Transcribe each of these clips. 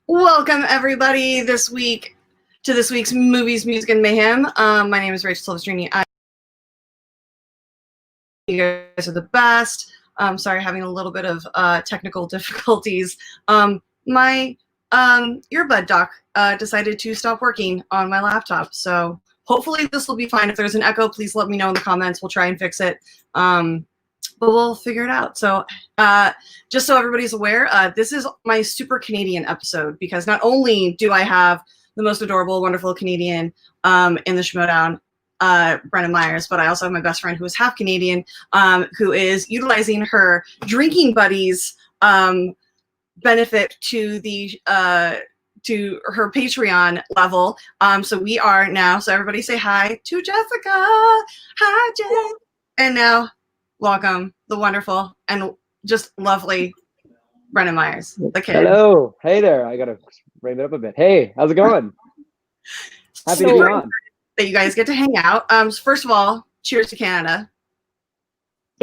Welcome everybody this week's Movies, Music, and Mayhem. My name is Richard Silvestrini. You guys are the best. Sorry, having a little bit of technical difficulties. My earbud dock decided to stop working on my laptop, so hopefully this will be fine. If there's an echo, please let me know in the comments. We'll try and fix it. But we'll figure it out. So just so everybody's aware, this is my super Canadian episode because not only do I have the most adorable, wonderful Canadian in the Schmoedown, Brennan Myers, but I also have my best friend who is half Canadian, who is utilizing her drinking buddies benefit to the to her Patreon level. So we are now, so everybody say hi to Jessica. Hi, Jen. And now welcome the wonderful and just lovely Brennan Myers, the kid. Hello. Hey there. I got to frame it up a bit. Hey, how's it going? Happy to be on. That you guys get to hang out. First of all, cheers to Canada.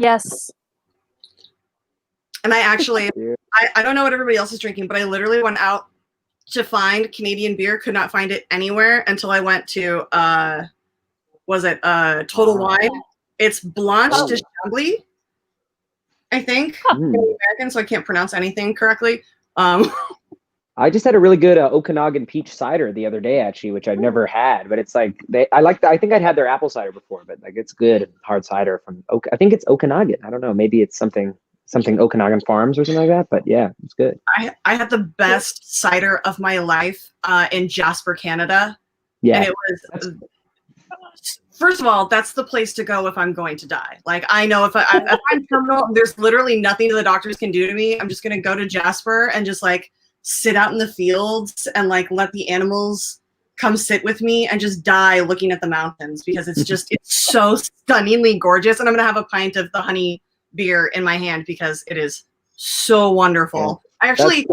Yes. And I actually, I don't know what everybody else is drinking, but I literally went out to find Canadian beer, could not find it anywhere until I went to, Total Wine. It's Blanche de Chambly, I think. I'm American, so I can't pronounce anything correctly. I just had a really good Okanagan peach cider the other day, actually, which I've never had. But it's like I think I'd had their apple cider before, but like it's good hard cider from I think it's Okanagan. I don't know, maybe it's something Okanagan Farms or something like that. But yeah, it's good. I had the best cider of my life in Jasper, Canada. Yeah, and it was. First of all, that's the place to go if I'm going to die. Like, I know if I'm terminal, there's literally nothing the doctors can do to me. I'm just going to go to Jasper and just like sit out in the fields and like let the animals come sit with me and just die looking at the mountains because it's so stunningly gorgeous. And I'm going to have a pint of the honey beer in my hand because it is so wonderful. Yeah. I actually...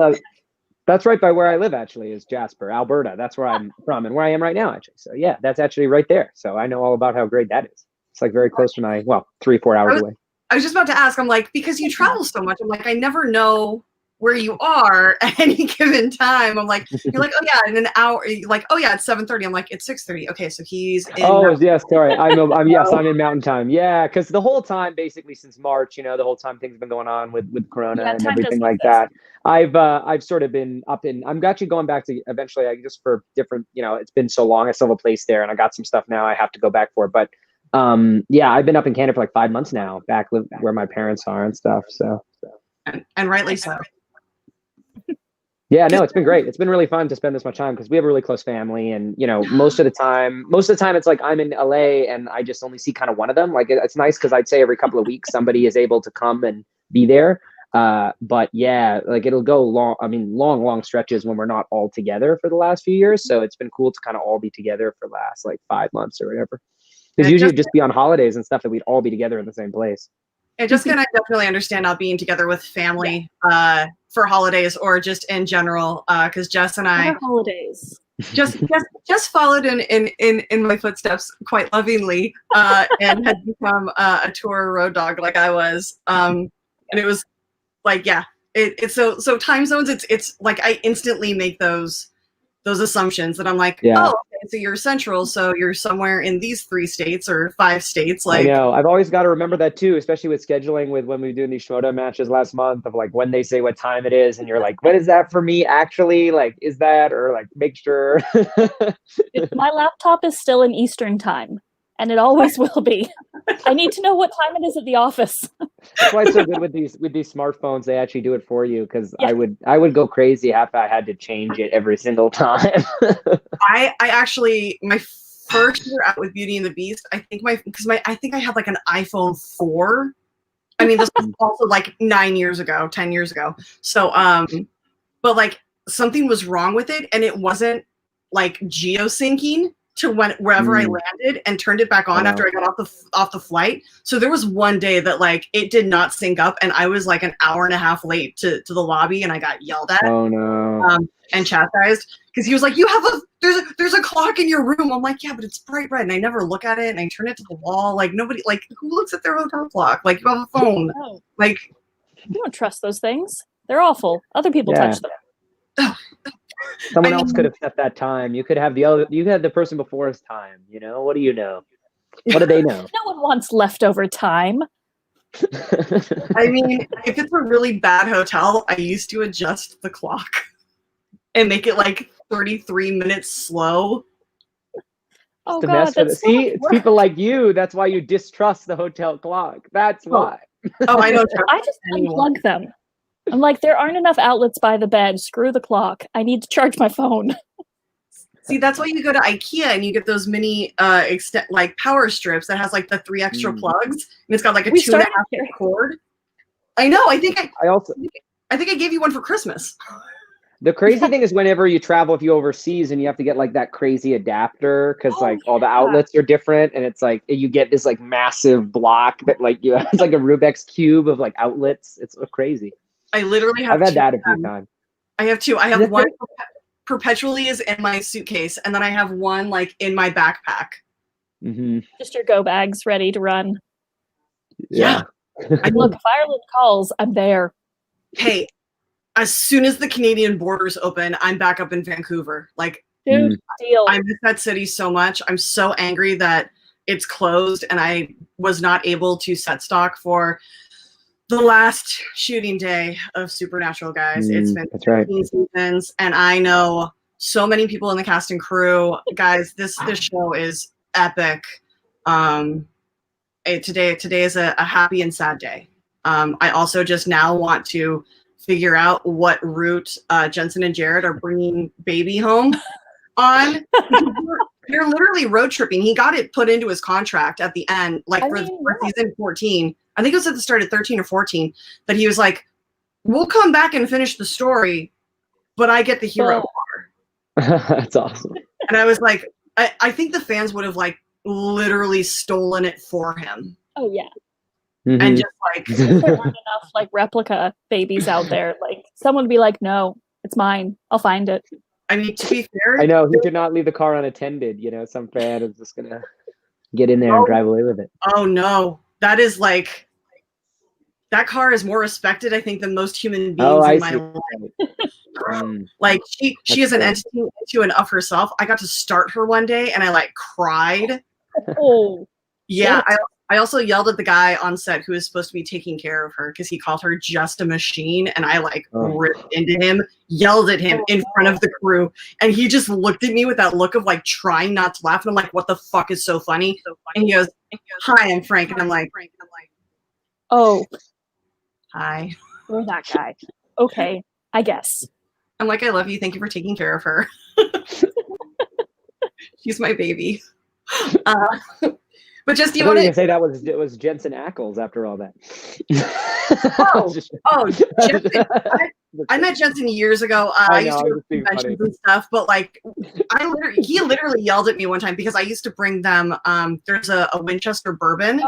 That's right by where I live, actually, is Jasper, Alberta. That's where I'm from and where I am right now, actually. So, yeah, that's actually right there. So I know all about how great that is. It's like very close to 3-4 hours away. I was just about to ask, I'm like, because you travel so much, I'm like, I never know where you are at any given time. I'm like, you're like, oh, yeah, in an hour. You're like, oh, yeah, it's 7:30. I'm like, it's 6:30. Okay, so he's in. Oh, yes, sorry. I'm in Mountain Time. Yeah, because the whole time, basically, since March, the whole time things have been going on with Corona and everything like that. I've sort of been up in. I'm actually going back to eventually. I just for different. It's been so long. I still have a place there, and I got some stuff now. I have to go back for. But yeah, I've been up in Canada for like 5 months now, back where my parents are and stuff. So and rightly so. Yeah, no, it's been great. It's been really fun to spend this much time because we have a really close family, and most of the time it's like I'm in LA and I just only see kind of one of them. Like it's nice because I'd say every couple of weeks somebody is able to come and be there. But yeah, like it'll go long. I mean, long stretches when we're not all together for the last few years. So it's been cool to kind of all be together for the last like 5 months or whatever. Because usually it'd just be on holidays and stuff that we'd all be together in the same place. I just can definitely understand not being together with family for holidays or just in general. Because Jess and I holidays just followed in my footsteps quite lovingly and had become a tour road dog like I was. And it was like, yeah, it's so time zones. It's like I instantly make those assumptions that I'm like, oh, okay, so you're central, so you're somewhere in these 3 states or 5 states. Like, I know. I've always got to remember that too, especially with scheduling with when we were doing these Schmoedown matches last month of like when they say what time it is, and you're like, what is that for me actually? Like, is that or like make sure? My laptop is still in Eastern time, and it always will be. I need to know what time it is at the office. That's why it's so good with these smartphones. They actually do it for you because I would go crazy if I had to change it every single time. I actually my first year out with Beauty and the Beast, I think I had like an iPhone 4. I mean, this was also like 10 years ago. So but like something was wrong with it, and it wasn't like geo-syncing to wherever I landed and turned it back on after I got off the flight. So there was one day that like it did not sync up, and I was like an hour and a half late to the lobby, and I got yelled at. Oh no! And chastised because he was like, there's a clock in your room. I'm like, yeah, but it's bright red, and I never look at it, and I turn it to the wall. Like nobody, like who looks at their hotel clock? Like you have a phone. Oh. Like you don't trust those things. They're awful. Other people touch them. Someone else could have set that time. You could have the person before's time. What do you know? What do they know? No one wants leftover time. I mean, if it's a really bad hotel, I used to adjust the clock and make it like 33 minutes slow. Oh To God, mess with it. that's See, it's people like you. That's why you distrust the hotel clock. That's why. Oh, I don't trust I just anyone. unplug them. I'm like, there aren't enough outlets by the bed. Screw the clock. I need to charge my phone. See, that's why you go to IKEA and you get those mini like power strips that has like the 3 extra plugs, and it's got like a 2.5 foot cord. I know. I think I gave you one for Christmas. The crazy thing is whenever you travel, if you overseas and you have to get like that crazy adapter because all the outlets are different, and it's like you get this like massive block that like it's like a Rubik's cube of like outlets. It's so crazy. I literally have. I've had that a few times. I have 2. I have one perpetually is in my suitcase, and then I have one like in my backpack. Mm-hmm. Just your go bags ready to run. Yeah. Look, if Ireland calls, I'm there. Hey, as soon as the Canadian borders open, I'm back up in Vancouver. Like, dude, deal. I miss that city so much. I'm so angry that it's closed, and I was not able to set stock for the last shooting day of Supernatural, guys. It's been 15 seasons, and I know so many people in the cast and crew. Guys, this show is epic. Today is a happy and sad day. I also just now want to figure out what route Jensen and Jared are bringing baby home on. They're literally road tripping. He got it put into his contract at the end, like for season 14. I think it was at the start of 13 or 14 that he was like, "We'll come back and finish the story, but I get the hero car." That's awesome. And I was like, I think the fans would have like literally stolen it for him. Oh yeah. Mm-hmm. And just like there aren't enough like replica babies out there. Like someone would be like, "No, it's mine. I'll find it." I mean, to be fair, I know he could not leave the car unattended. Some fan is just gonna get in there and drive away with it. Oh no, that is like that car is more respected, I think, than most human beings in my life. Like she is an entity to and of herself. I got to start her one day, and I like cried. Oh, yeah. I also yelled at the guy on set who was supposed to be taking care of her because he called her just a machine, and I like ripped into him, yelled at him in front of the crew, and he just looked at me with that look of like trying not to laugh, and I'm like, "What the fuck is so funny?" And he goes, "Hi, I'm Frank," and I'm like, "Oh, hi, you're that guy." Okay, I guess. I'm like, "I love you. Thank you for taking care of her. She's my baby." But just you want to say that was Jensen Ackles after all that? Jensen, I met Jensen years ago. I used to go to conventions and stuff, but like, he literally yelled at me one time because I used to bring them. There's a Winchester bourbon,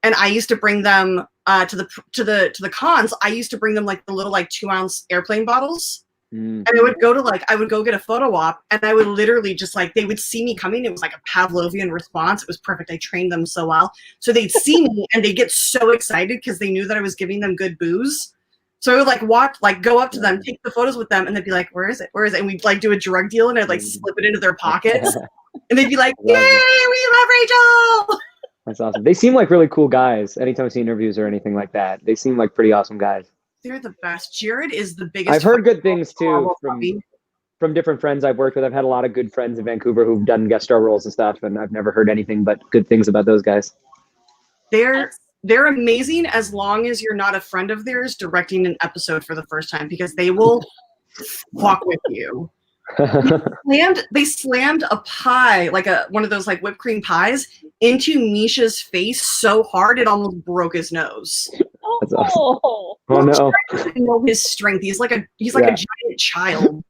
and I used to bring them to the cons. I used to bring them like the little like 2-ounce airplane bottles. And I would go get a photo op, and I would literally just like, they would see me coming. It was like a Pavlovian response. It was perfect. I trained them so well. So they'd see me and they'd get so excited because they knew that I was giving them good booze. So I would go up to them, take the photos with them, and they'd be like, where is it? Where is it? And we'd like do a drug deal, and I'd like slip it into their pockets. And they'd be like, yay, we love Rachel. That's awesome. They seem like really cool guys. Anytime I see interviews or anything like that, they seem like pretty awesome guys. They're the best. Jared is the biggest. I've heard good things too from different friends I've worked with. I've had a lot of good friends in Vancouver who've done guest star roles and stuff, and I've never heard anything but good things about those guys. They're amazing as long as you're not a friend of theirs directing an episode for the first time, because they will fuck with you. They slammed a pie, like one of those like whipped cream pies, into Misha's face so hard it almost broke his nose. That's awesome. Oh no! Doesn't know his strength. He's like a giant child.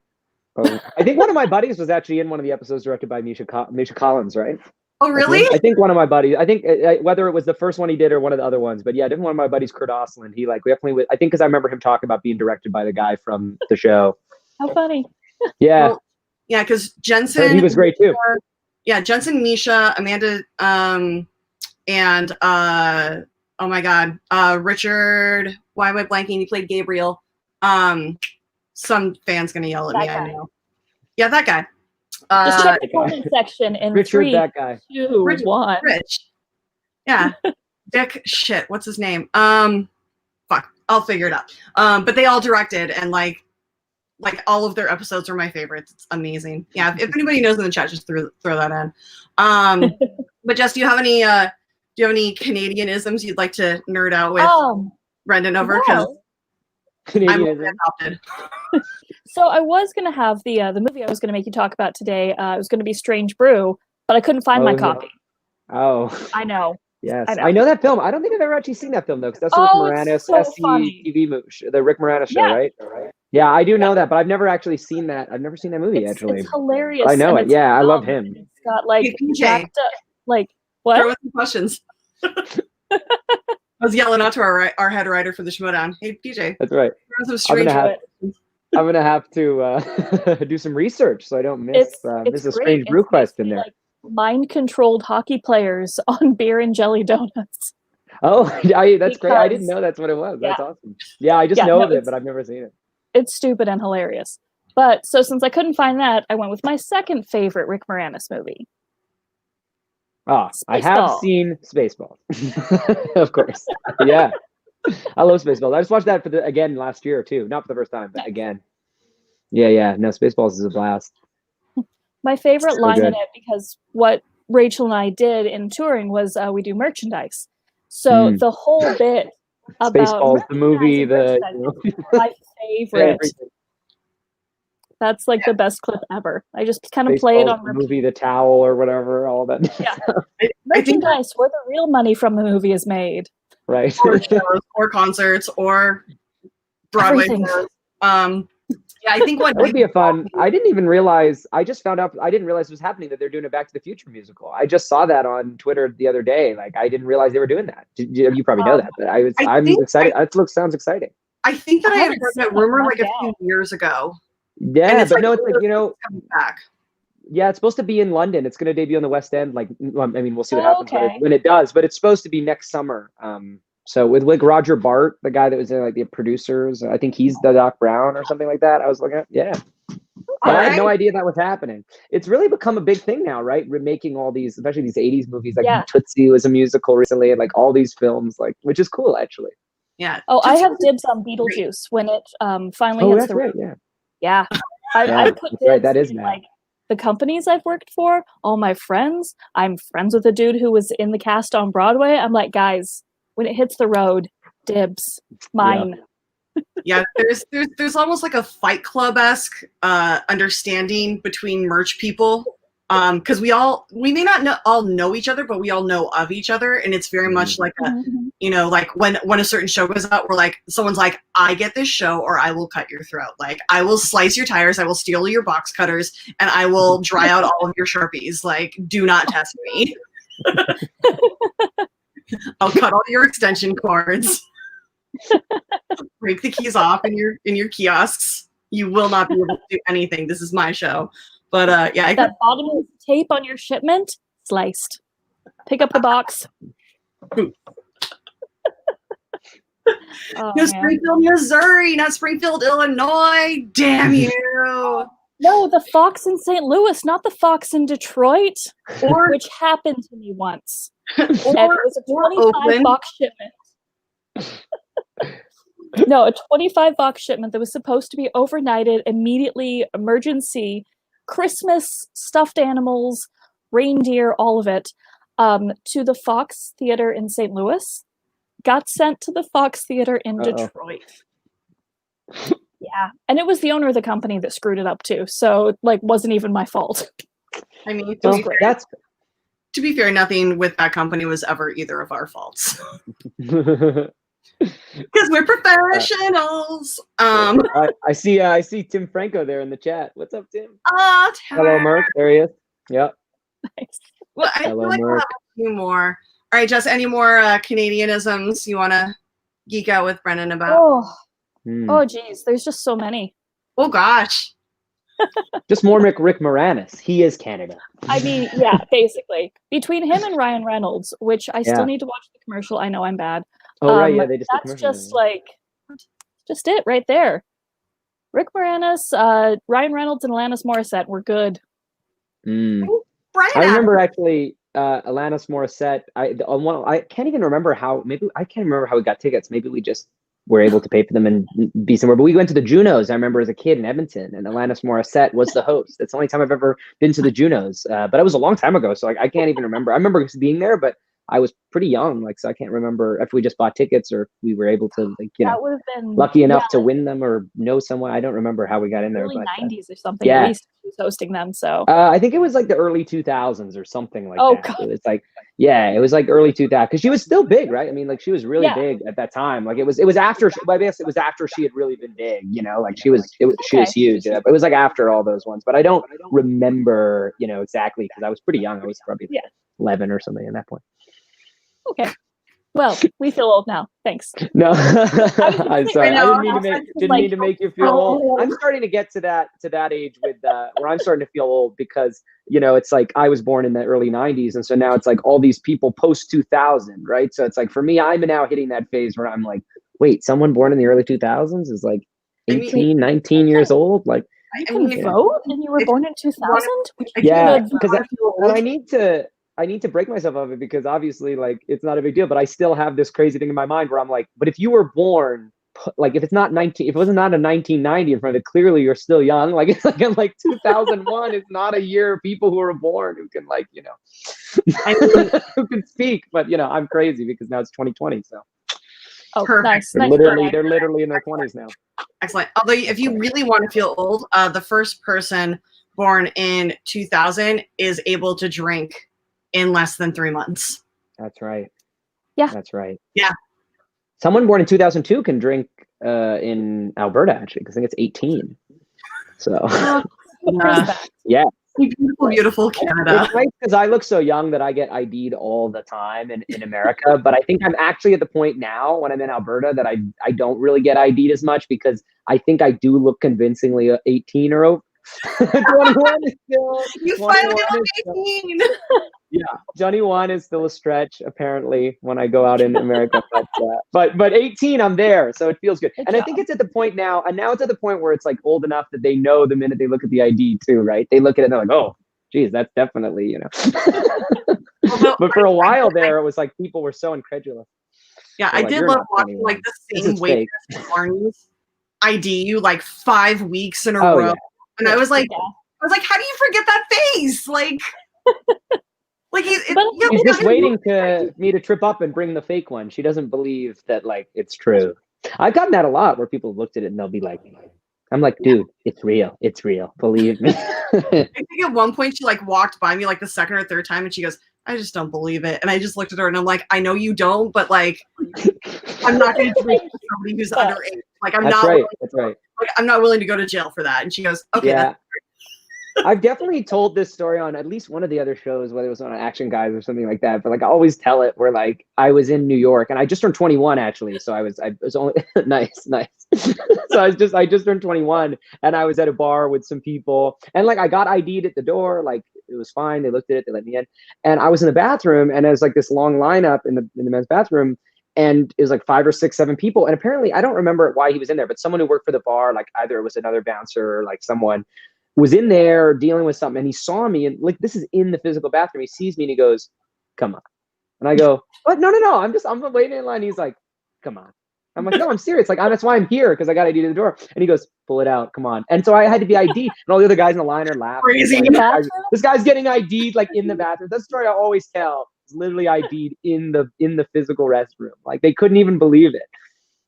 I think one of my buddies was actually in one of the episodes directed by Misha Collins, right? Oh really? I think one of my buddies. I think whether it was the first one he did or one of the other ones, but yeah, I think one of my buddies, Kurt Oslin. He like definitely. I think because I remember him talking about being directed by the guy from the show. How funny! Yeah. Well, yeah, because Jensen. He was great too. Yeah, Jensen, Misha, Amanda, and oh my God, Richard. Why am I blanking? He played Gabriel. Some fan's gonna yell at me. I know. Yeah, that guy. Just check the comment section in Richard, 3, that guy. 2, 1. Rich. Yeah. Dick shit. What's his name? Fuck. I'll figure it out. But they all directed, and like all of their episodes are my favorites. It's amazing. Yeah. If anybody knows in the chat, just throw that in. But Jess, do you have any Canadianisms you'd like to nerd out with Brendan over? Because I'm adopted. So I was gonna have the movie I was gonna make you talk about today. It was gonna be Strange Brew, but I couldn't find my copy. Oh, I know. Yes, I know that film. I don't think I've ever actually seen that film though, because that's the Rick Moranis TV movie, the Rick Moranis show, right? Yeah, I do know that, but I've never actually seen that. I've never seen that movie actually. It's hilarious. I know it. Yeah, I love him. It's got like PJ, like what? Throw in some questions. I was yelling out to our head writer for the Schmoedown. Hey, PJ. That's right. I'm gonna have to do some research so I don't miss a Strange Brew question there. Like mind-controlled hockey players on beer and jelly donuts. Oh, that's great. I didn't know that's what it was. That's awesome. Yeah, I just know of it, but I've never seen it. It's stupid and hilarious. But so since I couldn't find that, I went with my second favorite Rick Moranis movie. I have seen Spaceballs. Of course. Yeah. I love Spaceballs. I just watched that again last year too. Not for the first time, but again. Yeah. No, Spaceballs is a blast. My favorite line in it, because what Rachel and I did in touring was we do merchandise. So the whole bit about Spaceballs, the movie, my favorite. That's like the best clip ever. I just kind of play it on the movie, the towel or whatever, all that. Yeah. Merchandise where the real money from the movie is made. Right. Or shows, or concerts, or Broadway shows. Yeah, I think that would be a fun. I didn't realize it was happening, that they're doing a Back to the Future musical. I just saw that on Twitter the other day. Like, I didn't realize they were doing that. You probably know that, but I'm excited. Sounds exciting. I think that I had heard that rumor like a few years ago. Yeah, but no, it's like, coming back. Yeah, it's supposed to be in London. It's going to debut on the West End. Like, I mean, we'll see what happens when it does. But it's supposed to be next summer. So with like Roger Bart, the guy that was in like the producers, I think he's the Doc Brown or something like that. I was looking at, but I had no idea that was happening. It's really become a big thing now, right? Remaking all these, especially these 80s movies, like Tootsie was a musical recently, and like all these films, like, which is cool actually. Yeah. Oh, I have dibs on Beetlejuice when it finally hits the road. Yeah. I put dibs that is like the companies I've worked for, all my friends. I'm friends with a dude who was in the cast on Broadway. I'm like, guys, when it hits the road, dibs, mine. Yeah, there's almost like a Fight Club-esque understanding between merch people, because we may not all know each other, but we all know of each other, and it's very much like like when a certain show goes out, we're like, someone's like, I get this show, or I will cut your throat. Like, I will slice your tires, I will steal your box cutters, and I will dry out all of your Sharpies. Like, do not test me. I'll cut all your extension cords. Break the keys off in your kiosks. You will not be able to do anything. This is my show. But that bottom of the tape on your shipment, sliced. Pick up the box. Springfield, Missouri, not Springfield, Illinois. Damn you. No, the Fox in St. Louis, not the Fox in Detroit, which happened to me once. And it was a 25-box shipment. No, a 25-box shipment that was supposed to be overnighted, immediately, emergency, Christmas, stuffed animals, reindeer, all of it, to the Fox Theater in St. Louis. Got sent to the Fox Theater in Detroit. Yeah, and it was the owner of the company that screwed it up too, so like wasn't even my fault. I mean, to be fair, nothing with that company was ever either of our faults. Because we're professionals. I see Tim Franco there in the chat. What's up, Tim? Hello, Merc. There he is. Yep. Nice. Well, I feel like we'll have a few more. All right, Jess, any more Canadianisms you want to geek out with Brendan about? Oh, geez. There's just so many. Oh, gosh. Just more Rick Moranis. He is Canada. I mean, yeah, basically. Between him and Ryan Reynolds, which I still need to watch the commercial. I know I'm bad. Oh, right, yeah, they just that's just like, just it right there. Rick Moranis, Ryan Reynolds, and Alanis Morissette were good. Mm. Brian I remember Adams. actually Alanis Morissette. I can't even remember how. Maybe I can't remember how we got tickets. Maybe we just were able to pay for them and be somewhere. But we went to the Junos. I remember as a kid in Edmonton, and Alanis Morissette was the host. That's the only time I've ever been to the Junos. But it was a long time ago, so I can't even remember. I remember being there, but I was pretty young, so I can't remember if we just bought tickets or if we were able to, That would have been lucky enough to win them or know someone. I don't remember how we got in there. early but 90s or something. yeah. At least she was hosting them. So I think it was the early 2000s or something like that. God. It's it was early 2000s because she was still big, right? I mean, she was really big at that time. It was after. I guess it was after she had really been big. She was huge. It was after all those ones, but I don't remember exactly because I was pretty young. I was probably 11 or something at that point. Okay. Well, we feel old now. Thanks. No, I'm sorry. I didn't mean to make you feel old. I'm starting to get to that age with where I'm starting to feel old because it's I was born in the early 90s, and so now it's all these people post 2000, right? So it's for me, I'm now hitting that phase where I'm wait, someone born in the early 2000s is 18, 19 years old. You can vote, and you were born in 2000. Yeah, because I need to break myself of it because obviously it's not a big deal, but I still have this crazy thing in my mind where I'm but if you were born, if it's not if it was not a 1990 in front of it, clearly you're still young. It's 2001 is not a year of people who are born who can who can speak, but I'm crazy because now it's 2020. So. Oh, perfect. Nice. They're literally in their 20s now. Excellent. Although if you really want to feel old, the first person born in 2000 is able to drink in less than 3 months. That's right. Yeah. That's right. Yeah. Someone born in 2002 can drink in Alberta, actually, because I think it's 18. So, yeah. Beautiful, beautiful Canada. It's nice because I look so young that I get ID'd all the time in America. But I think I'm actually at the point now when I'm in Alberta that I don't really get ID'd as much because I think I do look convincingly 18 or over. 21 is still. You finally look 18. Yeah, 21 is still a stretch apparently when I go out in America, but 18 I'm there, so it feels good. And I think it's at the point now, and now it's at the point where it's old enough that they know the minute they look at the ID too, right? They look at it and they're oh, geez, that's definitely But for a while there, it was people were so incredulous. Yeah, I did love watching the same waitress at Barney's ID you 5 weeks in a row, yeah. and I was like, how do you forget that face? He's just waiting for me to trip up and bring the fake one. She doesn't believe that it's true. I've gotten that a lot where people looked at it and they'll be I'm dude, it's real. It's real. Believe me. I think at one point she walked by me the second or third time and she goes, I just don't believe it. And I just looked at her and I'm I know you don't, but I'm not going to drink with somebody who's underage. That's right. I'm not willing to go to jail for that. And she goes, okay, yeah. I've definitely told this story on at least one of the other shows, whether it was on Action Guys or something like that. But I always tell it where I was in New York and I just turned 21 actually. So I was only nice. So I just turned 21 and I was at a bar with some people and I got ID'd at the door. It was fine. They looked at it, they let me in, and I was in the bathroom and there's this long lineup in the men's bathroom. And it was 5 or 6, 7 people. And apparently I don't remember why he was in there, but someone who worked for the bar, either it was another bouncer or someone was in there dealing with something, and he saw me, and this is in the physical bathroom. He sees me and he goes, "Come on," and I go, "What? No. I'm waiting in line." He's like, "Come on." I'm no, I'm serious. That's why I'm here because I got ID to the door. And he goes, "Pull it out, come on." And so I had to be ID'd, and all the other guys in the line are laughing. Crazy. This guy's getting ID'd in the bathroom. That's the story I always tell. It's literally ID'd in the physical restroom. They couldn't even believe it.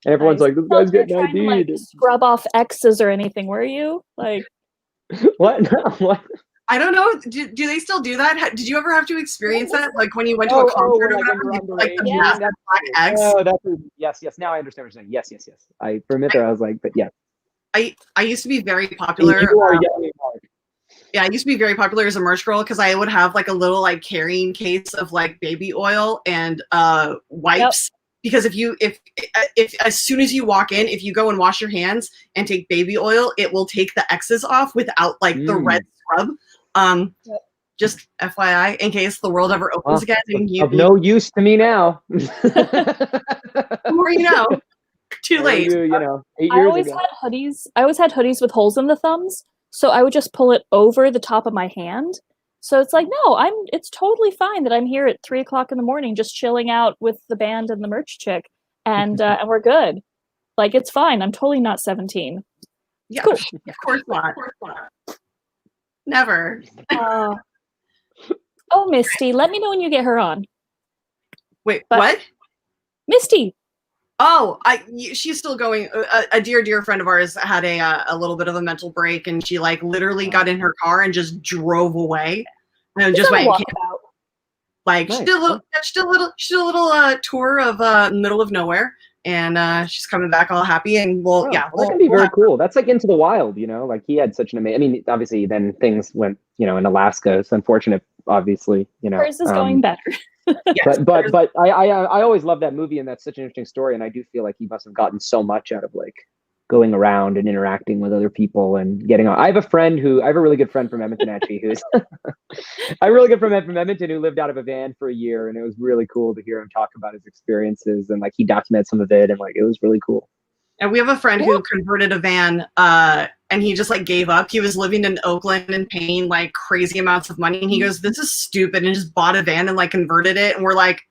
And everyone's nice. This guy's getting ID'd. To, scrub off X's or anything, were you? What? No, what? I don't know. Do they still do that? Did you ever have to experience that? When you went to a concert or whatever? The massive black X? Oh, yes. Now I understand what you're saying. Yes. For a minute there, I was but yeah. I used to be very popular. You are young. Yeah, I used to be very popular as a merch girl because I would have a little carrying case of baby oil and wipes. Yep. Because if as soon as you walk in, if you go and wash your hands and take baby oil, it will take the X's off without the red scrub. Just FYI, in case the world ever opens again. Of no use to me now. The more you know. Too late. You know, 8 I years always ago. had hoodies. I always had hoodies with holes in the thumbs, so I would just pull it over the top of my hand. So it's like, no, it's totally fine that I'm here at 3:00 in the morning just chilling out with the band and the merch chick, and we're good. Like, it's fine. I'm totally not 17. Yeah, Cool. of course not. Never. Oh, Misty, let me know when you get her on. Wait, But- what? Misty. Oh, she's still going. A dear friend of ours had a little bit of a mental break, and she like literally got in her car and just drove away. And just went and came. Like Nice. she did a little tour of middle of nowhere, and she's coming back all happy. And Well, that can be very cool. That's like Into the Wild, you know. Like he had such an amazing. I mean, obviously, then things went, you know, in Alaska. It's unfortunate, obviously, you know. Hers is going better. Yes, but I always love that movie, and that's such an interesting story. And I do feel like he must have gotten so much out of like going around and interacting with other people and getting on. I have a really good friend from Edmonton actually, who's a really good friend from Edmonton who lived out of a van for a year, and it was really cool to hear him talk about his experiences, and like he documented some of it, and like it was really cool. And we have a friend who converted a van, and he just like gave up. He was living in Oakland and paying like crazy amounts of money, and he goes, "This is stupid," and just bought a van and like converted it. And we're like,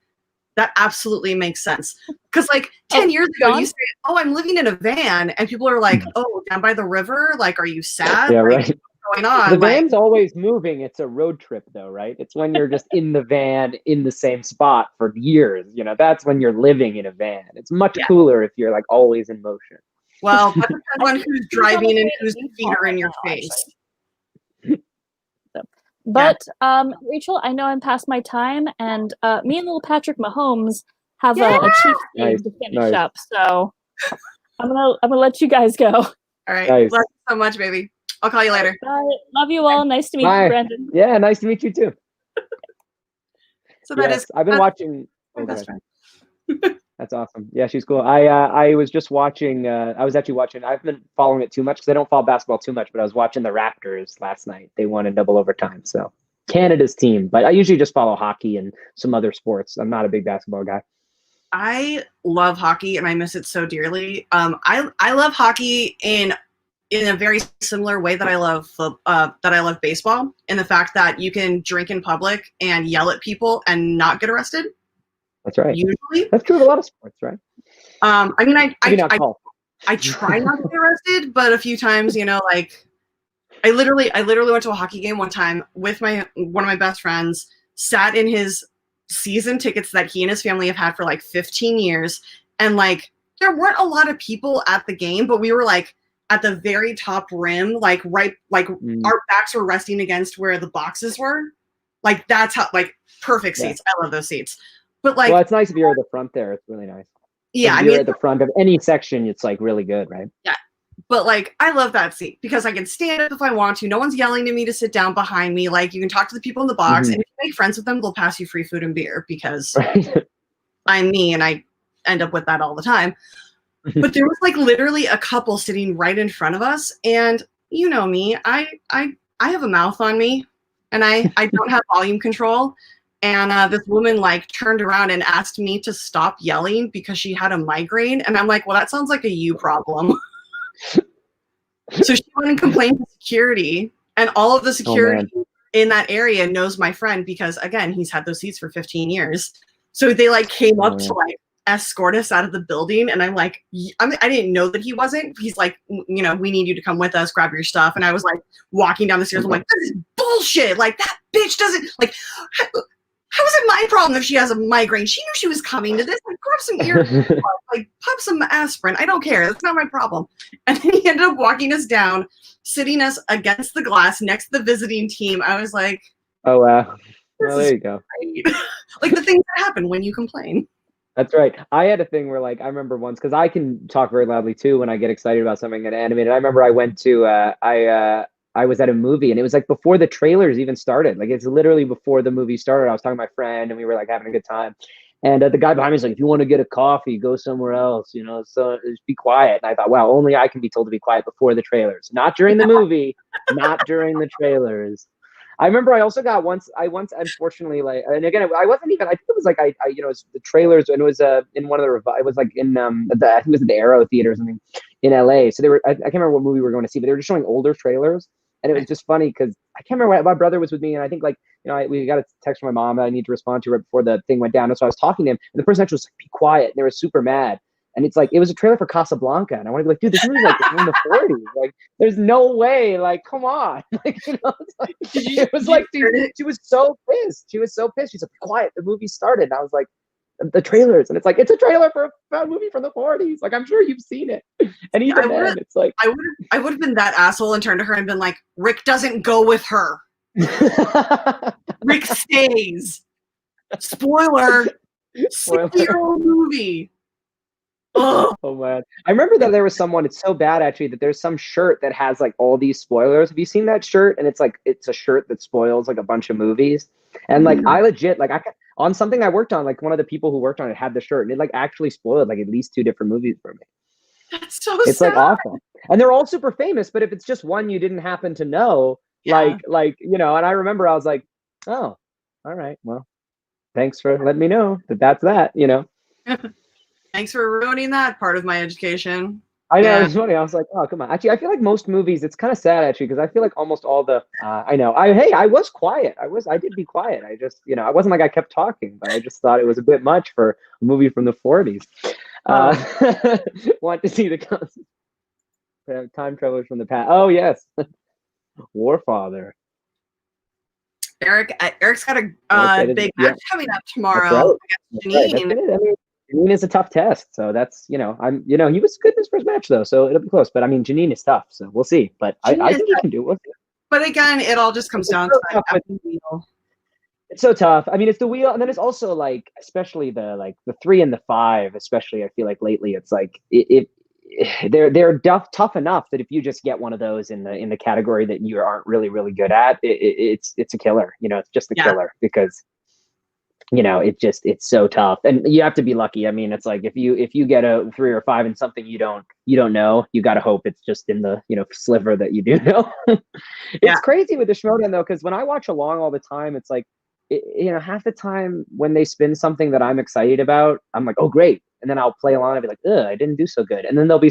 that absolutely makes sense. Because like 10 years ago, you say, "Oh, I'm living in a van," and people are like, "Oh, down by the river? Like, are you sad? Yeah, like, right. What's going on?" The van's always moving. It's a road trip, though, right? It's when you're just in the van in the same spot for years. You know, that's when you're living in a van. It's much cooler if you're like always in motion. Well, that depends on who's driving and whose feet are in your face. But Rachel, I know I'm past my time, and me and little Patrick Mahomes have a Chiefs game to finish up. So I'm gonna let you guys go. All right, love you so much, baby. I'll call you later. Bye. Love you all. Nice to meet you, Brandon. Yeah, nice to meet you too. So that is. I've been watching. My best friend. That's awesome. Yeah, she's cool. I was just watching. I was actually watching. I've been following it too much because I don't follow basketball too much. But I was watching the Raptors last night. They won in double overtime. So Canada's team. But I usually just follow hockey and some other sports. I'm not a big basketball guy. I love hockey and I miss it so dearly. I love hockey in a very similar way that I love baseball. In the fact that you can drink in public and yell at people and not get arrested. That's right. Usually, that's true of a lot of sports, right? I mean, I try not to get arrested, but a few times, you know, like I literally went to a hockey game one time with one of my best friends, sat in his season tickets that he and his family have had for like 15 years, and like there weren't a lot of people at the game, but we were like at the very top rim, like right, like our backs were resting against where the boxes were. Like that's how, like, perfect seats. I love those seats. But like, well, it's nice if you're at the front there. It's really nice. Yeah, if you're at the front of any section, it's like really good, right? Yeah, but like I love that seat because I can stand up if I want to. No one's yelling at me to sit down behind me. Like you can talk to the people in the box, and if you make friends with them, they'll pass you free food and beer because I'm me and I end up with that all the time. But there was like literally a couple sitting right in front of us, and you know me, I have a mouth on me, and I don't have volume control. And this woman like turned around and asked me to stop yelling because she had a migraine. And I'm like, well, that sounds like a you problem. So she went and complained to security, and all of the security in that area knows my friend because, again, he's had those seats for 15 years. So they like came up to like escort us out of the building. And I'm like, I didn't know that he wasn't. He's like, you know, we need you to come with us, grab your stuff. And I was like walking down the stairs. I'm like, this is bullshit. Like that bitch doesn't like. How is it my problem if she has a migraine? She knew she was coming to this. Like, grab some ear, like pop some aspirin. I don't care. That's not my problem. And then he ended up walking us down, sitting us against the glass next to the visiting team. I was like, oh wow. Well, there you go. Like the things that happen when you complain. That's right. I had a thing where like I remember once, because I can talk very loudly too when I get excited about something and animated. I remember I went to I was at a movie, and it was like before the trailers even started. Like it's literally before the movie started. I was talking to my friend, and we were like having a good time. And the guy behind me was like, "If you want to get a coffee, go somewhere else. You know, so just be quiet." And I thought, wow, only I can be told to be quiet before the trailers, not during the movie, not during the trailers. I remember I also got I once unfortunately like, and again I wasn't even, I think it was like I you know, it was the trailers, and it was in one of the it was like in I think it was at the Arrow Theater or something in LA. So they were, I can't remember what movie we were going to see, but they were just showing older trailers, and it was just funny because I can't remember, my brother was with me, and I think like, you know, we got a text from my mom that I need to respond to right before the thing went down, and so I was talking to him, and the person actually was like, "Be quiet," and they were super mad. And it's like, it was a trailer for Casablanca, and I want to be like, dude, this movie's like from the 40s. Like, there's no way. Like, come on. Like, you know, it's like, it was like, dude, she was so pissed. She was so pissed. She's like, quiet, the movie started. And I was like, the trailers, and it's like, it's a trailer for a movie from the 40s. Like, I'm sure you've seen it. And even then, it's like, I would have been that asshole and turned to her and been like, Rick doesn't go with her. Rick stays. Spoiler. 60-year-old movie. Oh man, I remember that there was someone, it's so bad actually, that there's some shirt that has like all these spoilers. Have you seen that shirt? And it's like, it's a shirt that spoils like a bunch of movies. And like, I legit, like, on something I worked on, like one of the people who worked on it had the shirt, and it like actually spoiled like at least 2 different movies for me. That's so It's sad. like awful. And they're all super famous, but if it's just one you didn't happen to know, like, you know, and I remember I was like, oh, all right, well, thanks for letting me know that's that, you know. Thanks for ruining that part of my education. I know, it's funny. I was like, oh, come on. Actually, I feel like most movies, it's kind of sad actually, because I feel like almost all the, I was quiet. I did be quiet. I just, you know, I wasn't like I kept talking, but I just thought it was a bit much for a movie from the 40s. Want to see the time travelers from the past. Oh, yes. Warfather. Eric's got a big match coming up tomorrow against Janine. I mean, Janine is a tough test, so that's, you know, he was good in his first match though, so it'll be close. But I mean, Janine is tough, so we'll see. But I think he can do it. But again, it all just comes down to the wheel. It's so tough. I mean, it's the wheel, and then it's also like, especially the 3 and the 5, especially. I feel like lately, it's like they're tough enough that if you just get one of those in the category that you aren't really good at, it's a killer. You know, it's just a killer because, you know, it's so tough, and you have to be lucky. I mean, it's like if you get a 3 or 5 in something you don't know, you got to hope it's just in the, you know, sliver that you do know. It's crazy with the Schmoedown though, because when I watch along all the time, it's like, you know, half the time when they spin something that I'm excited about, I'm like, oh great, and then I'll play along and be like, ugh, I didn't do so good, and then there'll be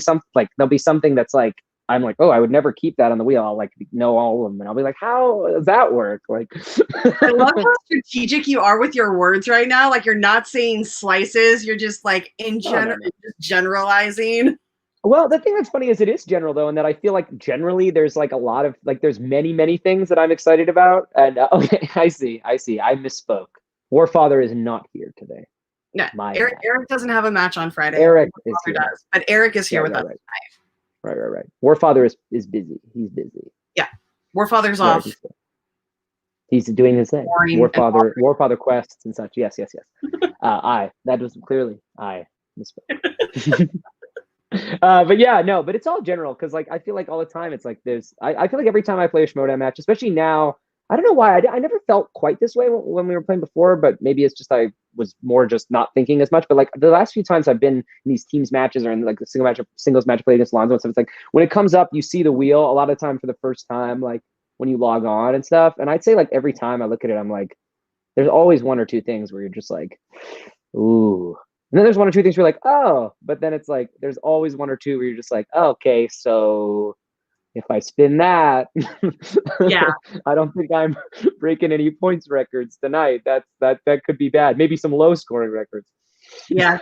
something that's like, I'm like, oh, I would never keep that on the wheel. I'll like know all of them, and I'll be like, how does that work? Like, I love how strategic you are with your words right now. Like, you're not saying slices. You're just like just generalizing. Well, the thing that's funny is it is general though, and that I feel like generally there's like a lot of like, there's many things that I'm excited about. And okay, I see. I misspoke. Warfather is not here today. No, Eric doesn't have a match on Friday. Eric is here. Does, but Eric is here with us tonight. Right. Warfather is busy. He's busy. Yeah. Warfather's off. He's doing his thing. Warfather quests and such. Yes. That was clearly I misspoke. But yeah, no, but it's all general, because like I feel like all the time it's like I feel like every time I play a Schmoedown match, especially now, I don't know why, I never felt quite this way when we were playing before, but maybe it's just I was more just not thinking as much. But like the last few times I've been in these teams matches or in like the singles match played against Lonzo and stuff, it's like when it comes up, you see the wheel a lot of time for the first time, like when you log on and stuff. And I'd say like every time I look at it, I'm like, there's always 1 or 2 things where you're just like, ooh. And then there's 1 or 2 things where you're like, oh, but then it's like, there's always 1 or 2 where you're just like, oh, okay, so if I spin that, I don't think I'm breaking any points records tonight. That could be bad. Maybe some low scoring records. Yeah.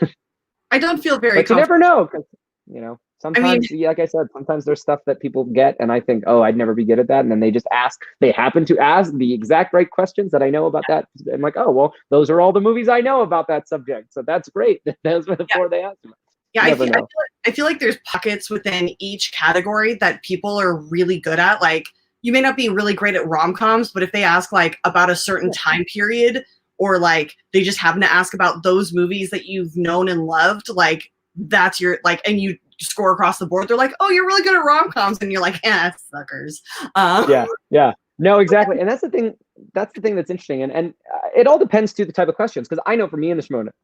I don't feel very But you never know, because, you know, sometimes, like I said, sometimes there's stuff that people get and I think, oh, I'd never be good at that. And then they happen to ask the exact right questions that I know about that. I'm like, oh, well, those are all the movies I know about that subject. So that's great. Those were the 4 they asked me. Yeah, I feel like there's pockets within each category that people are really good at. Like, you may not be really great at rom-coms, but if they ask like about a certain time period, or like they just happen to ask about those movies that you've known and loved, like that's your like, and you score across the board, they're like, oh, you're really good at rom-coms, and you're like, suckers. Yeah. No, exactly. And that's the thing that's interesting. And it all depends to the type of questions, because I know for me in this moment,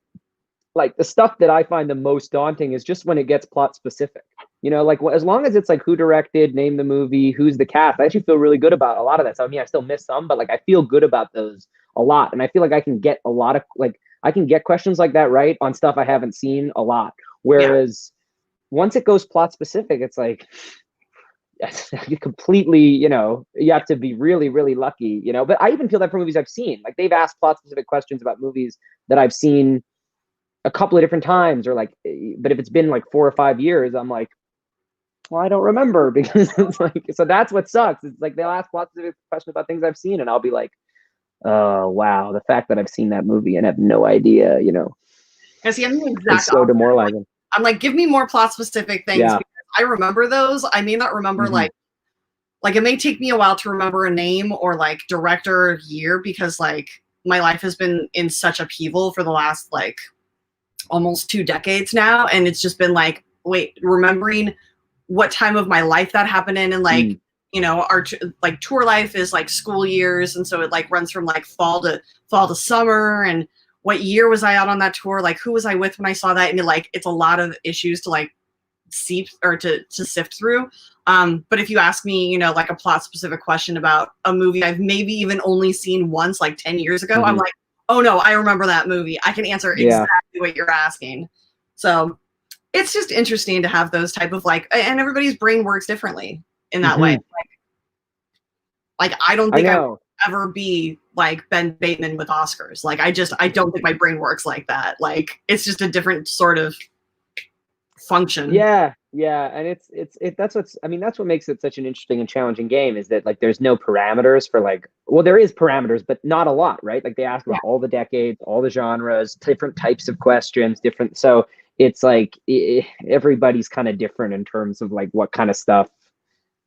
like the stuff that I find the most daunting is just when it gets plot specific. You know, like as long as it's like who directed, name the movie, who's the cast, I actually feel really good about a lot of that. So I mean, I still miss some, but like I feel good about those a lot. And I feel like I can get a lot of like I can get questions like that right on stuff I haven't seen a lot. Whereas once it goes plot specific, it's like you completely, you know, you have to be really, really lucky, you know. But I even feel that for movies I've seen. Like they've asked plot specific questions about movies that I've seen a couple of different times, or like, but if it's been like 4 or 5 years, I'm like, well, I don't remember, because it's like, so that's what sucks. It's like they'll ask lots of questions about things I've seen, and I'll be like, oh wow, the fact that I've seen that movie and have no idea, you know. I see. I'm the exact it's so demoralizing. I'm like, give me more plot specific things. Yeah. Because I remember those. I may not remember like it may take me a while to remember a name or like director or year, because like my life has been in such upheaval for the last like almost 2 decades now, and it's just been like, wait, remembering what time of my life that happened in, and like you know, our like tour life is like school years, and so it like runs from like fall to summer, and what year was I out on that tour, like who was I with when I saw that, and like it's a lot of issues to like to sift through. But if you ask me, you know, like a plot specific question about a movie I've maybe even only seen once, like 10 years ago, I'm like, oh no, I remember that movie. I can answer exactly what you're asking. So it's just interesting to have those type of like, and everybody's brain works differently in that way. Like I don't think I would ever be like Ben Bateman with Oscars. Like I don't think my brain works like that. Like it's just a different sort of function. Yeah, and it's that's what makes it such an interesting and challenging game, is that like there's no parameters for like, well, there is parameters, but not a lot, right? Like they ask about all the decades, all the genres, different types of questions, different. So it's like everybody's kind of different in terms of like what kind of stuff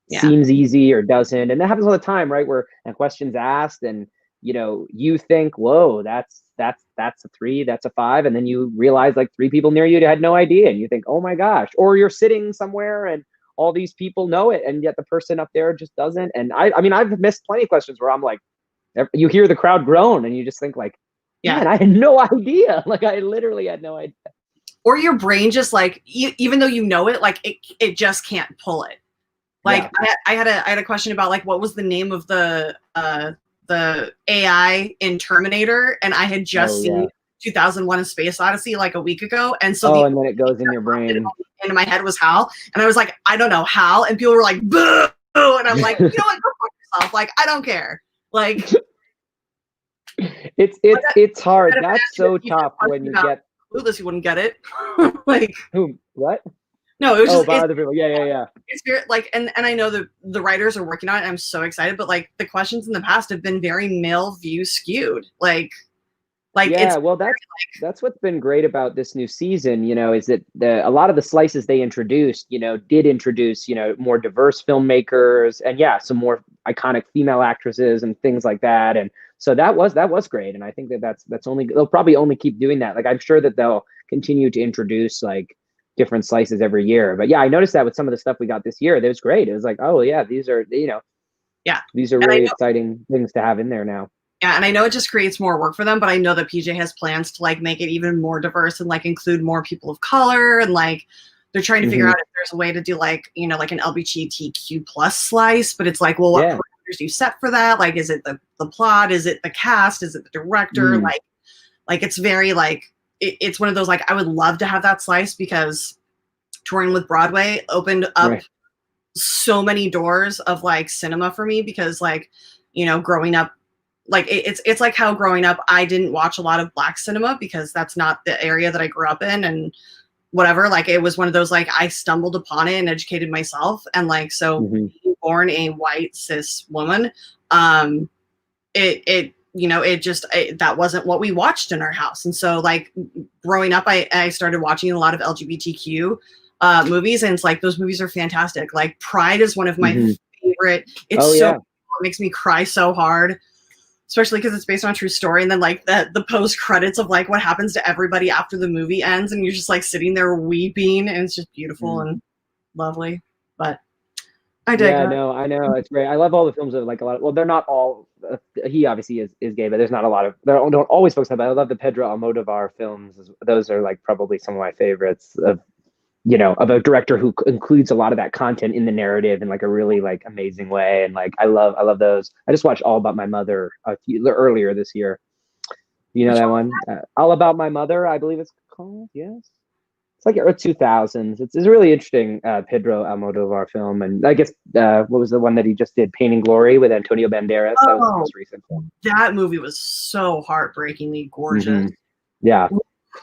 seems easy or doesn't, and that happens all the time, right? Where a question's asked, and you know, you think, whoa, that's a 3, that's a 5, and then you realize like 3 people near you had no idea, and you think, oh my gosh. Or you're sitting somewhere and all these people know it, and yet the person up there just doesn't. And I mean, I've missed plenty of questions where I'm like, you hear the crowd groan, and you just think like, man, I had no idea. Like I literally had no idea. Or your brain just like, even though you know it, like it just can't pull it. Like I had a question about like, what was the name of the AI in Terminator, and I had just seen 2001: A Space Odyssey like a week ago, and so and then it goes in your brain. In my head was Hal, and I was like, I don't know, Hal, and people were like, boo, and I'm like, you know what, go fuck yourself. Like I don't care. Like it's hard. That's so tough when you get Clueless. You wouldn't get it. Like who? What? No, it was just other people. Yeah. It's very like, and I know the writers are working on it. I'm so excited, but like the questions in the past have been very male view skewed. Like yeah, well, that's what's been great about this new season, you know, is that a lot of the slices they introduced, you know, did introduce, you know, more diverse filmmakers, and some more iconic female actresses and things like that. And so that was great, and I think that's only, they'll probably only keep doing that. Like I'm sure that they'll continue to introduce like different slices every year. But I noticed that with some of the stuff we got this year, that was great. It was like, oh yeah, these are, you know, these are really exciting things to have in there now. Yeah, and I know it just creates more work for them, but I know that PJ has plans to like make it even more diverse and like include more people of color, and like they're trying to figure out if there's a way to do like, you know, like an LGBTQ plus slice, but it's like, well, what parameters do you set for that? Like, is it the plot? Is it the cast? Is it the director? Like it's very like, it's one of those, like, I would love to have that slice, because touring with Broadway opened up so many doors of like cinema for me, because like, you know, growing up, like it's like how growing up, I didn't watch a lot of Black cinema because that's not the area that I grew up in, and whatever, like it was one of those, like I stumbled upon it and educated myself. And like, so being born a white cis woman, you know, that wasn't what we watched in our house. And so like growing up, I started watching a lot of LGBTQ movies, and it's like, those movies are fantastic. Like Pride is one of my favorite. It's it makes me cry so hard, especially because it's based on a true story. And then like the post credits of like what happens to everybody after the movie ends, and you're just like sitting there weeping, and it's just beautiful and lovely. But I dig. Yeah, no, I know, it's great. I love all the films of like a lot of, well, they're not all, he obviously is gay, but there's not a lot of, they don't always focus on that. I love the Pedro Almodovar films. Those are like probably some of my favorites of of a director who includes a lot of that content in the narrative in like a really like amazing way. And like, I love those. I just watched All About My Mother earlier this year. You know that one? All About My Mother, I believe it's called. Yes. It's like early 2000s. It's a really interesting Pedro Almodovar film. And I guess, what was the one that he just did? Pain and Glory with Antonio Banderas. That was the most recent film. That movie was so heartbreakingly gorgeous. Mm-hmm. Yeah.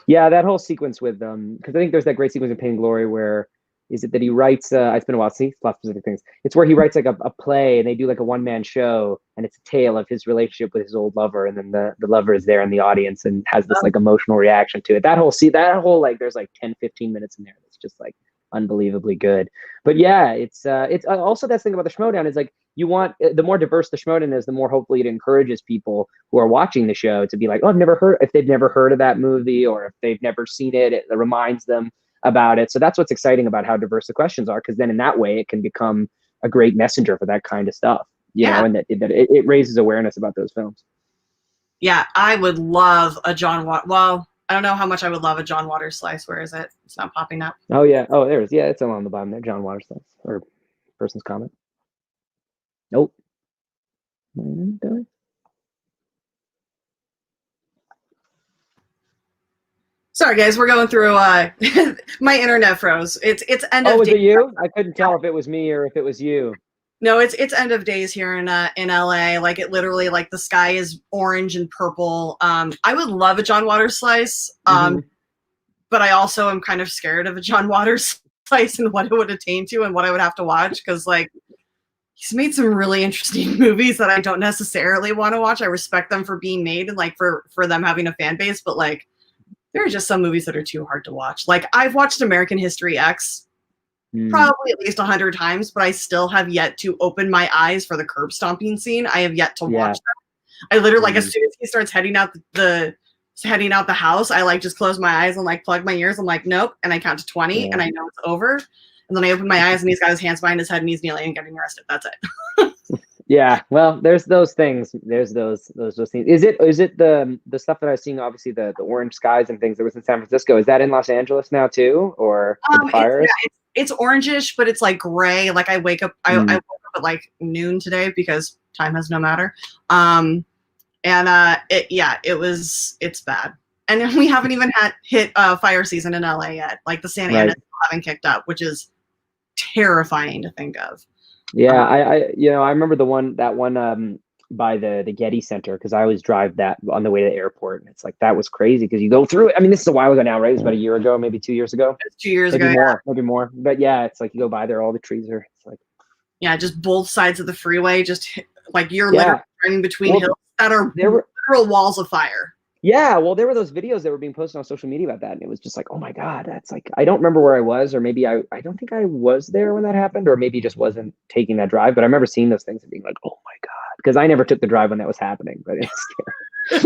Yeah, that whole sequence with because I think there's that great sequence in Pain and Glory where is it that he writes it's been a while to see lots of specific things. It's where he writes like a play and they do like a one-man show and it's a tale of his relationship with his old lover, and then the lover is there in the audience and has this like emotional reaction to it. That whole like there's like 10-15 minutes in there that's just like unbelievably good. But yeah, it's also that thing about the Schmoedown is like you want the more diverse the Schmoedown is, the more hopefully it encourages people who are watching the show to be like, oh, if they've never heard of that movie or if they've never seen it, it reminds them about it. So that's what's exciting about how diverse the questions are, because then in that way it can become a great messenger for that kind of stuff, you know, and that it raises awareness about those films. Yeah, I would love a John Waters. Well, I don't know how much I would love a John Waters slice. Where is it? It's not popping up. Oh yeah. Oh, there it is. Yeah, it's along the bottom there. John Waters slice or person's comment. Nope. Sorry, guys, we're going through. My internet froze. It's end of. Oh, was it you? I couldn't tell if it was me or if it was you. No, it's end of days here in LA. Like it literally, like the sky is orange and purple. I would love a John Waters slice, but I also am kind of scared of a John Waters slice and what it would attain to and what I would have to watch, because like he's made some really interesting movies that I don't necessarily want to watch. I respect them for being made and like for them having a fan base, but like there are just some movies that are too hard to watch. Like I've watched American History X probably at least 100 times, but I still have yet to open my eyes for the curb stomping scene. I have yet to watch that. I literally like as soon as he starts heading out the house, I like just close my eyes and like plug my ears. I'm like, nope, and I count to 20 and I know it's over. And then I open my eyes and he's got his hands behind his head and he's kneeling and getting arrested. That's it. Yeah, well, there's those things. There's those things. Is it the stuff that I was seeing? Obviously, the orange skies and things that was in San Francisco. Is that in Los Angeles now too, or fires? It's orangish, but it's like gray. Like I woke up at like noon today because time has no matter. It's bad. And we haven't even hit fire season in LA yet. Like the Santa Ana haven't kicked up, which is terrifying to think of. Yeah, I remember that one by the Getty Center, because I always drive that on the way to the airport, and it's like that was crazy because you go through it. I mean, this is a while ago now, right? It was about a year ago, maybe 2 years ago. It's 2 years ago, maybe more. But yeah, it's like you go by there, all the trees are. It's like just both sides of the freeway, just like you're literally driving between hills that are literal walls of fire. Yeah, well, there were those videos that were being posted on social media about that, and it was just like, oh my God, that's like, I don't remember where I was, or maybe I don't think I was there when that happened, or maybe just wasn't taking that drive, but I remember seeing those things and being like, oh my God, because I never took the drive when that was happening, but it's scary.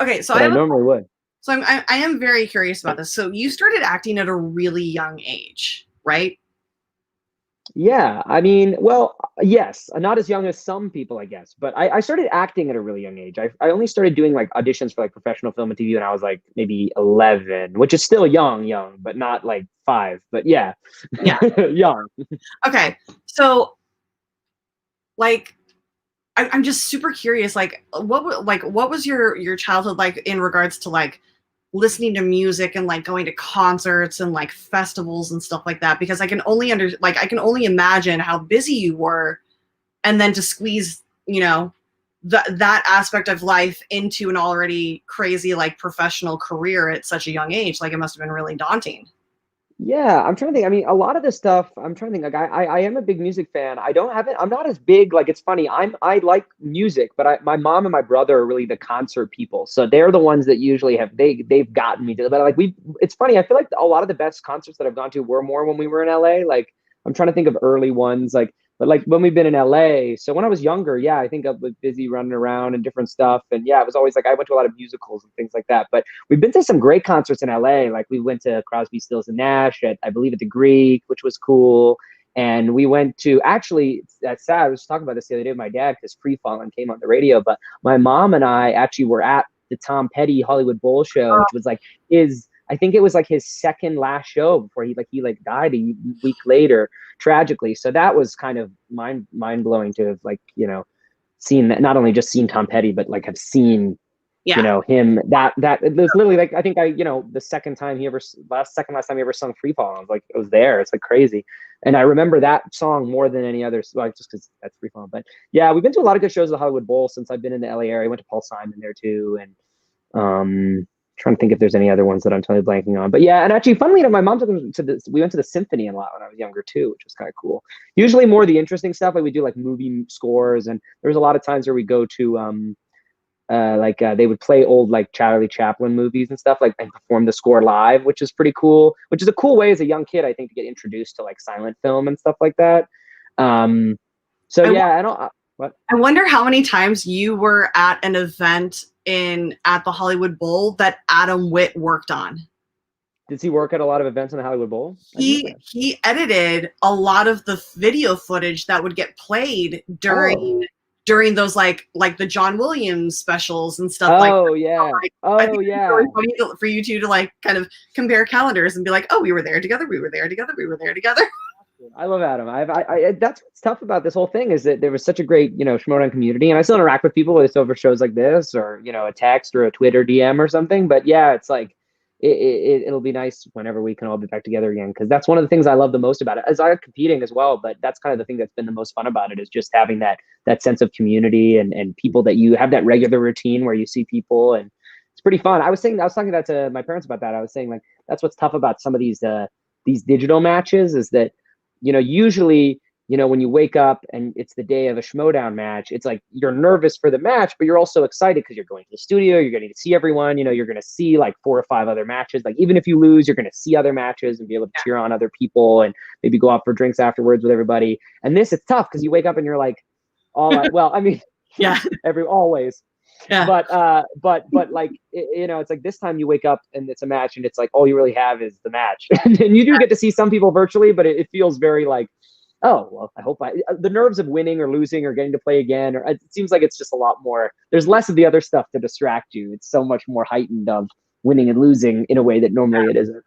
Okay, so I normally would. So I am very curious about this. So you started acting at a really young age, right? Yeah, I mean, well, yes, not as young as some people, I guess, but I started acting at a really young age. I only started doing like auditions for like professional film and TV when I was like maybe 11, which is still young, but not like 5, but yeah, young. Okay, so like, I'm just super curious. Like, what was your childhood like in regards to like listening to music and like going to concerts and like festivals and stuff like that? Because I can only imagine how busy you were, and then to squeeze, that aspect of life into an already crazy like professional career at such a young age. Like it must have been really daunting. Yeah, I'm trying to think. I mean, a lot of this stuff, I'm trying to think. Like, I am a big music fan. I'm not as big. Like, it's funny. I like music, but my mom and my brother are really the concert people. So they're the ones that usually they've gotten me to. But like it's funny. I feel like a lot of the best concerts that I've gone to were more when we were in LA. Like, I'm trying to think of early ones. But like when we've been in LA, so when I was younger, I think I was busy running around and different stuff. And it was always like, I went to a lot of musicals and things like that, but we've been to some great concerts in LA. Like we went to Crosby, Stills and Nash I believe at the Greek, which was cool. And we went to, actually, that's sad. I was talking about this the other day with my dad because Free Fallin' came on the radio, but my mom and I actually were at the Tom Petty Hollywood Bowl show, which was like I think it was like his second last show before he died a week later, tragically. So that was kind of mind blowing to have, like, you know, seen that, not only just seen Tom Petty, but like have seen, you know, him, that it was literally like, I think you know, the second last time he ever sung Free Fall, I was there. It's like crazy. And I remember that song more than any other, like, just because that's Free Fall. But yeah, we've been to a lot of good shows at the Hollywood Bowl since I've been in the LA area. I went to Paul Simon there too. And trying to think if there's any other ones that I'm totally blanking on. But yeah, and actually, funnily enough, my mom took them to we went to the symphony a lot when I was younger too, which was kind of cool. Usually more the interesting stuff, like we do like movie scores, and there was a lot of times where we go to they would play old like Charlie Chaplin movies and stuff, like, and perform the score live, which is pretty cool. Which is a cool way as a young kid, I think, to get introduced to like silent film and stuff like that. I wonder how many times you were at an event at the Hollywood Bowl that Adam Witt worked on. Does he work at a lot of events in the Hollywood Bowl? He edited a lot of the video footage that would get played during those like the John Williams specials and stuff like that. I think it's really funny for you two to like kind of compare calendars and be like, oh, we were there together. I love Adam. That's what's tough about this whole thing, is that there was such a great, you know, Schmoedown community, and I still interact with people, whether it's over shows like this or, you know, a text or a Twitter DM or something. But yeah, it's like it'll be nice whenever we can all be back together again, because that's one of the things I love the most about it. As I like competing as well, but that's kind of the thing that's been the most fun about it, is just having that sense of community and people that you have that regular routine where you see people, and it's pretty fun. I was talking that to my parents about that. I was saying, like, that's what's tough about some of these digital matches, is that, you know, usually, you know, when you wake up and it's the day of a Schmoedown match, it's like you're nervous for the match, but you're also excited because you're going to the studio, you're getting to see everyone, you know, you're going to see like 4 or 5 other matches. Like, even if you lose, you're going to see other matches and be able to cheer on other people and maybe go out for drinks afterwards with everybody. And this, it's tough because you wake up and you're like, well, I mean, always. Yeah. But like, you know, it's like this time you wake up and it's a match and it's like all you really have is the match. And you do get to see some people virtually, but it feels very like, oh, well, I hope the nerves of winning or losing or getting to play again, or it seems like it's just a lot more, there's less of the other stuff to distract you. It's so much more heightened of winning and losing in a way that normally it isn't.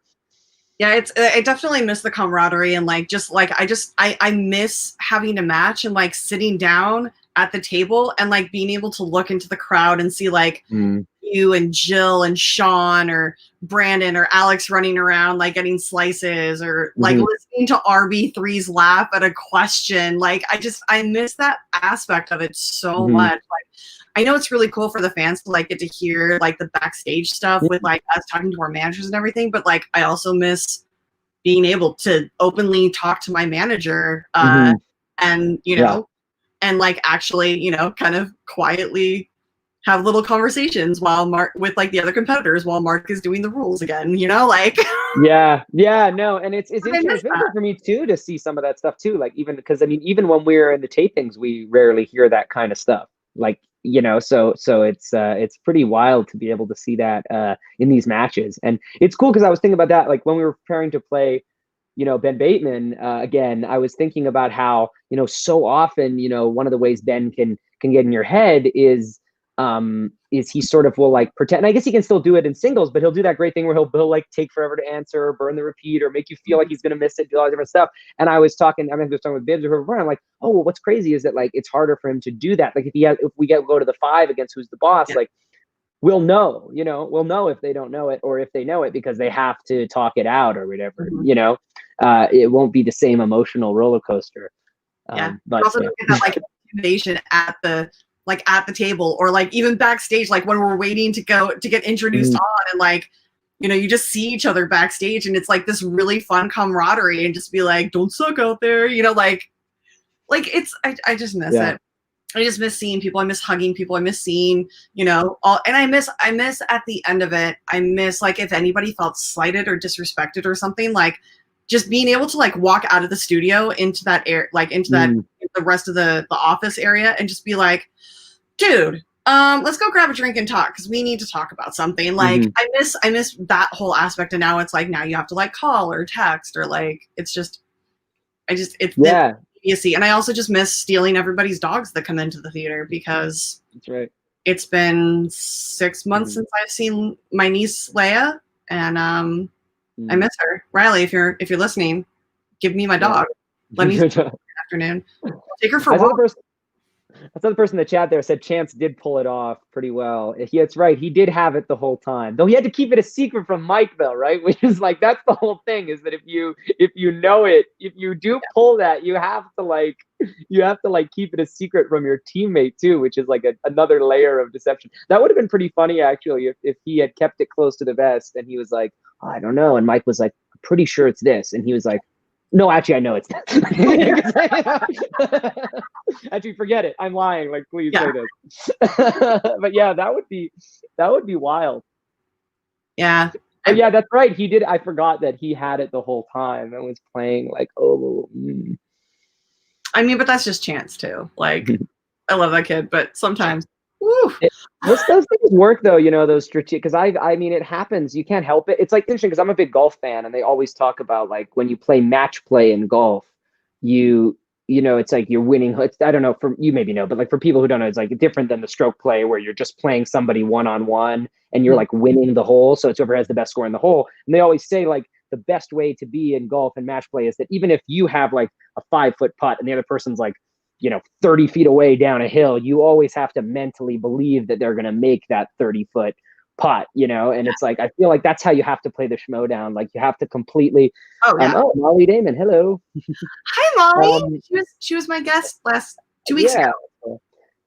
Yeah, I definitely miss the camaraderie, and like, just like, I miss having a match and like sitting down at the table and like being able to look into the crowd and see like you and Jill and Sean or Brandon or Alex running around like getting slices, or like listening to RB3's laugh at a question. Like, I miss that aspect of it so much. Like, I know it's really cool for the fans to like get to hear like the backstage stuff with like us talking to our managers and everything, but like I also miss being able to openly talk to my manager and you know, and like actually, you know, kind of quietly have little conversations while with like the other competitors while Mark is doing the rules again, you know, like. No, and it's interesting for me too to see some of that stuff too, like, even because I mean, even when we're in the tapings, we rarely hear that kind of stuff, like, you know, so it's pretty wild to be able to see that in these matches. And it's cool because I was thinking about that, like when we were preparing to play, you know, Ben Bateman again, I was thinking about how, you know, so often, you know, one of the ways Ben can get in your head is he sort of will like pretend, and I guess he can still do it in singles, but he'll do that great thing where he'll like take forever to answer, or burn the repeat, or make you feel like he's going to miss it, do all different stuff. And I was talking with Bibbs or whoever, I'm like, oh, well, what's crazy is that like, it's harder for him to do that. Like if we go to the 5 against Who's the Boss, like we'll know if they don't know it, or if they know it because they have to talk it out or whatever, you know, it won't be the same emotional roller coaster. But also get that like intimidation at the table, or like even backstage, like when we're waiting to get introduced on, and like, you know, you just see each other backstage and it's like this really fun camaraderie, and just be like, don't suck out there, you know, like it's, I just miss it. I just miss seeing people. I miss hugging people. I miss seeing, you know, and I miss at the end of it, I miss like if anybody felt slighted or disrespected or something, like just being able to like walk out of the studio into that air, like into that the rest of the office area, and just be like, dude, let's go grab a drink and talk, because we need to talk about something. Like I miss that whole aspect, and now it's like, now you have to like call or text, or like it's idiocy. And I also just miss stealing everybody's dogs that come into the theater, because that's right. It's been 6 months since I've seen my niece Leia, and I miss her. Riley, if you're listening, give me my dog. Let me spend the afternoon. Take her for a walk. That's the person in the chat there said Chance did pull it off pretty well. It's right. He did have it the whole time, though he had to keep it a secret from Mike, though, right? Which is like, that's the whole thing, is that if you know it, if you do pull that, you have to keep it a secret from your teammate too, which is like another layer of deception. That would have been pretty funny actually if he had kept it close to the vest and he was like, oh, I don't know, and Mike was like, I'm pretty sure it's this, and he was like, no, actually, I know it's that. Actually, forget it. I'm lying. Like, please say this. But yeah, that would be wild. Yeah. But yeah, that's right. He did. I forgot that he had it the whole time and was playing like, oh. I mean, but that's just Chance too. Like, I love that kid, but sometimes. Woo. Those things work though, those strategic, because I mean, it happens. You can't help it. It's like interesting because I'm a big golf fan, and they always talk about like when you play match play in golf, it's like you're winning. I don't know, for you maybe know, but like for people who don't know, it's like different than the stroke play where you're just playing somebody one-on-one and you're like winning the hole. So it's whoever has the best score in the hole. And they always say like the best way to be in golf and match play is that even if you have like a 5-foot putt and the other person's like 30 feet away down a hill, you always have to mentally believe that they're going to make that 30-foot putt, and it's like, I feel like that's how you have to play the Schmoedown. Like you have to completely, Molly Damon. Hello. Hi, Molly. She was my guest last 2 weeks ago.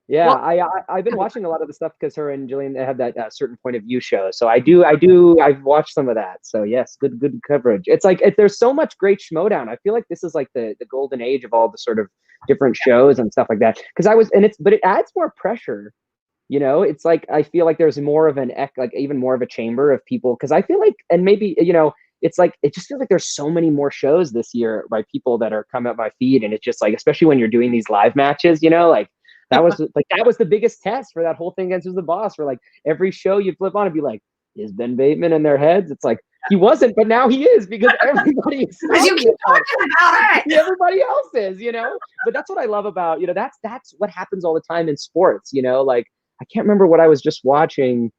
Yeah. Well, I've been watching a lot of the stuff because her and Jillian, they have that certain point of view show. So I've watched some of that. So yes, good coverage. It's like, there's so much great Schmoedown. I feel like this is like the golden age of all the sort of different shows and stuff like that. But it adds more pressure. It's like, I feel like there's more of even more of a chamber of people. Cause I feel like, and maybe, it's like, it just feels like there's so many more shows this year by people that are coming up my feed. And it's just like, especially when you're doing these live matches, like, that was the biggest test for that whole thing against Who's the Boss, for like every show you flip on and be like, is Ben Bateman in their heads? It's like, he wasn't, but now he is, because everybody is you keep talking about it. Everybody else is, but that's what I love about, that's what happens all the time in sports, like, I can't remember what I was just watching.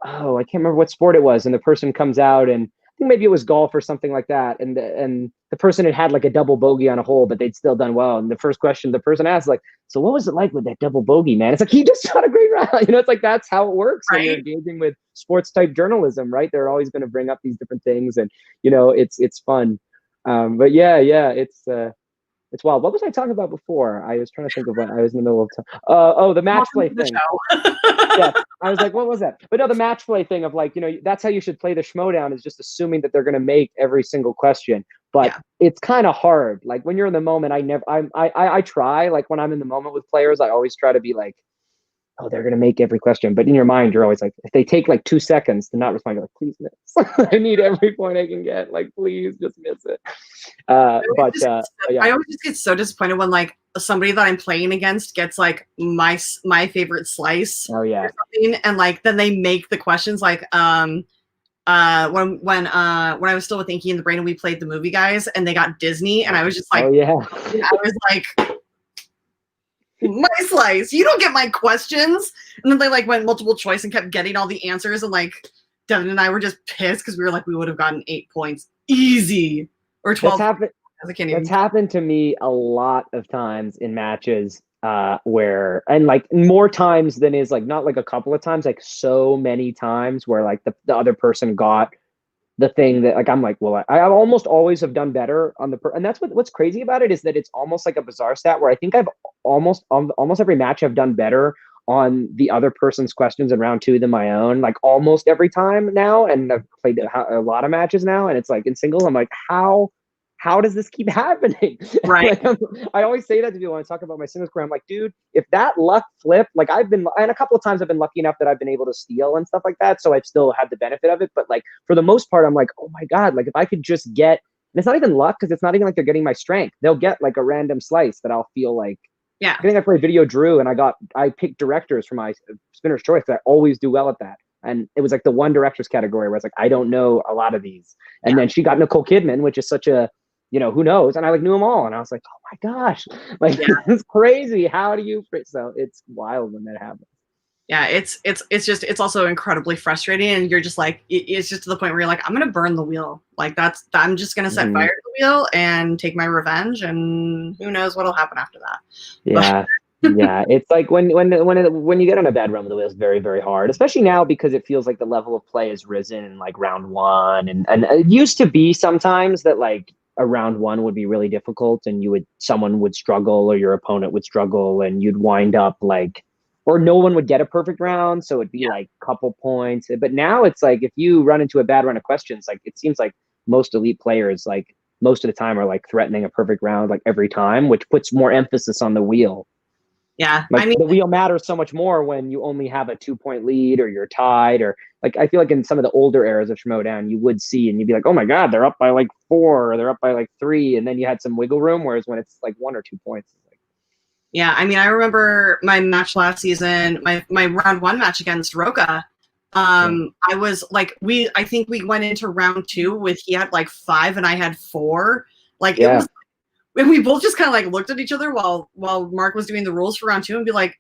Oh, I can't remember what sport it was. And the person comes out, and I think maybe it was golf or something like that. And the person had like a double bogey on a hole, but they'd still done well. And the first question the person asked, like, so what was it like with that double bogey, man? It's like, he just shot a great round. It's like, that's how it works when you're engaging with sports type journalism, right? They're always going to bring up these different things, and, it's fun. But yeah, it's wild. What was I talking about before? I was trying to think of what I was in the middle of. The match play thing. Yeah, I was like, what was that? But no, the match play thing of like, that's how you should play the Schmoedown, is just assuming that they're going to make every single question. But it's kind of hard. Like when you're in the moment, I try, like when I'm in the moment with players, I always try to be like, oh, they're going to make every question. But in your mind, you're always like, if they take like 2 seconds to not respond, you're like, please miss. I need every point I can get. Like, please just miss it. I always just get so disappointed when like somebody that I'm playing against gets like my favorite slice. Oh yeah. Or something, and like then they make the questions like when I was still with Inky and the Brain and we played the movie guys and they got Disney, and I was just like, oh yeah. I was like, my slice, you don't get my questions. And then they like went multiple choice and kept getting all the answers, and like Devin and I were just pissed because we were like, we would have gotten 8 points easy, or 12. That's happened to me a lot of times in matches where, and like more times than is like, not like a couple of times, like so many times where like the other person got the thing that like, I'm like, well, I almost always have done better on and that's what's crazy about it, is that it's almost like a bizarre stat where I think I've almost every match I've done better on the other person's questions in round 2 than my own, like almost every time now. And I've played a lot of matches now, and it's like in singles, I'm like, how does this keep happening? Right. Like, I always say that to people when I talk about my singles career. I'm like, dude, if that luck flip, like and a couple of times I've been lucky enough that I've been able to steal and stuff like that. So I've still had the benefit of it. But like, for the most part, I'm like, oh my God, like if I could just get, and it's not even luck, because it's not even like they're getting my strength. They'll get like a random slice that I'll feel like, yeah. I think I played Video Drew, and I picked directors for my spinner's choice. I always do well at that. And it was like the one directors category where it's like, I don't know a lot of these. And then she got Nicole Kidman, which is such a, who knows? And I like knew them all. And I was like, oh my gosh, like it's crazy. How do you, so it's wild when that happens. Yeah, it's also incredibly frustrating, and you're just like, it's just to the point where you're like, I'm gonna burn the wheel. Like I'm just gonna set fire to the wheel and take my revenge, and who knows what'll happen after that. Yeah. Yeah, it's like when you get on a bad run with the wheel, it's very, very hard, especially now because it feels like the level of play has risen in like round one, and it used to be sometimes that like a round one would be really difficult, and someone would struggle or your opponent would struggle, and you'd wind up like, or no one would get a perfect round, so it'd be like couple points. But now it's like if you run into a bad run of questions, like it seems like most elite players like most of the time are like threatening a perfect round like every time, which puts more emphasis on the wheel. Yeah, like I mean, the wheel matters so much more when you only have a 2-point lead or you're tied, or like I feel like in some of the older eras of Schmoedown, you would see and you'd be like, oh my god, they're up by like 4, or they're up by like 3, and then you had some wiggle room. Whereas when it's like 1 or 2 points, it's like, yeah, I mean, I remember my match last season, my round 1 match against Roca. I was like, I think we went into round 2 with he had like 5 and I had 4. Like it was. And we both just kind of like looked at each other while Mark was doing the rules for round 2 and be like,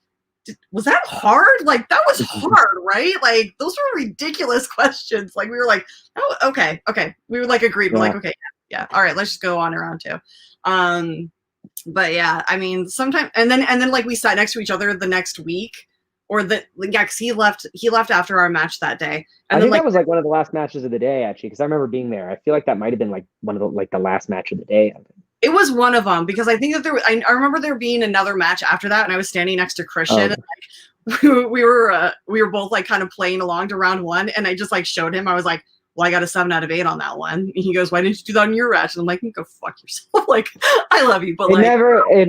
was that hard? Like that was hard, right? Like those were ridiculous questions. Like we were like, oh, okay. We were like agreed. We're like, okay, yeah. All right, let's just go on to round 2. But yeah, I mean, sometimes and then like we sat next to each other the next week, or because he left after our match that day. And I think that was like one of the last matches of the day actually, because I remember being there. I feel like that might have been like one of the last match of the day. It was one of them, because I think that I remember there being another match after that, and I was standing next to Christian. And like, we were both like kind of playing along to round 1, and I just like showed him. I was like, well, I got a 7 out of 8 on that one. And he goes, why didn't you do that on your match? And I'm like, go fuck yourself. Like, I love you, but it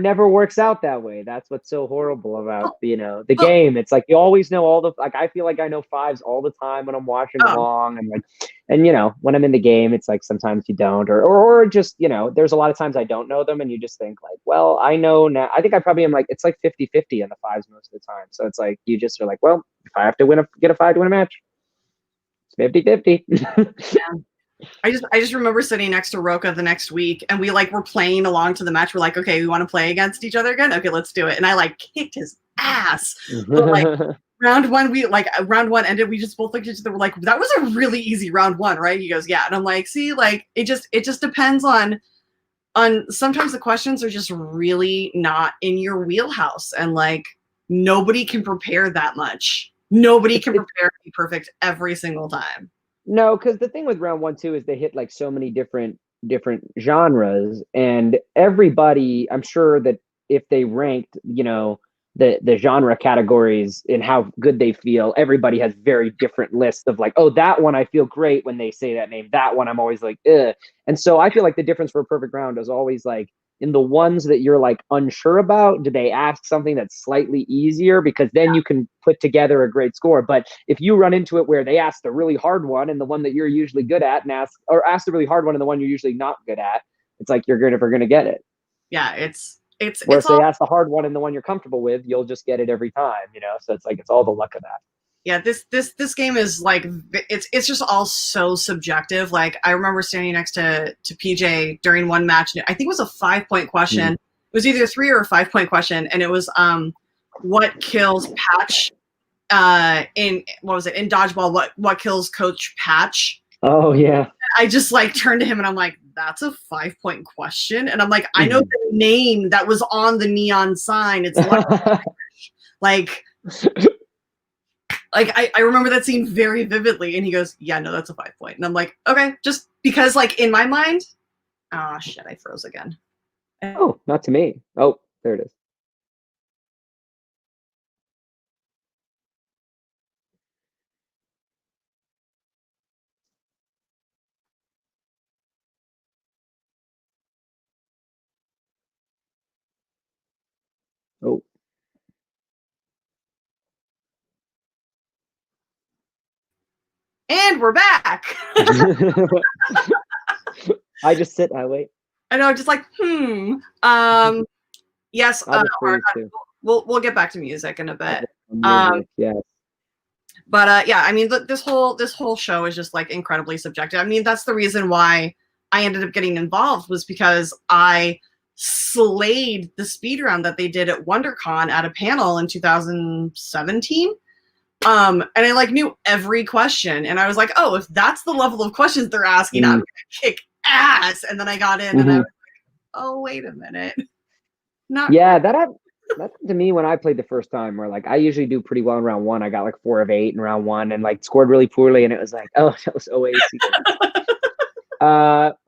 never works out that way. That's what's so horrible about the game. It's like you always know all the like. I feel like I know 5s all the time when I'm watching along, and like, and when I'm in the game, it's like sometimes you don't, or just there's a lot of times I don't know them, and you just think like, well, I know now. I think I probably am like it's like 50-50 on the 5s most of the time. So it's like you just are like, well, if I have to get a 5 to win a match, 50-50. Yeah. I just remember sitting next to Roca the next week, and we like were playing along to the match. We're like, okay, we want to play against each other again. Okay, let's do it. And I like kicked his ass. But like round 1 ended. We just both looked at each other. We're like, that was a really easy round 1, right? He goes, yeah. And I'm like, see, like it just depends on sometimes the questions are just really not in your wheelhouse, and like nobody can prepare that much. Nobody can prepare to be perfect every single time. No, because the thing with round 1 too is they hit like so many different genres, and everybody, I'm sure that if they ranked, the genre categories and how good they feel, everybody has very different lists of like, oh, that one I feel great when they say that name. That one I'm always like, ugh. And so I feel like the difference for a perfect round is always like, in the ones that you're like unsure about, do they ask something that's slightly easier? Because then you can put together a great score. But if you run into it where they ask the really hard one and the one that you're usually good at, and ask the really hard one and the one you're usually not good at, it's like you're never going to get it. Yeah, it's whereas they ask the hard one and the one you're comfortable with, you'll just get it every time. So it's like it's all the luck of that. Yeah, this game is like it's just all so subjective. Like I remember standing next to PJ during one match. I think it was a 5-point question. It was either a 3 or a 5-point question, and it was what kills Patch in dodgeball? What kills Coach Patch? Oh yeah. I just like turned to him and I'm like, that's a 5-point question, and I'm like, I know the name that was on the neon sign. It's like. Like, I remember that scene very vividly, and he goes, yeah, no, that's a 5-point. And I'm like, okay, just because, like, in my mind, oh, shit, I froze again. Oh, not to me. Oh, there it is. Oh. And we're back. I just sit, I wait. I know, just like, yes, we'll get back to music in a bit. Yes. But yeah, I mean, this whole show is just like incredibly subjective. I mean, that's the reason why I ended up getting involved, was because I slayed the speed round that they did at WonderCon at a panel in 2017. And I like knew every question, and I was like, oh, if that's the level of questions they're asking, I'm gonna kick ass. And then I got in and I was like, oh, wait a minute. Yeah, that to me when I played the first time, where like I usually do pretty well in round one. I got like 4 of 8 in round one and like scored really poorly, and it was like, oh, that was OAC.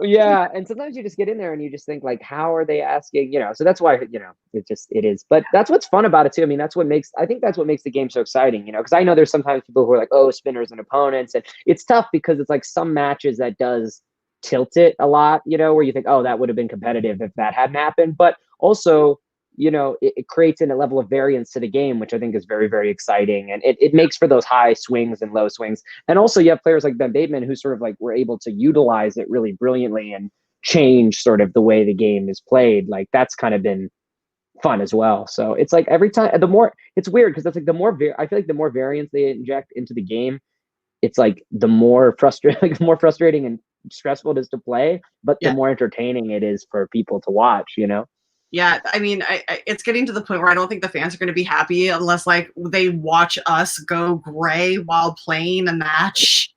Yeah, and sometimes you just get in there and you just think like, how are they asking? So that's why it is. But that's what's fun about it too. I mean, I think that's what makes the game so exciting. Because I know there's sometimes people who are like, oh, spinners and opponents, and it's tough because it's like some matches that does tilt it a lot. Where you think, oh, that would have been competitive if that hadn't happened. But also, it creates a level of variance to the game, which I think is very, very exciting. And it makes for those high swings and low swings. And also you have players like Ben Bateman who sort of like were able to utilize it really brilliantly and change sort of the way the game is played. Like that's kind of been fun as well. So it's like every time it's weird because it's like I feel like the more variance they inject into the game, it's like the more frustrating and stressful it is to play, but the more entertaining it is for people to watch, Yeah, I mean, it's getting to the point where I don't think the fans are going to be happy unless, like, they watch us go gray while playing a match.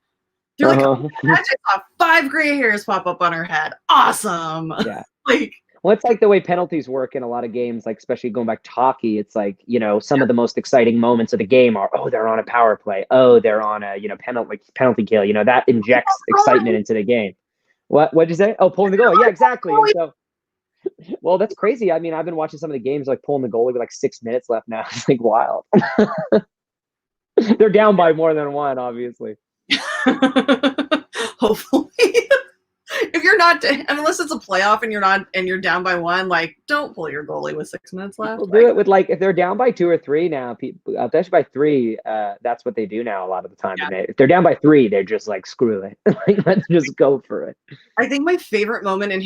They're like, oh, I saw 5 gray hairs pop up on her head. Awesome. Yeah. Like, well, it's like the way penalties work in a lot of games, like especially going back to hockey. It's like, some of the most exciting moments of the game are, oh, they're on a power play. Oh, they're on a, penalty kill. That injects excitement into the game. What'd you say? Oh, pulling the goal. Yeah, exactly. And so, well, that's crazy. I mean, I've been watching some of the games like pulling the goalie with like 6 minutes left now. It's like wild. They're down by more than one, obviously. Hopefully. If you're not, unless it's a playoff and you're down by 1, like don't pull your goalie with 6 minutes left. People do it with like if they're down by 2 or 3 now. People, especially by 3, that's what they do now a lot of the time. Yeah. If they're down by 3, they're just like screw it. Like, let's just go for it. I think my favorite moment in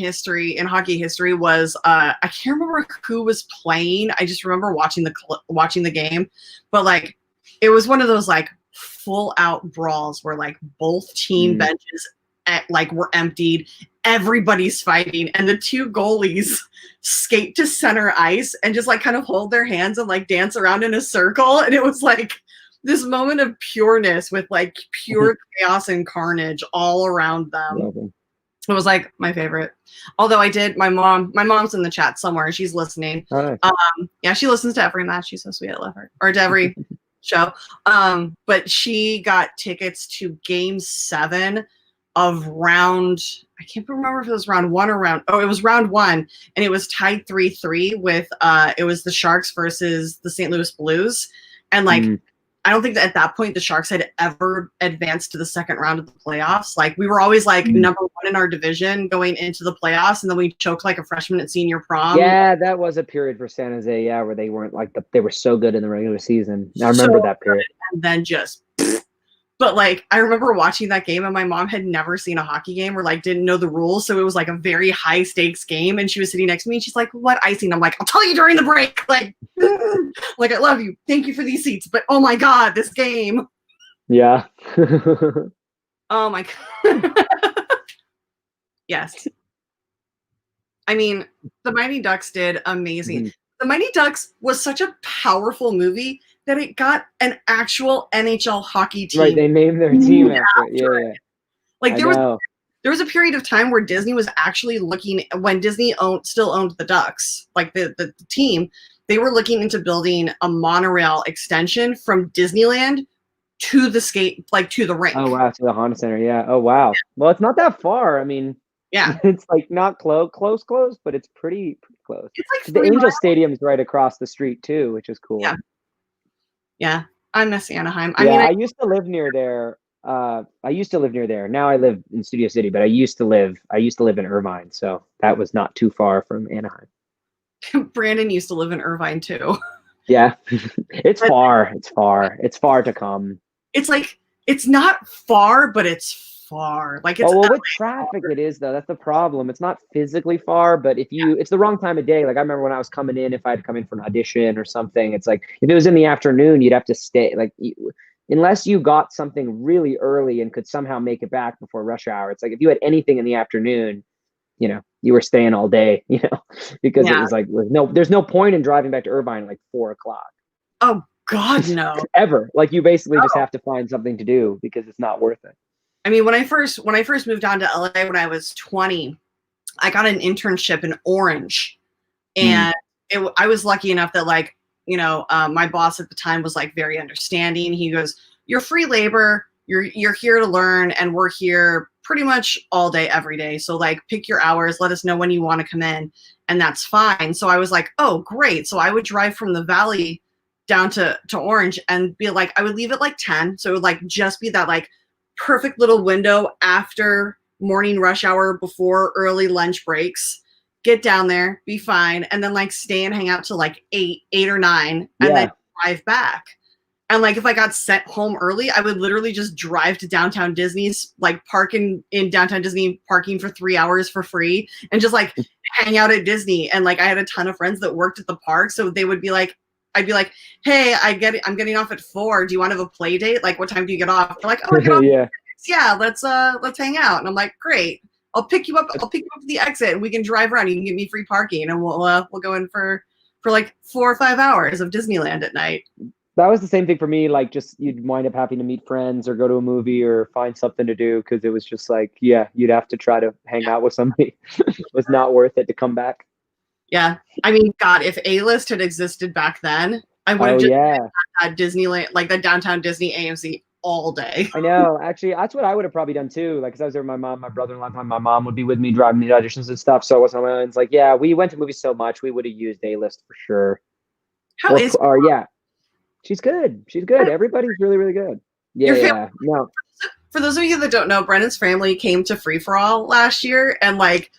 hockey history was I can't remember who was playing. I just remember watching the game, but like it was one of those like full out brawls where like both team benches were emptied, everybody's fighting, and the 2 goalies skate to center ice and just like kind of hold their hands and like dance around in a circle, and it was like this moment of pureness with like pure chaos and carnage all around them. It was like my favorite. Although my mom's in the chat somewhere, she's listening. Oh, nice. Yeah, she listens to every match. She's so sweet. I love her. Or to every show. But she got tickets to Game 7 of round, I can't remember if it was round 1 or it was round 1, and it was tied 3-3 with it was the Sharks versus the St. Louis Blues, and like I don't think that at that point the Sharks had ever advanced to the second round of the playoffs. Like we were always like number 1 in our division going into the playoffs, and then we choked like a freshman at senior prom. Yeah, that was a period for San Jose, where they weren't like they were so good in the regular season. I remember that period. And then just but like I remember watching that game, and my mom had never seen a hockey game or like didn't know the rules, so it was like a very high stakes game, and she was sitting next to me and she's like, what icing? I'm like, I'll tell you during the break. Like like I love you, thank you for these seats, but oh my god, this game. Yeah. Oh my god. Yes. I mean, the Mighty Ducks did amazing. The Mighty Ducks was such a powerful movie that it got an actual NHL hockey team. Right, they named their team after it. Yeah. Like there was a period of time where Disney was actually looking, when Disney still owned the Ducks, like the team, they were looking into building a monorail extension from Disneyland to the to the rink. Oh wow, to the Honda Center. Yeah. Oh wow. Yeah. Well, it's not that far. I mean, yeah, it's like not close, but it's pretty close. It's like the Angel Stadium's right across the street too, which is cool. Yeah. Yeah, I miss Anaheim. I used to live near there. Now I live in Studio City, but I used to live in Irvine, so that was not too far from Anaheim. Brandon used to live in Irvine too. Yeah, it's far. It's far to come. It's like it's not far, but it's far. Like it's with traffic it is though. That's the problem. It's not physically far, but it's the wrong time of day. Like I remember when I was coming in, if I had to come in for an audition or something, it's like if it was in the afternoon, you'd have to stay. Like unless you got something really early and could somehow make it back before rush hour. It's like if you had anything in the afternoon, you were staying all day, because it Yeah. was like, there's no point in driving back to Irvine at like 4:00 Oh God, no. ever. Like, you basically just have to find something to do because it's not worth it. I mean, when I first moved down to LA when I was 20, I got an internship in Orange, and I was lucky enough that like, my boss at the time was like very understanding. He goes, "You're free labor. You're here to learn, and we're here pretty much all day, every day. So like, pick your hours. Let us know when you want to come in, and that's fine." So I was like, "Oh, great!" So I would drive from the Valley down to Orange and be like, I would leave at like 10, so it would like just be that like perfect little window after morning rush hour, before early lunch breaks. Get down there, be fine, and then like stay and hang out till like 8 or 9, and then drive back. And like if I got sent home early, I would literally just drive to downtown Disney's, like park in downtown Disney, parking for 3 hours for free, and just like hang out at Disney. And like I had a ton of friends that worked at the park, so they would be like, I'd be like, "Hey, I'm getting off at 4. Do you want to have a play date? Like, what time do you get off?" They're like, "Oh, I get off. Yeah, let's hang out." And I'm like, "Great. I'll pick you up. I'll pick you up at the exit, and we can drive around. You can give me free parking, and we'll go in for like 4 or 5 hours of Disneyland at night." That was the same thing for me. Like, just you'd wind up having to meet friends or go to a movie or find something to do, because it was just like, you'd have to try to hang out with somebody. It was not worth it to come back. Yeah, I mean, God, if A-List had existed back then, I would have just been at Disneyland, like the downtown Disney AMC, all day. I know. Actually, that's what I would have probably done too. Like, 'cause I was there with my mom, my brother-in-law. My mom would be with me driving me to auditions and stuff. So it wasn't on my own. It's like, we went to movies so much, we would have used A-List for sure. How is? She's good. She's good. Everybody's really, really good. Yeah. No. For those of you that don't know, Brendan's family came to Free for All last year, and like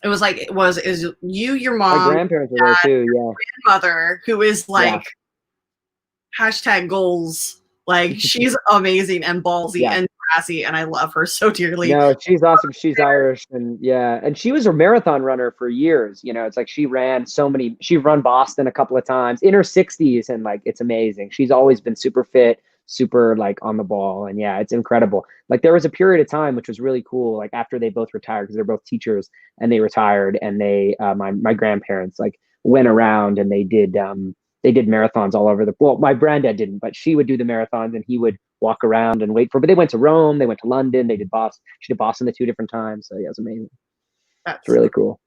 it was you, your mom, my grandparents were there too. Yeah. Grandmother, who is like #goals. Like, she's amazing and ballsy and classy, and I love her so dearly. No, she's awesome. She's Irish, and she was a marathon runner for years. It's like she run Boston a couple of times in her 60s, and like, it's amazing. She's always been super fit, super like on the ball, and it's incredible. Like, there was a period of time which was really cool, like after they both retired, because they're both teachers, and they retired, and they my grandparents like went around and they did marathons all over my granddad didn't, but she would do the marathons and he would walk around and wait but they went to Rome, they went to London, they did Boston. She did Boston the 2 different times. So it was amazing. That's really cool.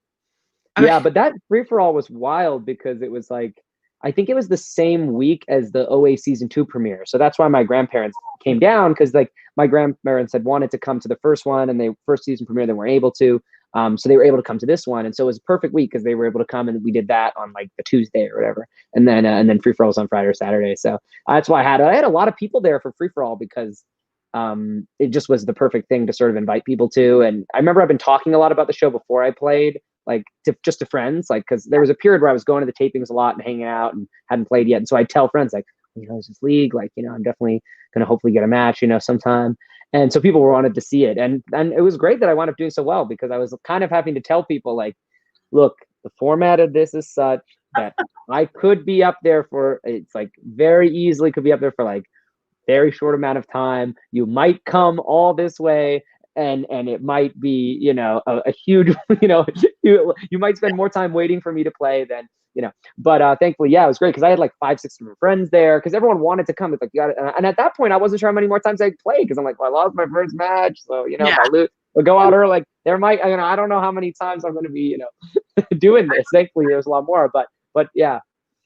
But that free for all was wild because it was like, I think it was the same week as the OA season 2 premiere. So that's why my grandparents came down, because like my grandparents had wanted to come to the first one, and the first season premiere, they weren't able to. So they were able to come to this one, and so it was a perfect week because they were able to come, and we did that on like the Tuesday or whatever, and then free for all was on Friday or Saturday. So that's why I had a lot of people there for free for all, because it just was the perfect thing to sort of invite people to. And I remember I've been talking a lot about the show before I played, like just to friends, like because there was a period where I was going to the tapings a lot and hanging out and hadn't played yet, and so I'd tell friends like, there's this league, like I'm definitely gonna hopefully get a match, sometime. And so people wanted to see it. And it was great that I wound up doing so well, because I was kind of having to tell people like, look, the format of this is such that I could be up there it's like very easily could be up there for like very short amount of time. You might come all this way and it might be, a huge, you might spend more time waiting for me to play than, but thankfully, it was great because I had like 5-6 different friends there because everyone wanted to come. It's like, and at that point, I wasn't sure how many more times I'd play because I'm like, well, I lost my first match. So, if I lose, we'll go out early. Like there might, I don't know how many times I'm going to be, doing this. Thankfully, there's a lot more, but yeah.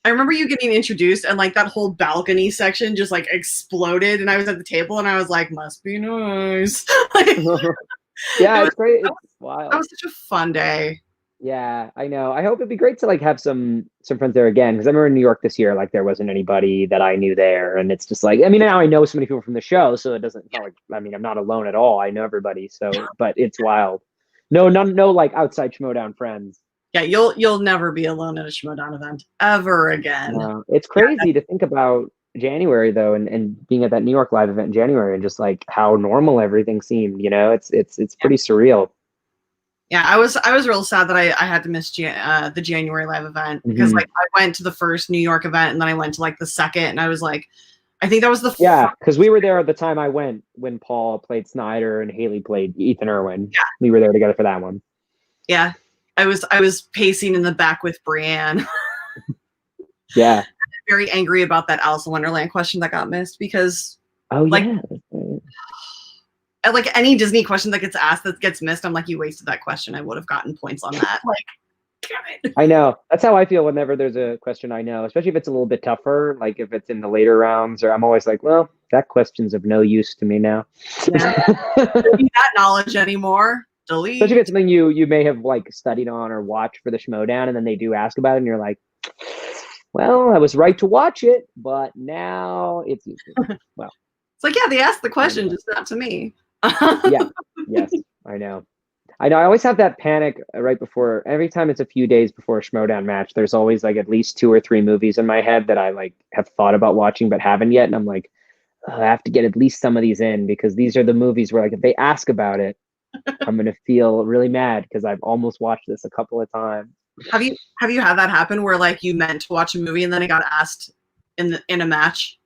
I remember you getting introduced and like that whole balcony section just like exploded, and I was at the table and I was like, must be nice. It's great. It's wild. That was such a fun day. Yeah, I know. I hope it'd be great to like have some friends there again, because I remember in New York this year, like there wasn't anybody that I knew there, and it's just like, now I know so many people from the show, so it's not like, I'm not alone at all. I know everybody, so but it's wild. No like outside Schmoedown friends. Yeah, you'll never be alone at a Schmoedown event ever again. No, it's crazy to think about January though, and being at that New York live event in January, and just like how normal everything seemed. It's pretty surreal. Yeah, I was real sad that I had to miss the January live event, because like I went to the first New York event and then I went to like the second, and I was like, I think that was the because we were there at the time I went when Paul played Snyder and Haley played Ethan Irwin. Yeah, we were there together for that one. Yeah. I was pacing in the back with Brienne. Yeah. Very angry about that Alice in Wonderland question that got missed because like like any Disney question that gets asked that gets missed, I'm like, you wasted that question. I would have gotten points on that. Like, damn it. I know. That's how I feel whenever there's a question I know, especially if it's a little bit tougher, like if it's in the later rounds, or I'm always like, well, that question's of no use to me now. Yeah. Don't need that knowledge anymore. Delete. Especially if it's something you may have like studied on or watched for the Schmoedown, and then they do ask about it, and you're like, well, I was right to watch it, but now it's useless. Well, it's like, yeah, they asked the question, just not to me. Yeah. Yes, I know. I always have that panic right before, every time it's a few days before a Schmoedown match, there's always like at least 2 or 3 movies in my head that I like have thought about watching but haven't yet. And I'm like, oh, I have to get at least some of these in, because these are the movies where like if they ask about it, I'm going to feel really mad because I've almost watched this a couple of times. Have you had that happen where like you meant to watch a movie and then it got asked in a match?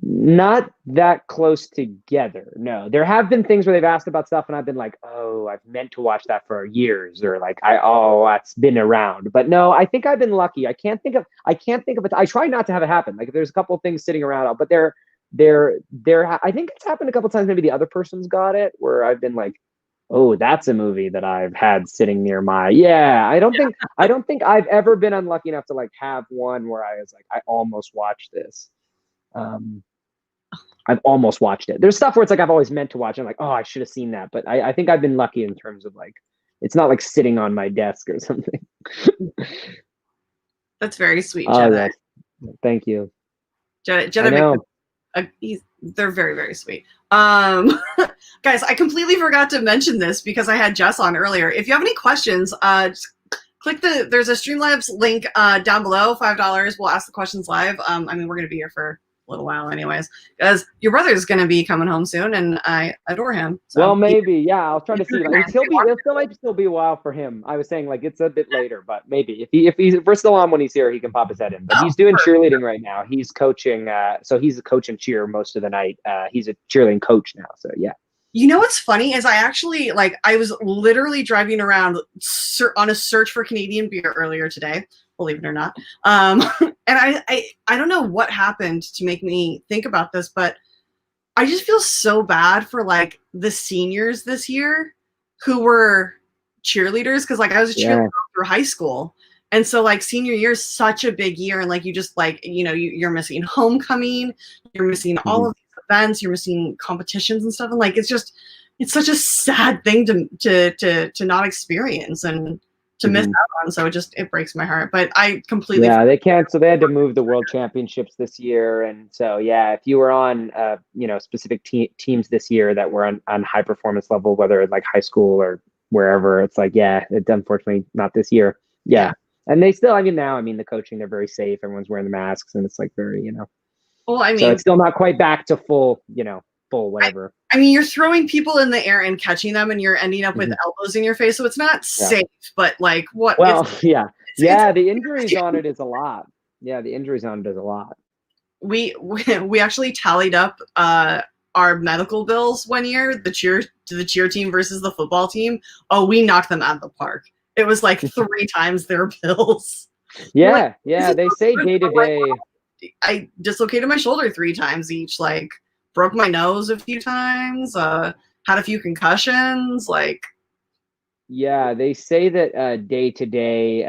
Not that close together. No, there have been things where they've asked about stuff and I've been like, oh, I've meant to watch that for years, or like, that's been around. But no, I think I've been lucky. I can't think of it. I try not to have it happen. Like if there's a couple of things sitting around, but I think it's happened a couple of times. Maybe the other person's got it where I've been like, oh, that's a movie that I've had sitting near my, I don't think I've ever been unlucky enough to like have one where I was like, I almost watched this. I've almost watched it. There's stuff where it's like I've always meant to watch. I'm like, oh, I should have seen that. But I think I've been lucky in terms of like, it's not like sitting on my desk or something. That's very sweet, Jenna. Thank you. Jenna, they're very, very sweet. Guys, I completely forgot to mention this because I had Jess on earlier. If you have any questions, just click there's a Streamlabs link down below, $5. We'll ask the questions live. I mean, we're going to be here for a little while anyways, because your brother's going to be coming home soon and I adore him. So. Well, maybe. I'll try to see. Like, it might still be a while for him. I was saying like it's a bit later, but maybe if we're still on when he's here, he can pop his head in. But he's doing cheerleading right now. He's coaching. So he's a coach and cheer most of the night. He's a cheerleading coach now. So yeah. You know what's funny is I was literally driving around on a search for Canadian beer earlier today, believe it or not. And I don't know what happened to make me think about this, but I just feel so bad for like the seniors this year who were cheerleaders, because like I was a cheerleader through high school. And so like senior year is such a big year, and like you just like, you're missing homecoming, you're missing all of these events, you're missing competitions and stuff, and like it's such a sad thing to not experience and to miss out on. So it breaks my heart. But I completely they can't. So they had to move the World Championships this year, and so if you were on specific teams this year that were on high performance level, whether it's like high school or wherever, it's like it's unfortunately not this year. And they still, the coaching, they're very safe. Everyone's wearing the masks, and it's like very, Well, I mean, so it's still not quite back to full whatever. I mean, you're throwing people in the air and catching them, and you're ending up with elbows in your face. So it's not safe, but like what? Well, the injuries on it is a lot. Yeah, the injuries on it is a lot. We actually tallied up our medical bills one year, the cheer team versus the football team. Oh, we knocked them out of the park. It was like 3 times their bills. They say day to day. I dislocated my shoulder 3 times each, like broke my nose a few times, had a few concussions, like. Yeah, they say that day to day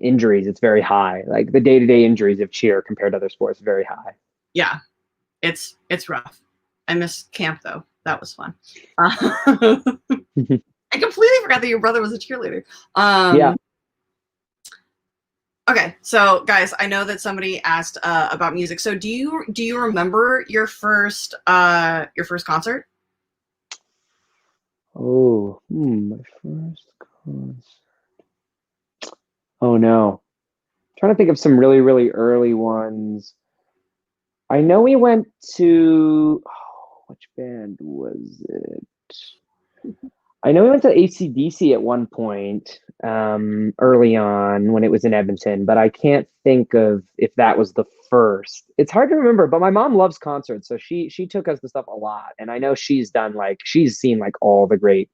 injuries, it's very high. Like the day to day injuries of cheer compared to other sports, very high. Yeah, it's rough. I missed camp though. That was fun. I completely forgot that your brother was a cheerleader. Okay, so guys, I know that somebody asked about music. So do you remember your first concert? Oh, my first concert. Oh no. I'm trying to think of some really, really early ones. I know we went to which band was it? I know we went to AC/DC at one point early on when it was in Edmonton, but I can't think of if that was the first. It's hard to remember, but my mom loves concerts, so she took us to stuff a lot, and I know she's seen like all the great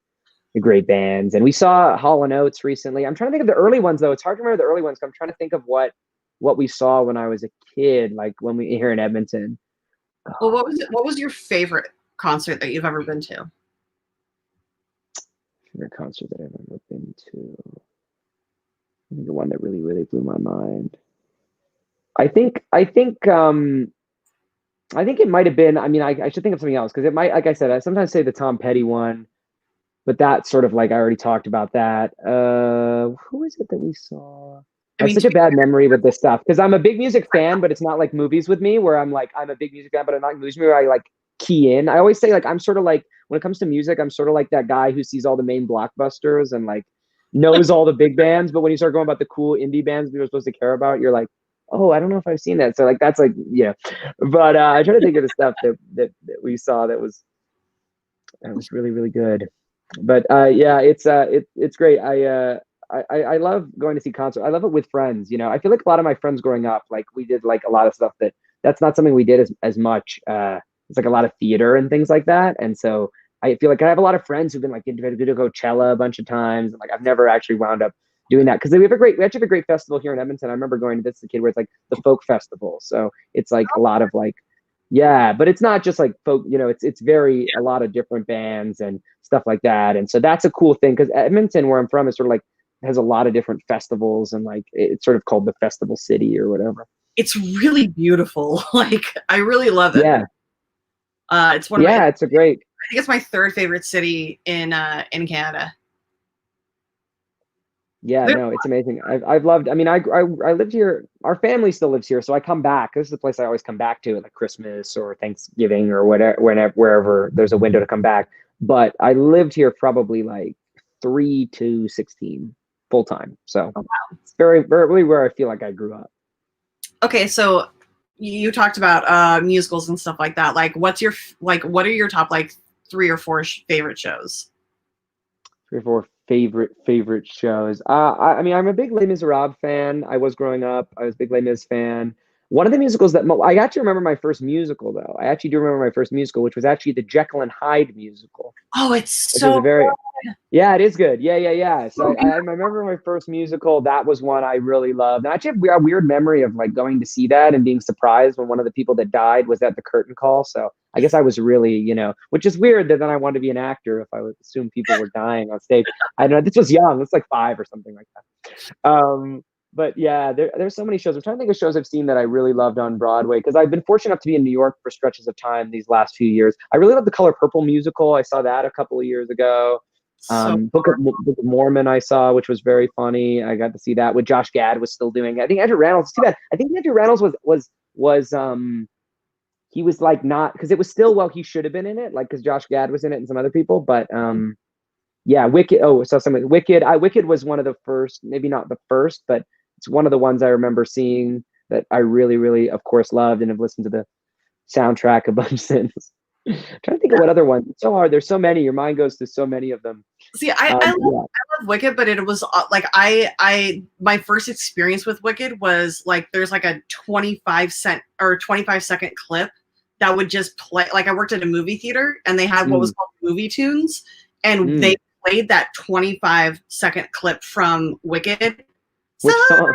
the great bands. And we saw Hall & Oates recently. I'm trying to think of the early ones though. It's hard to remember the early ones. I'm trying to think of what we saw when I was a kid, like when we here in Edmonton. Well, what was your favorite concert that you've ever been to? Favorite concert that I've ever been to. I think the one that really, really blew my mind. I think it might have been, I mean, I should think of something else because it might, like I said, I sometimes say the Tom Petty one, but that's sort of like, I already talked about that. Who is it that we saw? I have such a bad memory with this stuff because I'm a big music fan, but it's not like movies with me where I'm like, I'm a big music fan, but I'm not movies where I like key in. I always say like, I'm sort of like, when it comes to music, I'm sort of like that guy who sees all the main blockbusters and like knows all the big bands. But when you start going about the cool indie bands we were supposed to care about, you're like, oh, I don't know if I've seen that. So like, that's like, yeah. But I try to think of the stuff that we saw that was really, really good. But yeah, it's great. I love going to see concerts. I love it with friends. You know, I feel like a lot of my friends growing up, like we did like a lot of stuff that's not something we did as much. It's like a lot of theater and things like that. And so I feel like I have a lot of friends who've been like invited to Coachella a bunch of times. And like, I've never actually wound up doing that because we actually have a great festival here in Edmonton. I remember going to this as a kid where it's like the folk festival. So it's like a lot of like, yeah, but it's not just like folk, you know, it's very, a lot of different bands and stuff like that. And so that's a cool thing because Edmonton, where I'm from, is sort of like, has a lot of different festivals and like it's sort of called the festival city or whatever. It's really beautiful. Like I really love it. Yeah. It's one of my, it's a great. I think it's my third favorite city in Canada. Yeah, no, it's amazing. I've loved. I mean, I lived here. Our family still lives here, so I come back. This is the place I always come back to at like Christmas or Thanksgiving or whatever, wherever there's a window to come back. But I lived here probably like 3 to 16 full time. So it's very, very really where I feel like I grew up. Okay, so you talked about musicals and stuff like that. Like, what are your top like 3 or 4 favorite shows? 3 or 4 favorite shows. I mean, I'm a big Les Miserables fan. I was growing up. I was a big Les Mis fan. One of the musicals that I actually remember my first musical though. I actually do remember my first musical, which was actually the Jekyll and Hyde musical. Oh, it's so good. Yeah, it is good. Yeah. So I remember my first musical. That was one I really loved. And I actually have a weird memory of like going to see that and being surprised when one of the people that died was at the curtain call. So I guess I was really, you know, which is weird that then I wanted to be an actor if I would assume people were dying on stage. I don't know. This was young. It's like 5 or something like that. But yeah, there's so many shows. I'm trying to think of shows I've seen that I really loved on Broadway because I've been fortunate enough to be in New York for stretches of time these last few years. I really love the Color Purple musical. I saw that a couple of years ago. Book of Mormon I saw, which was very funny. I got to see that with Josh Gad was still doing. I think Andrew Reynolds. Too bad. I think Andrew Reynolds was he was like not because it was still he should have been in it like because Josh Gad was in it and some other people, but yeah, Wicked. Oh, so some Wicked. Wicked was one of the first, maybe not the first, but it's one of the ones I remember seeing that I really, really, of course, loved and have listened to the soundtrack a bunch since. I'm trying to think of what other one. It's so hard. There's so many. Your mind goes to so many of them. See, I love Wicked, but it was like my first experience with Wicked was like there's like a 25-second clip that would just play. Like I worked at a movie theater and they had what was called movie tunes, and they played that 25-second clip from Wicked. Which song?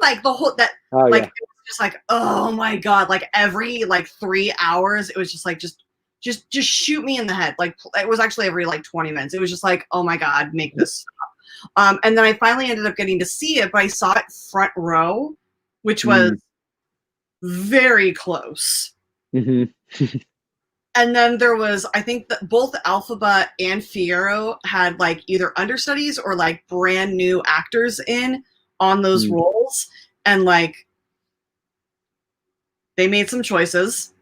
Like the whole that it was just like, oh my god, like every like 3 hours it was just like just shoot me in the head. Like it was actually every like 20 minutes. It was just like, oh my god, make this stop. And then I finally ended up getting to see it, but I saw it front row, which was very close. And then there was, I think that both Alphaba and Fiyero had like either understudies or like brand new actors in on those roles. And like, they made some choices.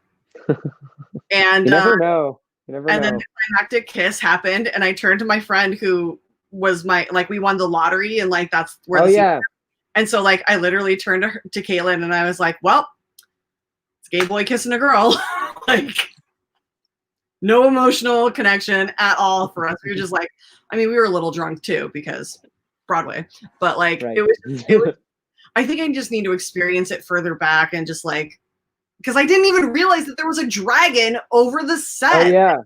And you never know. Then the climactic kiss happened. And I turned to my friend who was we won the lottery and like, that's where And so like, I literally turned to Caitlin and I was like, well, it's a gay boy kissing a girl. Like, no emotional connection at all for us. We were just like, I mean, we were a little drunk too because Broadway, but like it was. I think I just need to experience it further back and just like, because I didn't even realize that there was a dragon over the set. Oh yeah,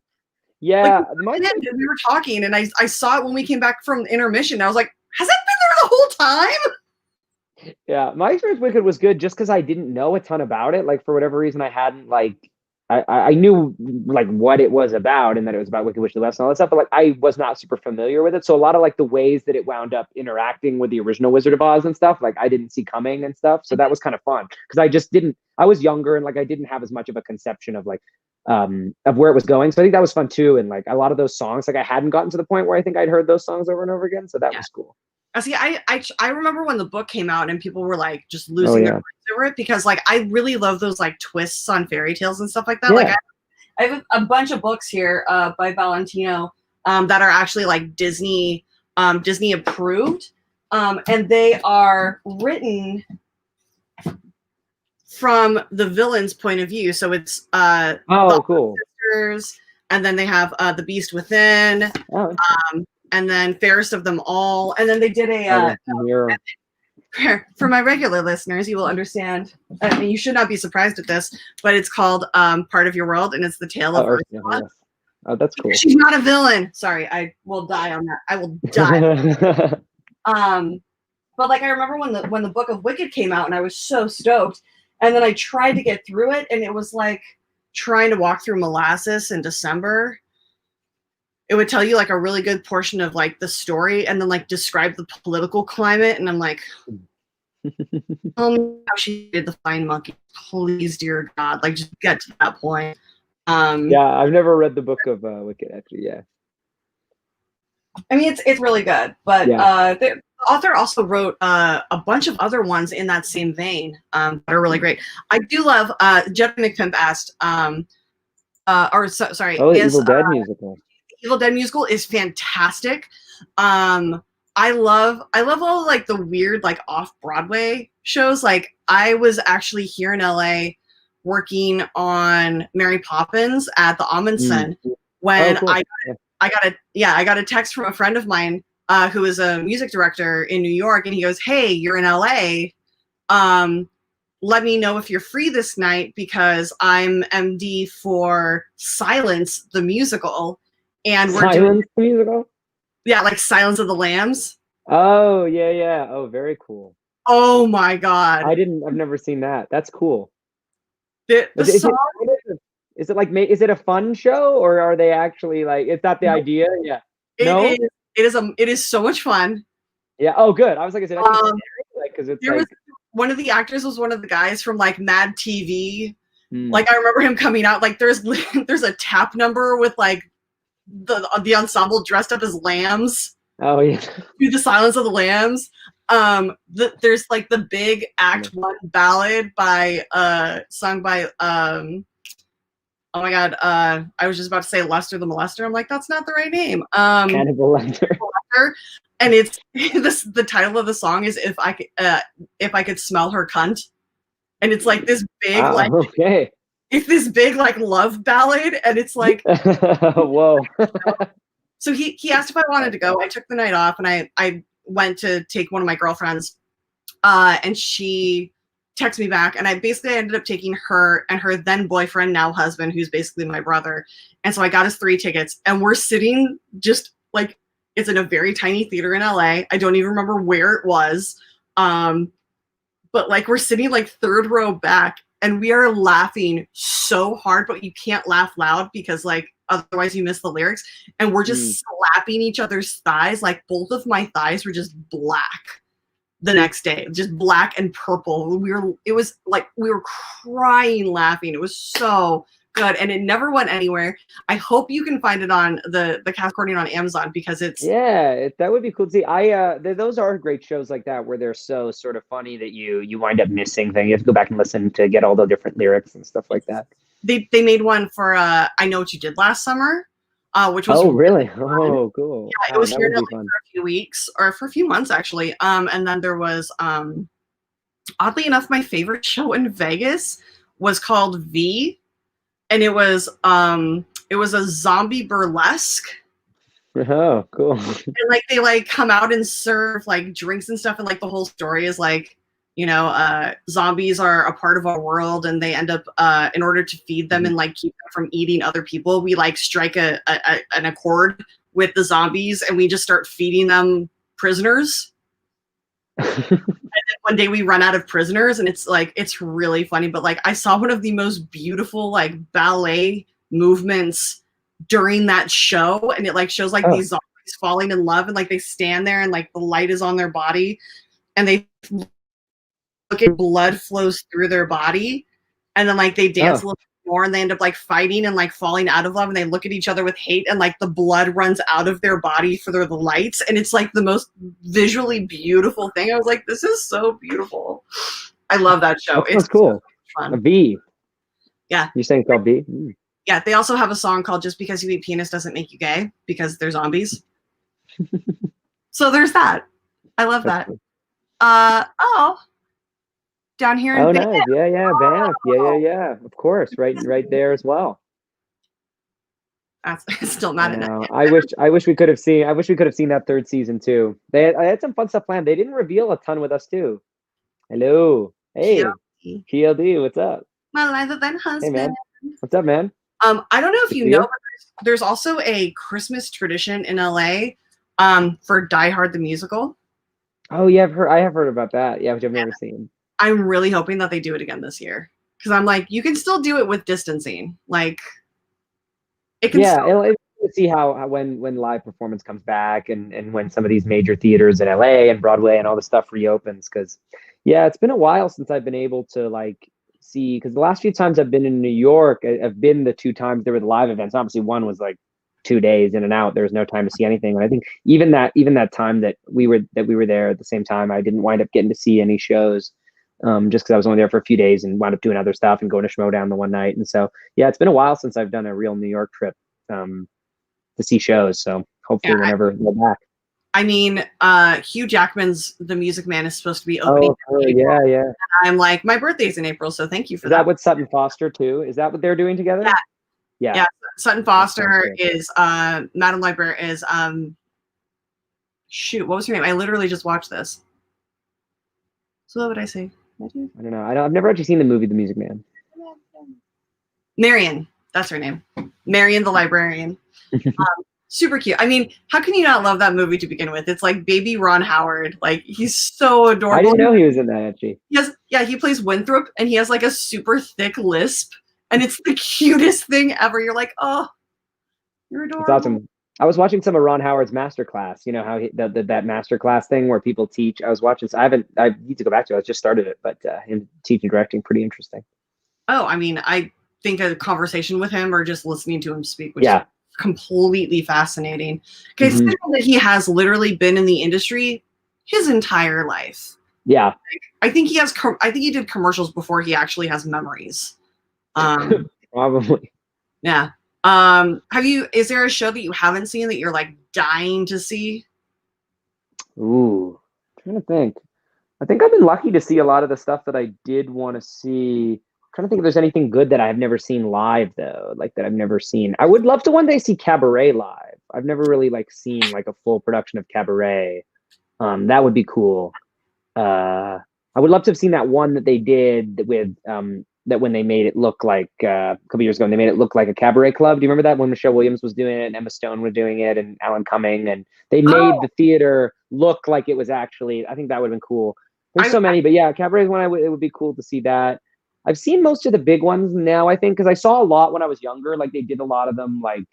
Yeah, Like, we were talking, and I saw it when we came back from intermission. I was like, has that been there the whole time? Yeah, my experience with Wicked was good just because I didn't know a ton about it. Like for whatever reason, I hadn't like I knew like what it was about and that it was about Wicked Witch of the West and all that stuff, but like I was not super familiar with it. So a lot of like the ways that it wound up interacting with the original Wizard of Oz and stuff, like I didn't see coming and stuff. So that was kind of fun because I just didn't. I was younger and like I didn't have as much of a conception of like of where it was going. So I think that was fun too. And like a lot of those songs, like I hadn't gotten to the point where I think I'd heard those songs over and over again. So that was cool. See, I remember when the book came out and people were like just losing their minds over it because like I really love those like twists on fairy tales and stuff like that. Like I have a bunch of books here by Valentino that are actually like Disney approved, and they are written from the villain's point of view. So it's cool. Sisters, and then they have The Beast Within. And then Fairest of Them All. And then they did for my regular listeners, you will understand. I mean, you should not be surprised at this, but it's called Part of Your World, and it's the tale of Ursula. Oh, that's cool. She's not a villain. Sorry, I will die on that. I will die. But like I remember when the Book of Wicked came out, and I was so stoked. And then I tried to get through it, and it was like trying to walk through molasses in December. It would tell you like a really good portion of like the story and then like describe the political climate. And I'm like, how she did the flying monkey. Please, dear God, like just get to that point. Yeah, I've never read the Book of Wicked actually. Yeah. I mean, it's really good, but the author also wrote a bunch of other ones in that same vein that are really great. I do love Jeff McPimp asked, sorry. Oh, the Evil Dead musical. Evil Dead musical is fantastic. I love all like the weird like off-Broadway shows. Like I was actually here in LA working on Mary Poppins at the Amundsen when cool. I got a text from a friend of mine who is a music director in New York, and he goes, "Hey, you're in LA. Let me know if you're free this night because I'm MD for Silence the musical." And we're doing the musical? Yeah, like Silence of the Lambs. Oh, yeah. Oh, very cool. Oh my God. I've never seen that. That's cool. The song is it a fun show or are they actually like, is that the idea? Yeah. It is so much fun. Yeah. Oh, good. I was like, is it because it's like one of the actors was one of the guys from like Mad TV. Like I remember him coming out, like there's a tap number with like the ensemble dressed up as lambs. Oh yeah. Do the Silence of the Lambs. There's like the big Act 1 ballad by sung by oh my God, I was just about to say Lester the Molester. I'm like, that's not the right name. Cannibal Lecter. And it's the title of the song is If I Could Smell Her Cunt. And it's like this big it's this big like love ballad, and it's like whoa. So he asked if I wanted to go. I took the night off, and I went to take one of my girlfriends, and she texted me back, and I basically ended up taking her and her then boyfriend, now husband, who's basically my brother. And so I got us 3 tickets, and we're sitting just like, it's in a very tiny theater in LA. I don't even remember where it was, but like we're sitting like 3rd row back. And we are laughing so hard, but you can't laugh loud because like otherwise you miss the lyrics. And we're just slapping each other's thighs. Like both of my thighs were just black the next day, just black and purple. It was like we were crying laughing. It was so good, and it never went anywhere. I hope you can find it on the cast recording on Amazon because it's that would be cool to see. Those are great shows like that where they're so sort of funny that you wind up missing things. You have to go back and listen to get all the different lyrics and stuff like that. They made one for I Know What You Did Last Summer, which was really fun. Oh cool. Yeah, it was here in LA for a few weeks or for a few months actually. And then there was oddly enough, my favorite show in Vegas was called V. And it was a zombie burlesque. Oh, cool. And like they like come out and serve like drinks and stuff, and like the whole story is like, zombies are a part of our world, and they end up in order to feed them and like keep them from eating other people, we like strike an accord with the zombies, and we just start feeding them prisoners. And then one day we run out of prisoners, and it's really funny. But like, I saw one of the most beautiful like ballet movements during that show, and it like shows like these zombies falling in love, and like they stand there, and like the light is on their body, and they look at blood flows through their body, and then like they dance a little bit more, and they end up like fighting and like falling out of love, and they look at each other with hate, and like the blood runs out of their body for the lights, and it's like the most visually beautiful thing. I was like, this is so beautiful. I love that show. It's cool. So fun. A B. Yeah. You're saying it's called B? Yeah, they also have a song called "Just Because You Eat Penis Doesn't Make You Gay," because they're zombies. So there's that. I love that. Cool. Down here in Banff. Nice. Yeah, Banff. Yeah. Of course, right there as well. That's still not enough. I wish we could have seen that third season too. I had some fun stuff planned. They didn't reveal a ton with us too. Hello. Hey. PLD, what's up? My life then husband. Hey man. What's up, man? I don't know if you know, but there's also a Christmas tradition in LA for Die Hard the musical. Oh yeah, I have heard about that. Yeah, which I've never seen. I'm really hoping that they do it again this year, because I'm like, you can still do it with distancing. Like, it can. Yeah, it'll see how when live performance comes back, and when some of these major theaters in LA and Broadway and all this stuff reopens. Because yeah, it's been a while since I've been able to like see, because the last few times I've been in New York, I've been the 2 times there were the live events. Obviously, one was like 2 days in and out. There was no time to see anything. And I think even that time that we were there at the same time, I didn't wind up getting to see any shows, just because I was only there for a few days and wound up doing other stuff and going to Schmoedown the one night. And so yeah, it's been a while since I've done a real New York trip to see shows. So hopefully whenever we're back. I mean, Hugh Jackman's The Music Man is supposed to be opening. Yeah. And I'm like, my birthday's in April, so thank you for that. Is that with Sutton Foster too? Is that what they're doing together? Yeah. Sutton Foster is Madame Library is shoot, what was her name? I literally just watched this. So what would I say? I don't know. I've never actually seen the movie The Music Man. Marion, that's her name. Marion the librarian. Super cute. I mean, how can you not love that movie to begin with? It's like baby Ron Howard. Like, he's so adorable. I didn't know he was in that, actually. He plays Winthrop, and he has like a super thick lisp, and it's the cutest thing ever. You're like, oh, you're adorable. It's awesome. I was watching some of Ron Howard's masterclass. You know how that masterclass thing where people teach. I was watching. So I need to go back to it. I just started it, but him teaching directing, pretty interesting. Oh, I mean, I think a conversation with him or just listening to him speak, which is completely fascinating. Because that he has literally been in the industry his entire life. Yeah, like, I think he did commercials before he actually has memories. Probably. Yeah. Is there a show that you haven't seen that you're like dying to see? Ooh, I'm trying to think. I think I've been lucky to see a lot of the stuff that I did want to see. I'm trying to think if there's anything good that I've never seen live though, like that I've never seen. I would love to one day see Cabaret live. I've never really like seen like a full production of Cabaret. That would be cool. I would love to have seen that one that they did with that when they made it look like a couple years ago, and they made it look like a cabaret club. Do you remember that when Michelle Williams was doing it and Emma Stone was doing it and Alan Cumming, and they made the theater look like it was actually, I think that would have been cool. There's so many, but yeah, Cabaret is one it would be cool to see that. I've seen most of the big ones now, I think, because I saw a lot when I was younger. Like they did a lot of them like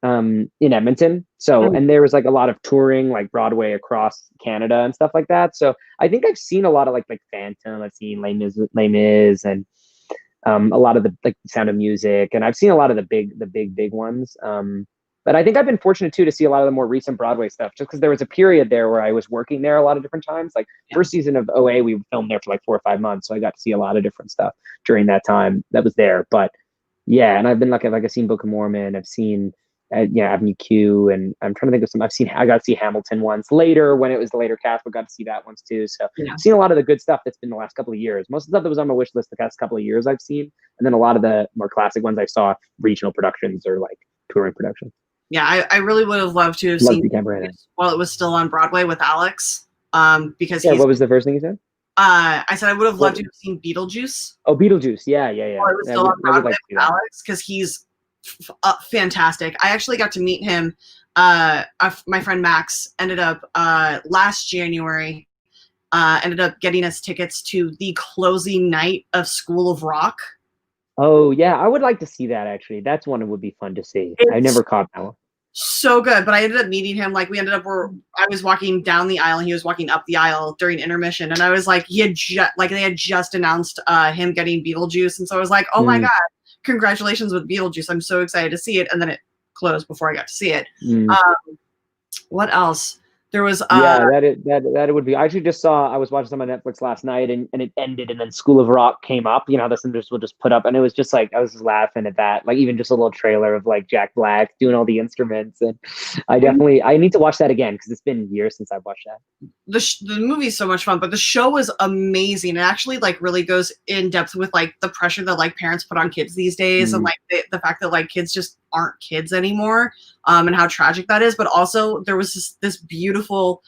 in Edmonton. So, and there was like a lot of touring like Broadway across Canada and stuff like that. So I think I've seen a lot of like Phantom. I've seen Les Mis and a lot of the like Sound of Music, and I've seen a lot of the big ones. But I think I've been fortunate too to see a lot of the more recent Broadway stuff, just because there was a period there where I was working there a lot of different times. Like first season of OA, we filmed there for like 4 or 5 months, so I got to see a lot of different stuff during that time that was there. But yeah, and I've been lucky. Like I've seen Book of Mormon, I've seen Avenue Q, and I'm trying to think of some. I got to see Hamilton once later when it was the later cast, but got to see that once too. So I've seen a lot of the good stuff that's been the last couple of years. Most of the stuff that was on my wish list the past couple of years I've seen, and then a lot of the more classic ones I saw regional productions or like touring productions. Yeah, I really would have loved to have seen it while it was still on Broadway with Alex. Because what was the first thing you said? I said I would have loved to have seen Beetlejuice. Oh, Beetlejuice. Yeah. I was still on Broadway with Alex because he's fantastic. I actually got to meet him. My friend Max ended up last January ended up getting us tickets to the closing night of School of Rock. Oh yeah, I would like to see that actually. That's one that would be fun to see. I never caught that one. So good, but I ended up meeting him. Like we ended up where I was walking down the aisle and he was walking up the aisle during intermission, and I was like, they had just announced him getting Beetlejuice, and so I was like, oh my god, congratulations with Beetlejuice! I'm so excited to see it, and then it closed before I got to see it. What else? There was that would be. I actually just saw. I was watching some on Netflix last night, and it ended, and then School of Rock came up. You know, the singers will just put up, and it was just like I was just laughing at that. Like even just a little trailer of like Jack Black doing all the instruments, and I need to watch that again because it's been years since I've watched that. The movie's so much fun, but the show is amazing. It actually like really goes in depth with like the pressure that like parents put on kids these days, and like the fact that like kids just aren't kids anymore, and how tragic that is. But also there was this beautiful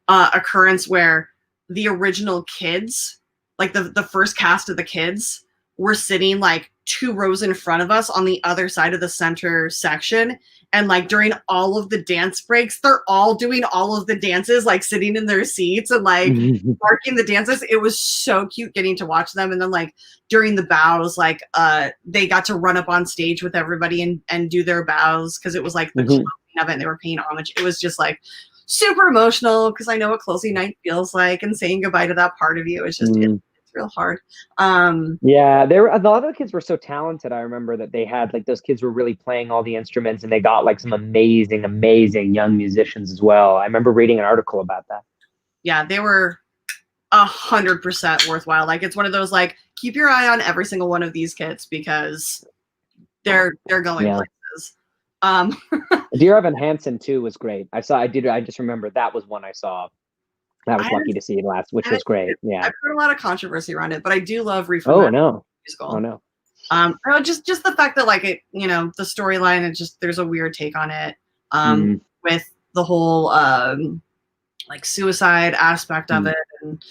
occurrence where the original kids, like the first cast of the kids, were sitting like 2 rows in front of us on the other side of the center section. And like during all of the dance breaks, they're all doing all of the dances, like sitting in their seats and like marking the dances. It was so cute getting to watch them. And then like during the bows, like they got to run up on stage with everybody and do their bows because it was like the closing of it and they were paying homage. It was just like super emotional because I know what closing night feels like, and saying goodbye to that part of you is just it's real hard. Yeah, there a lot of the kids were so talented. I remember that they had like those kids were really playing all the instruments, and they got like some amazing young musicians as well. I remember reading an article about that. Yeah, they were 100% worthwhile. Like it's one of those like keep your eye on every single one of these kids because they're going places. Dear Evan Hansen too was great. I just remember that was one I saw. I was lucky to see it last, which was great. Yeah, I've heard a lot of controversy around it, but I do love Reefer. Musical. Oh no. Just the fact that like it, you know, the storyline and just there's a weird take on it, with the whole like suicide aspect of it, and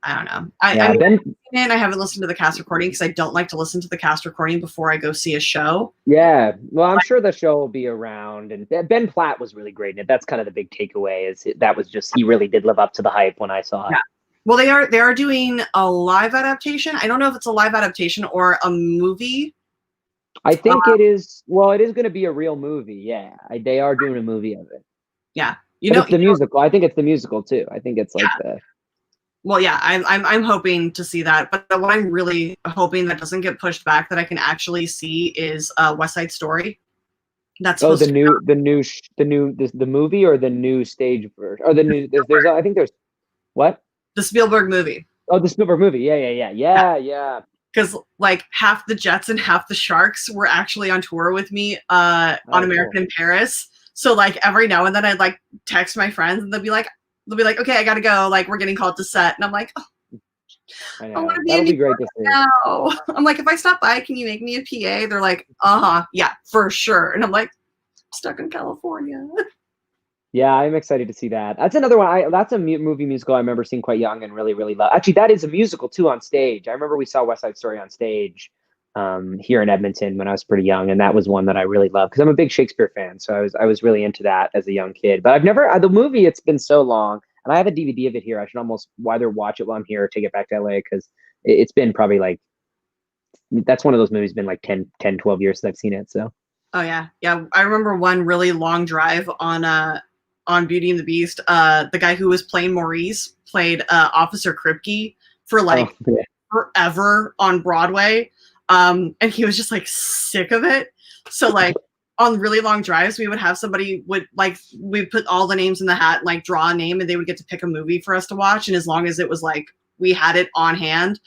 I don't know. I haven't listened to the cast recording because I don't like to listen to the cast recording before I go see a show. Yeah, well, I'm sure the show will be around, and Ben Platt was really great in it. That's kind of the big takeaway. That was just he really did live up to the hype when I saw it. Well, they are doing a live adaptation. I don't know if it's a live adaptation or a movie. I think it is. Well, it is going to be a real movie. Yeah, they are doing a movie of it. Yeah, it's the musical. I think it's the musical too. I think it's like the. Well, yeah, I'm hoping to see that, but what I'm really hoping that doesn't get pushed back that I can actually see is West Side Story. That's the movie or the new stage version or the new. There's I think there's what the Spielberg movie. Oh, the Spielberg movie. Yeah. Because like half the Jets and half the Sharks were actually on tour with me on American in Paris. So like every now and then I'd like text my friends and they'll be like, okay, I gotta go. Like we're getting called to set, and I'm like, I want to be in New York now. I'm like, if I stop by, can you make me a PA? They're like, yeah, for sure. And I'm like, I'm stuck in California. Yeah, I'm excited to see that. That's another one. That's a movie musical I remember seeing quite young and really, really love. Actually, that is a musical too on stage. I remember we saw West Side Story on stage here in Edmonton when I was pretty young, and that was one that I really loved because I'm a big Shakespeare fan. So I was really into that as a young kid. But I've never the movie. It's been so long, and I have a DVD of it here. I should almost either watch it while I'm here or take it back to LA because it's been probably like that's one of those movies. Been like 10, 12 years since I've seen it. So. Oh yeah. I remember one really long drive on Beauty and the Beast. The guy who was playing Maurice played Officer Kripke for like forever on Broadway. And he was just like sick of it. So like on really long drives, we would have somebody we'd put all the names in the hat, like draw a name, and they would get to pick a movie for us to watch. And as long as it was like we had it on hand,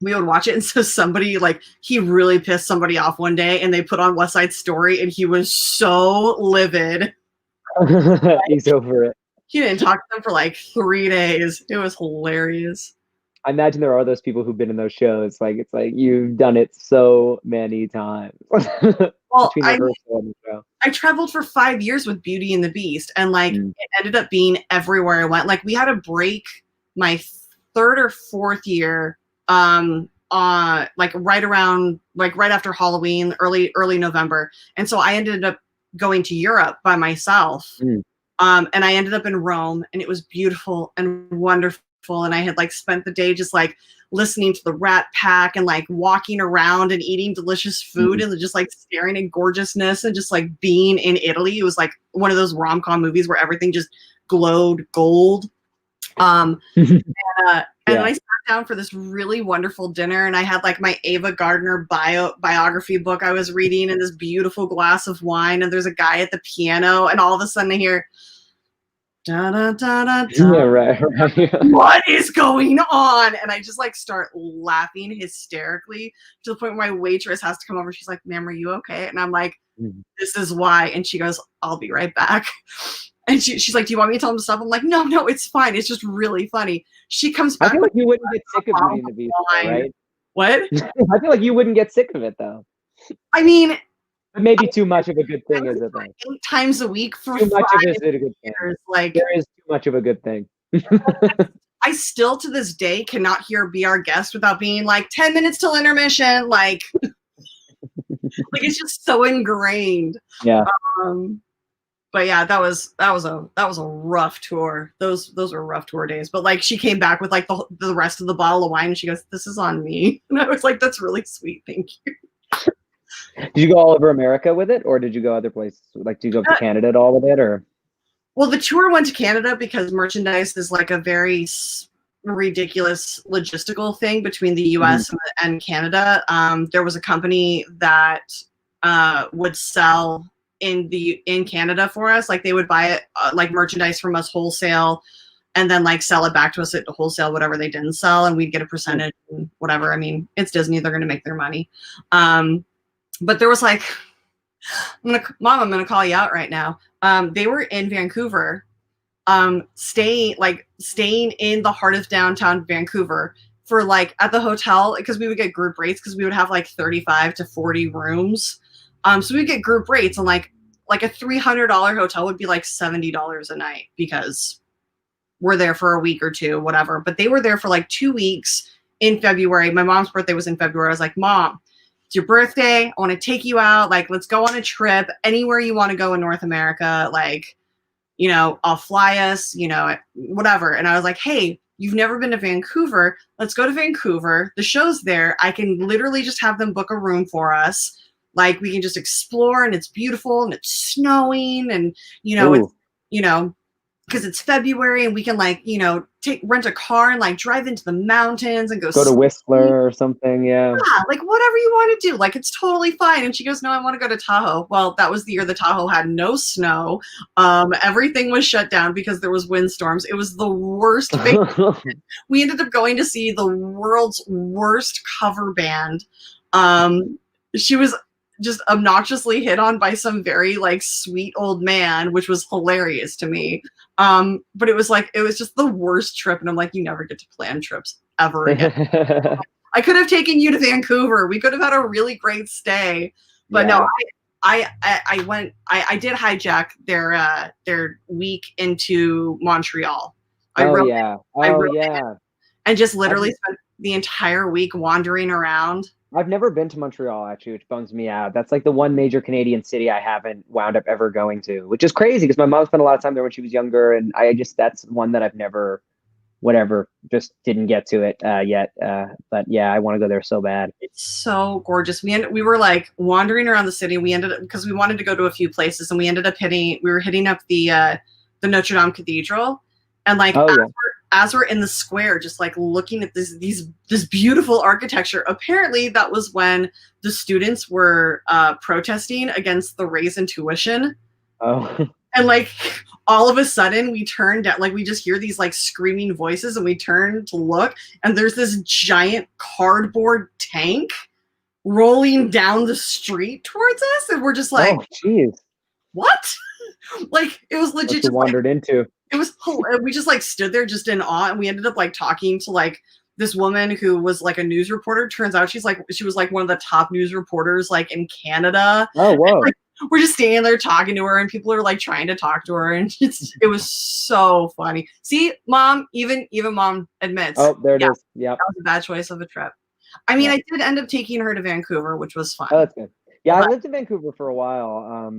we would watch it. And so somebody he really pissed somebody off one day, and they put on West Side Story, and he was so livid. He's over it. He didn't talk to them for like 3 days. It was hilarious. I imagine there are those people who've been in those shows. It's like you've done it so many times. Well, I traveled for 5 years with Beauty and the Beast, and it ended up being everywhere I went. Like we had a break my third or fourth year, like right after Halloween, early November. And so I ended up going to Europe by myself. And I ended up in Rome, and it was beautiful and wonderful. And I had like spent the day just like listening to the Rat Pack and like walking around and eating delicious food and just like staring at gorgeousness and just like being in Italy. It was like one of those rom-com movies where everything just glowed gold. And I sat down for this really wonderful dinner, and I had like my Ava Gardner biography book I was reading and this beautiful glass of wine, and there's a guy at the piano, and all of a sudden I hear da da da da da. Yeah, right. What is going on? And I just like start laughing hysterically to the point where my waitress has to come over. She's like, "Ma'am, are you okay?" And I'm like, "This is why." And she goes, "I'll be right back." And she's like, "Do you want me to tell him to stop?" I'm like, no, it's fine. It's just really funny. She comes back. I feel like you wouldn't get sick of reading the beef, right? What? I feel like you wouldn't get sick of it, though. I mean, but maybe too much of a good thing, is it? 8 times a week for too much of it is a good thing. Like, there is too much of a good thing. I still to this day cannot hear "Be Our Guest" without being like 10 minutes till intermission. Like, like it's just so ingrained. Yeah. But yeah, that was a rough tour. Those were rough tour days. But like, she came back with like the rest of the bottle of wine, and she goes, "This is on me." And I was like, "That's really sweet, thank you." Did you go all over America with it, or did you go other places? Like, did you go up to Canada at all with it, or? Well, the tour went to Canada because merchandise is like a very ridiculous logistical thing between the U.S. and Canada. There was a company that would sell in Canada for us. Like, they would buy it like merchandise from us wholesale, and then like sell it back to us at wholesale, whatever they didn't sell, and we'd get a percentage and whatever. I mean, it's Disney, they're going to make their money. But there was like, Mom, I'm going to call you out right now. They were in Vancouver, staying in the heart of downtown Vancouver for like at the hotel, because we would get group rates because we would have like 35 to 40 rooms. So we'd get group rates, and like a $300 hotel would be like $70 a night because we're there for a week or two, whatever. But they were there for like 2 weeks in February. My mom's birthday was in February. I was like, "Mom, it's your birthday. I want to take you out. Like, let's go on a trip anywhere you want to go in North America. Like, you know, I'll fly us, you know, whatever." And I was like, "Hey, you've never been to Vancouver. Let's go to Vancouver. The show's there. I can literally just have them book a room for us. Like, we can just explore, and it's beautiful, and it's snowing, and, you know, it's, you know, because it's February, and we can like, you know, rent a car and like drive into the mountains and go to Whistler or something." Yeah, like whatever you want to do, like it's totally fine. And she goes, "No, I want to go to Tahoe." Well, that was the year the Tahoe had no snow. Everything was shut down because there was windstorms. It was the worst vacation. We ended up going to see the world's worst cover band. She was just obnoxiously hit on by some very like sweet old man, which was hilarious to me. But it was just the worst trip. And I'm like, you never get to plan trips ever again. I could have taken you to Vancouver. We could have had a really great stay. But no, I went, I did hijack their week into Montreal. I rode it and just literally spent the entire week wandering around. I've never been to Montreal, actually, which bums me out. That's like the one major Canadian city I haven't wound up ever going to, which is crazy because my mom spent a lot of time there when she was younger, and that's one that I've never, just didn't get to it yet. But yeah, I want to go there so bad. It's so gorgeous. We were like wandering around the city. We ended up, because we wanted to go to a few places, and we ended up hitting up the Notre Dame Cathedral, and like as we're in the square, just like looking at this beautiful architecture. Apparently, that was when the students were protesting against the raise in tuition. Oh. And like all of a sudden, we turned down, like we just hear these like screaming voices, and we turn to look, and there's this giant cardboard tank rolling down the street towards us, and we're just like, "Oh, jeez, what?" Like it was legit. Just wandered into. It was, we just like stood there just in awe, and we ended up like talking to like this woman who was like a news reporter. Turns out she was like one of the top news reporters like in Canada. Oh, whoa. And, like, we're just standing there talking to her, and people are like trying to talk to her, and it was so funny. See, mom, even mom admits. Oh, there it is. Yep. That was a bad choice of a trip. I mean, I did end up taking her to Vancouver, which was fun. Oh, that's good. Yeah, I lived in Vancouver for a while.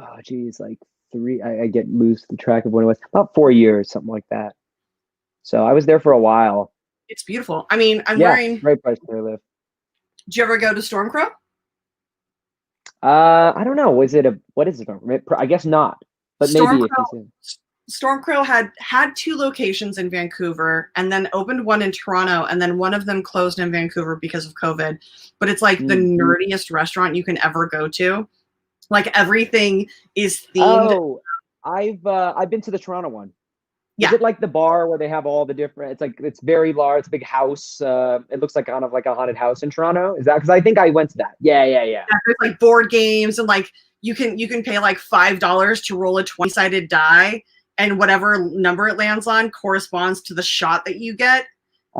Oh, geez, like I get lose the track of when it was. About 4 years, something like that. So I was there for a while. It's beautiful. I mean, I'm wearing. Great place to live. Did you ever go to Stormcrow? I don't know. What is it? I guess not. But maybe if Stormcrow had 2 locations in Vancouver, and then opened one in Toronto, and then one of them closed in Vancouver because of COVID. But it's like the nerdiest restaurant you can ever go to. Like everything is themed. Oh, I've been to the Toronto one. Yeah. Is it like the bar where they have all the different? It's very large. It's a big house. It looks like kind of like a haunted house in Toronto. Is that because I think I went to that? Yeah. There's like board games, and like you can pay like $5 to roll a 20-sided die, and whatever number it lands on corresponds to the shot that you get.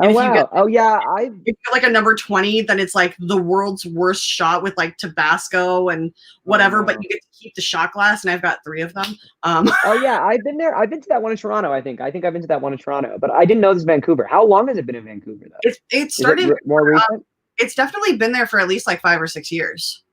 Oh, wow. If you get like a number 20, then it's like the world's worst shot with like Tabasco and whatever, but you get to keep the shot glass, and I've got 3 of them. Oh yeah, I've been there. I've been to that one in Toronto, I think. I've been to that one in Toronto, but I didn't know this was Vancouver. How long has it been in Vancouver though? It started more recent? It's definitely been there for at least like 5 or 6 years.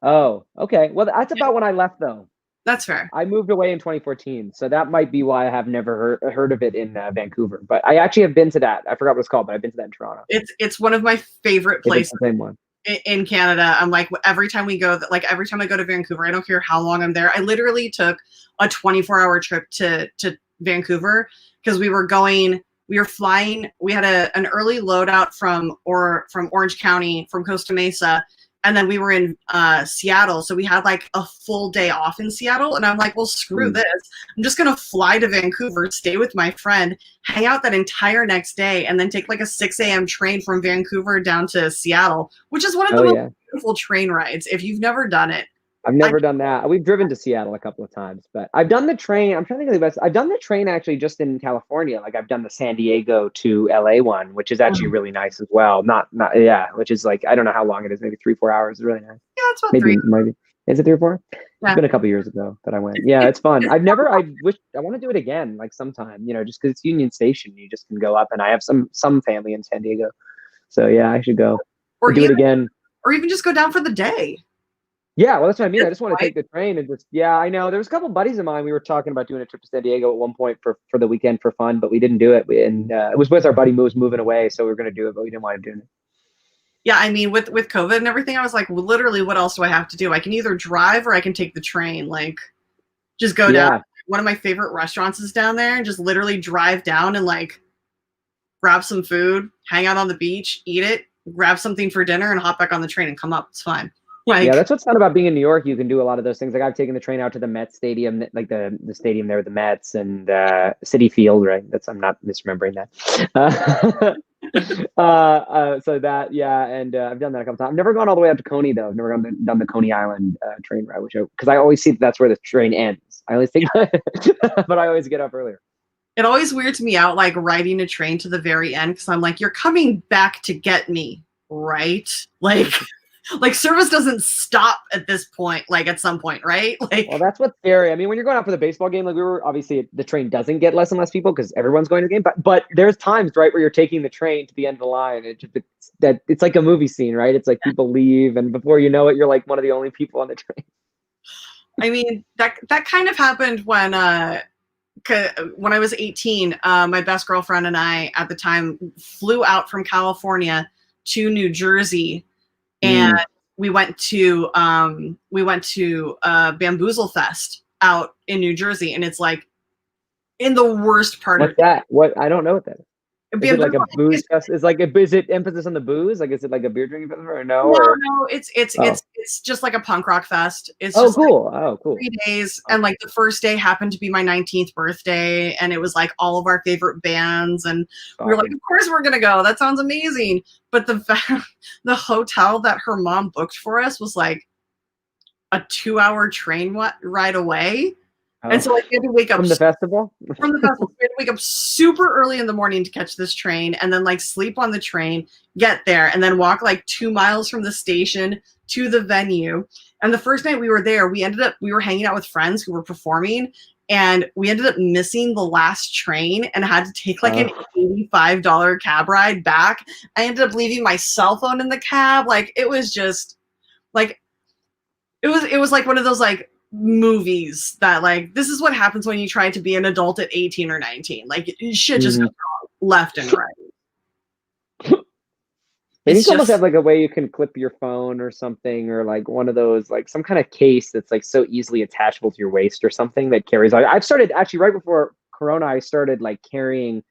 Oh, okay. Well, that's about when I left though. That's fair. I moved away in 2014, so that might be why I have never heard of it in Vancouver. But I actually have been to that. I forgot what it's called, but I've been to that in Toronto. It's one of my favorite places. It's the same one. In Canada. I'm like, every time I go to Vancouver, I don't care how long I'm there. I literally took a 24-hour trip to Vancouver because we were flying. We had an early loadout from Orange County, from Costa Mesa. And then we were in Seattle, so we had like a full day off in Seattle. And I'm like, well, screw this. I'm just going to fly to Vancouver, stay with my friend, hang out that entire next day, and then take like a 6 a.m. train from Vancouver down to Seattle, which is one of the most beautiful train rides. If you've never done it. I've never done that. We've driven to Seattle a couple of times, but I've done the train. I'm trying to think of the best. I've done the train actually just in California. Like I've done the San Diego to LA one, which is actually really nice as well. Which is like, I don't know how long it is, maybe 3-4 hours. It's really nice. Yeah, it's about 3. Maybe. Is it 3 or 4? Yeah. It's been a couple years ago that I went. Yeah, it's fun. I want to do it again, like sometime, just because it's Union Station. You just can go up, and I have some family in San Diego. So yeah, I should go or do it again. Or even just go down for the day. Yeah, well, that's what I mean. I just want to take the train and just, I know. There was a couple of buddies of mine. We were talking about doing a trip to San Diego at one point for the weekend for fun, but we didn't do it. And it was with our buddy who was moving away, so we were going to do it, but we didn't want to do it. Yeah, I mean, with COVID and everything, I was like, well, literally, what else do I have to do? I can either drive or I can take the train. Like, just go down. One of my favorite restaurants is down there, and just literally drive down and like grab some food, hang out on the beach, eat it, grab something for dinner, and hop back on the train and come up. It's fine. Like, yeah, that's what's fun about being in New York. You can do a lot of those things. Like I've taken the train out to the Mets Stadium, like the stadium there with the Mets and Citi Field, right? I'm not misremembering that. So that, and I've done that a couple times. I've never gone all the way up to Coney though. I've never done the Coney Island train ride, because I always see that's where the train ends. I always think, but I always get up earlier. It always weirds me out, like riding a train to the very end, because I'm like, you're coming back to get me, right? Like service doesn't stop at this point, like at some point, right? Like, well, that's what's scary. I mean, when you're going out for the baseball game, like we were, obviously the train doesn't get less and less people because everyone's going to the game. But there's times, right, where you're taking the train to the end of the line. It's like a movie scene, right? It's like people leave, and before you know it, you're like one of the only people on the train. I mean, that kind of happened when I was 18. My best girlfriend and I at the time flew out from California to New Jersey. And we went to Bamboozle Fest out in New Jersey, and it's like in the worst part of that. What I don't know what that is. Is it like a booze fest? Is it emphasis on the booze? Like, is it like a beer drinking festival or no? No, it's just like a punk rock fest. It's just cool. Like 3 days, and like the first day happened to be my 19th birthday, and it was like all of our favorite bands, and we were like, of course we're gonna go. That sounds amazing. But the hotel that her mom booked for us was like a 2-hour train ride away. And so like we had to wake up from the festival. We had to wake up super early in the morning to catch this train, and then like sleep on the train, get there, and then walk like 2 miles from the station to the venue. And the first night we were there, we were hanging out with friends who were performing, and we ended up missing the last train and had to take like an $85 cab ride back. I ended up leaving my cell phone in the cab. Like, it was just like, it was like one of those like movies that like, this is what happens when you try to be an adult at 18 or 19. Like, shit just goes wrong left and right. Maybe you almost have like a way you can clip your phone or something, or like one of those, like some kind of case that's like so easily attachable to your waist or something that carries. I've started actually right before Corona, I started wearing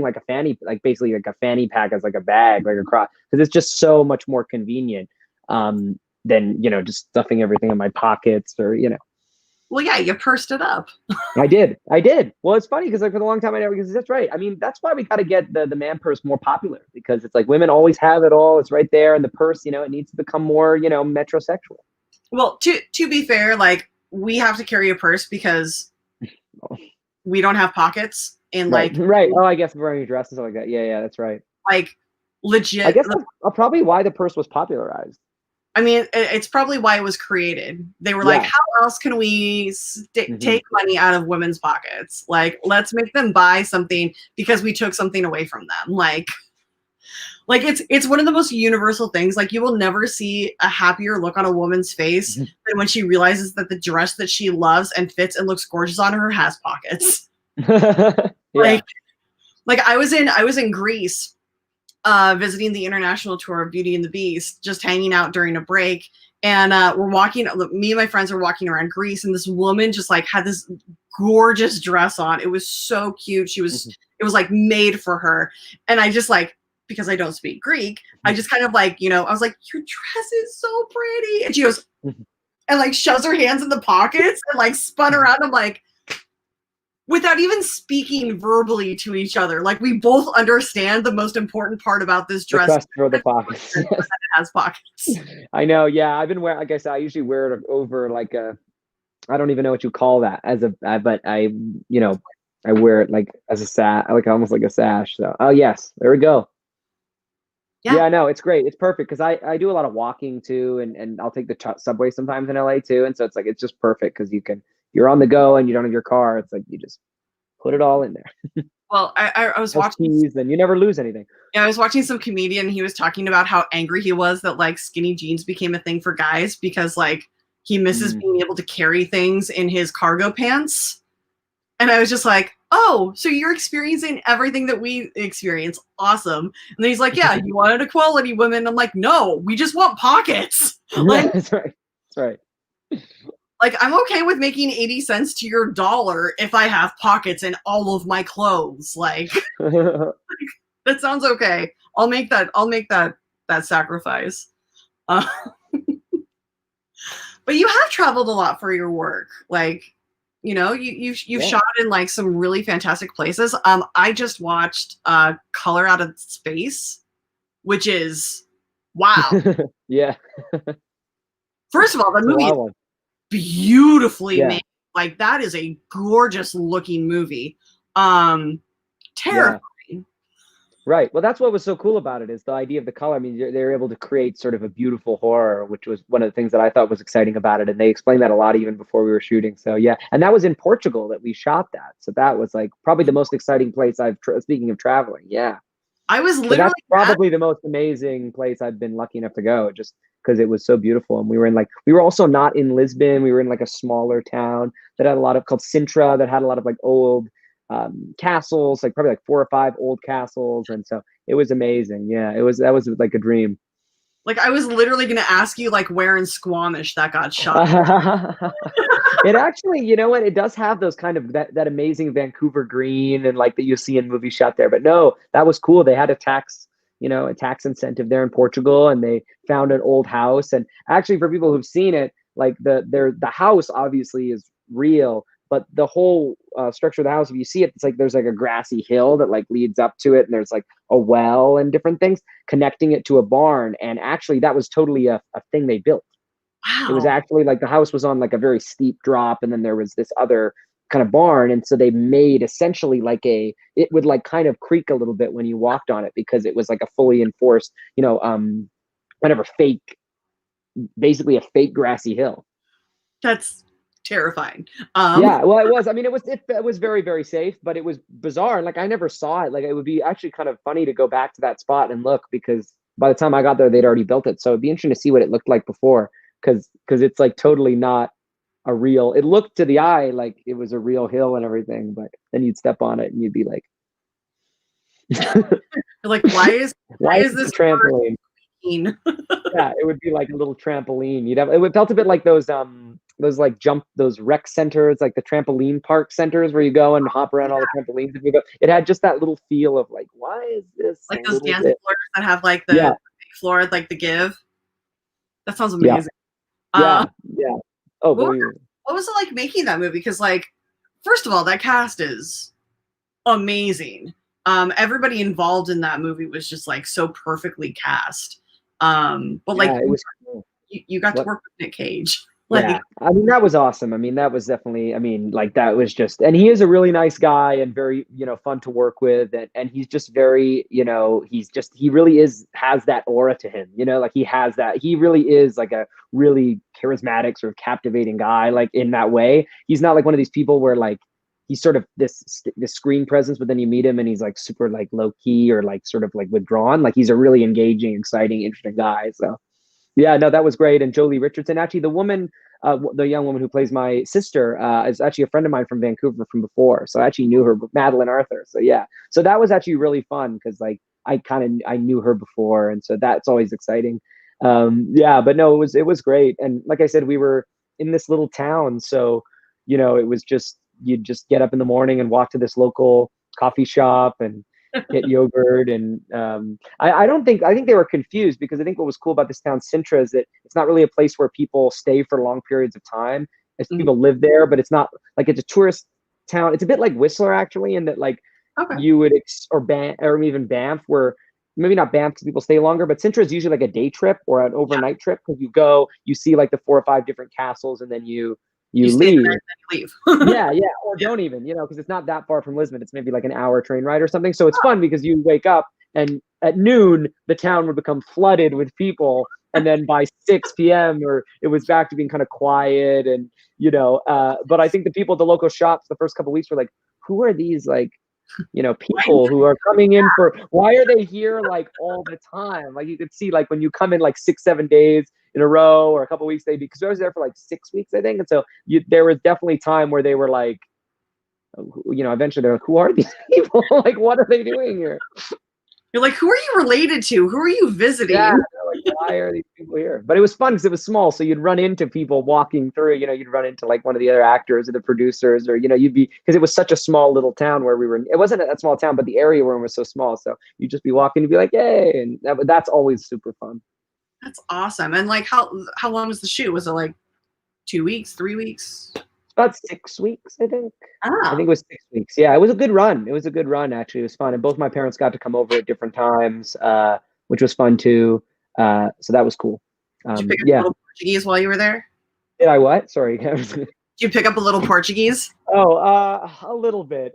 like a fanny, like basically like a fanny pack as like a bag, like a cross, because it's just so much more convenient than, you know, just stuffing everything in my pockets or, you know. Well, yeah, you pursed it up. I did. Well, it's funny because like for the long time I never, because that's right. I mean, that's why we got to get the man purse more popular, because it's like women always have it all. It's right there in the purse, you know, it needs to become more, you know, metrosexual. Well, to be fair, like we have to carry a purse because we don't have pockets in like. Right. Oh, I guess wearing a dress and stuff like that. Yeah, that's right. Like legit. I guess that's probably why the purse was popularized. I mean, it's probably why it was created. They were like, how else can we take money out of women's pockets? Like, let's make them buy something because we took something away from them. Like it's one of the most universal things. Like, you will never see a happier look on a woman's face than when she realizes that the dress that she loves and fits and looks gorgeous on her has pockets. Like I was in Greece. Visiting the international tour of Beauty and the Beast, just hanging out during a break. And me and my friends were walking around Greece, and this woman just like had this gorgeous dress on. It was so cute. It was like made for her. And I just like, because I don't speak Greek, I just kind of like, you know, I was like, your dress is so pretty. And she goes, and like shoves her hands in the pockets and like spun around. I'm like, without even speaking verbally to each other, like we both understand the most important part about this dress. For the pockets. It has pockets. I know. Yeah, I've been wearing. Like I said, I usually wear it over like a. I don't even know what you call that but I, you know, I wear it like as a sash, like almost like a sash. So, oh yes, there we go. Yeah, no, it's great. It's perfect because I do a lot of walking too, and I'll take the subway sometimes in LA too, and so it's like it's just perfect because you're on the go and you don't have your car. It's like you just put it all in there. Well, I was watching, and you never lose anything. Yeah, I was watching some comedian. He was talking about how angry he was that like skinny jeans became a thing for guys because like he misses being able to carry things in his cargo pants. And I was just like, oh, so you're experiencing everything that we experience. Awesome. And then he's like, yeah, you wanted equality, women. I'm like, no, we just want pockets. Like, That's right. Like, I'm okay with making 80 cents to your dollar if I have pockets in all of my clothes. Like, that sounds okay. I'll make that sacrifice. But you have traveled a lot for your work. Like, you know, you've shot in like some really fantastic places. I just watched Color Out of Space, which is wow. Yeah. First of all, the movie is beautifully made. Like, that is a gorgeous looking movie. Terrifying. Right. Well, that's what was so cool about it, is the idea of the color. I mean, they were able to create sort of a beautiful horror, which was one of the things that I thought was exciting about it. And they explained that a lot even before we were shooting. So yeah, and that was in Portugal that we shot that. So that was like probably the most exciting place speaking of traveling. Yeah. I was literally that's probably the most amazing place I've been lucky enough to go, just because it was so beautiful. And we were also not in Lisbon. We were in like a smaller town that had a lot of, called Sintra, that had a lot of like old castles, like probably like 4 or 5 old castles. And so it was amazing. Yeah, that was like a dream. Like, I was literally going to ask you like where in Squamish that got shot. It actually, you know what, it does have those kind of that amazing Vancouver green and like that you see in movies shot there. But no, that was cool. They had a tax incentive there in Portugal, and they found an old house. And actually, for people who've seen it, like the house obviously is real, but the whole structure of the house, if you see it, it's like there's like a grassy hill that like leads up to it, and there's like a well and different things connecting it to a barn. And actually, that was totally a thing they built. Wow. It was actually like the house was on like a very steep drop, and then there was this other kind of barn, and so they made essentially like it would like kind of creak a little bit when you walked on it, because it was like a fully enforced, whatever fake basically a fake grassy hill. That's terrifying. Yeah, well, it was. I mean, it was very, very safe, but it was bizarre. And like, I never saw it. Like, it would be actually kind of funny to go back to that spot and look, because by the time I got there, they'd already built it. So it'd be interesting to see what it looked like before, because it's like totally not a real. It looked to the eye like it was a real hill and everything, but then you'd step on it and you'd be like, You're like, why is this trampoline? Yeah, it would be like a little trampoline. It felt a bit like those like those rec centers, like the trampoline park centers where you go and hop around all the trampolines. It had just that little feel of like, why is this like those dance floors that have like the big floor, like the Give? That sounds amazing. Yeah. Oh, what was it like making that movie? Because like, first of all, that cast is amazing. Everybody involved in that movie was just like so perfectly cast. But like, it was cool. You got to work with Nick Cage. Like, yeah, I mean, that was awesome. I mean, that was definitely, I mean, like, that was just, and he is a really nice guy and very, fun to work with. And he's just very, he really has that aura to him, like he has that, he really is like a really charismatic, sort of captivating guy, like in that way. He's not like one of these people where like, he's sort of this screen presence, but then you meet him and he's like super like low key or like sort of like withdrawn. Like he's a really engaging, exciting, interesting guy. So yeah, no, that was great. And Jolie Richardson, actually the young woman who plays my sister is actually a friend of mine from Vancouver from before. So I actually knew her, Madeline Arthur. So yeah, so that was actually really fun because like I knew her before. And so that's always exciting. Yeah, but no, it was great. And like I said, we were in this little town. So, it was just, you'd just get up in the morning and walk to this local coffee shop and get yogurt. And I think they were confused because I think what was cool about this town, Sintra, is that it's not really a place where people stay for long periods of time. As people live there, but it's not like it's a tourist town. It's a bit like Whistler actually, in that like you would or even Banff, where maybe not Banff because people stay longer, but Sintra is usually like a day trip or an overnight trip because you see like the 4 or 5 different castles and then you leave. yeah, or don't even, because it's not that far from Lisbon. It's maybe like an hour train ride or something. So it's fun because you wake up and at noon the town would become flooded with people, and then by 6 p.m. or it was back to being kind of quiet. And but I think the people at the local shops the first couple of weeks were like, who are these like people who are coming in why are they here like all the time? Like you could see like when you come in like 6-7 days in a row or a couple of weeks, because I was there for like 6 weeks, I think. And so there was definitely time where they were like, eventually they're like, who are these people? Like, what are they doing here? You're like, who are you related to? Who are you visiting? Yeah, like, why are these people here? But it was fun because it was small. So you'd run into people walking through, you'd run into like one of the other actors or the producers, or, because it was such a small little town where we were. It wasn't a small town, but the area where we were so small. So you'd just be walking, you'd be like, yay. And that's always super fun. That's awesome. And like, how long was the shoot? Was it like 2 weeks, 3 weeks? About 6 weeks, I think. I think it was 6 weeks. Yeah, it was a good run. Actually. It was fun. And both my parents got to come over at different times, which was fun too. So that was cool. Did you pick up a little Portuguese while you were there? Did I what? Sorry. Did you pick up a little Portuguese? Oh, a little bit.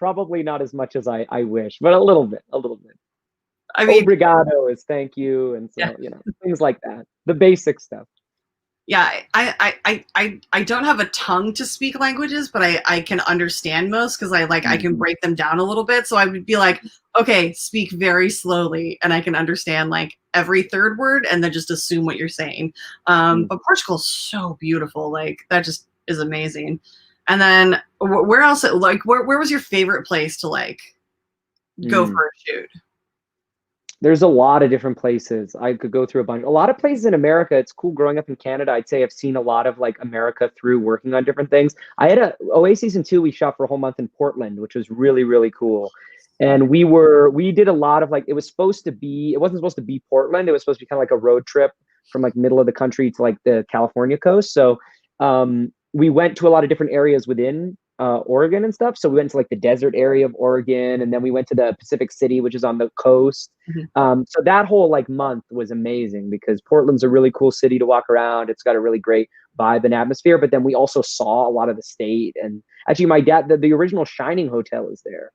Probably not as much as I wish, but a little bit. I mean, obrigado is thank you. And so, things like that. The basic stuff. Yeah, I don't have a tongue to speak languages, but I can understand most because I can break them down a little bit. So I would be like, okay, speak very slowly, and I can understand like every third word, and then just assume what you're saying. But Portugal's so beautiful, like that just is amazing. And then where else? Like where was your favorite place to like go for a shoot? There's a lot of different places. I could go through a bunch. A lot of places in America. It's cool growing up in Canada. I'd say I've seen a lot of like America through working on different things. I had OA season 2. We shot for a whole month in Portland, which was really, really cool. And we did a lot of like, it wasn't supposed to be Portland. It was supposed to be kind of like a road trip from like middle of the country to like the California coast. So we went to a lot of different areas within Oregon and stuff. So we went to like the desert area of Oregon, and then we went to the Pacific City, which is on the coast. So that whole like month was amazing because Portland's a really cool city to walk around. It's got a really great vibe and atmosphere, but then we also saw a lot of the state. And actually my dad, the original Shining Hotel is there.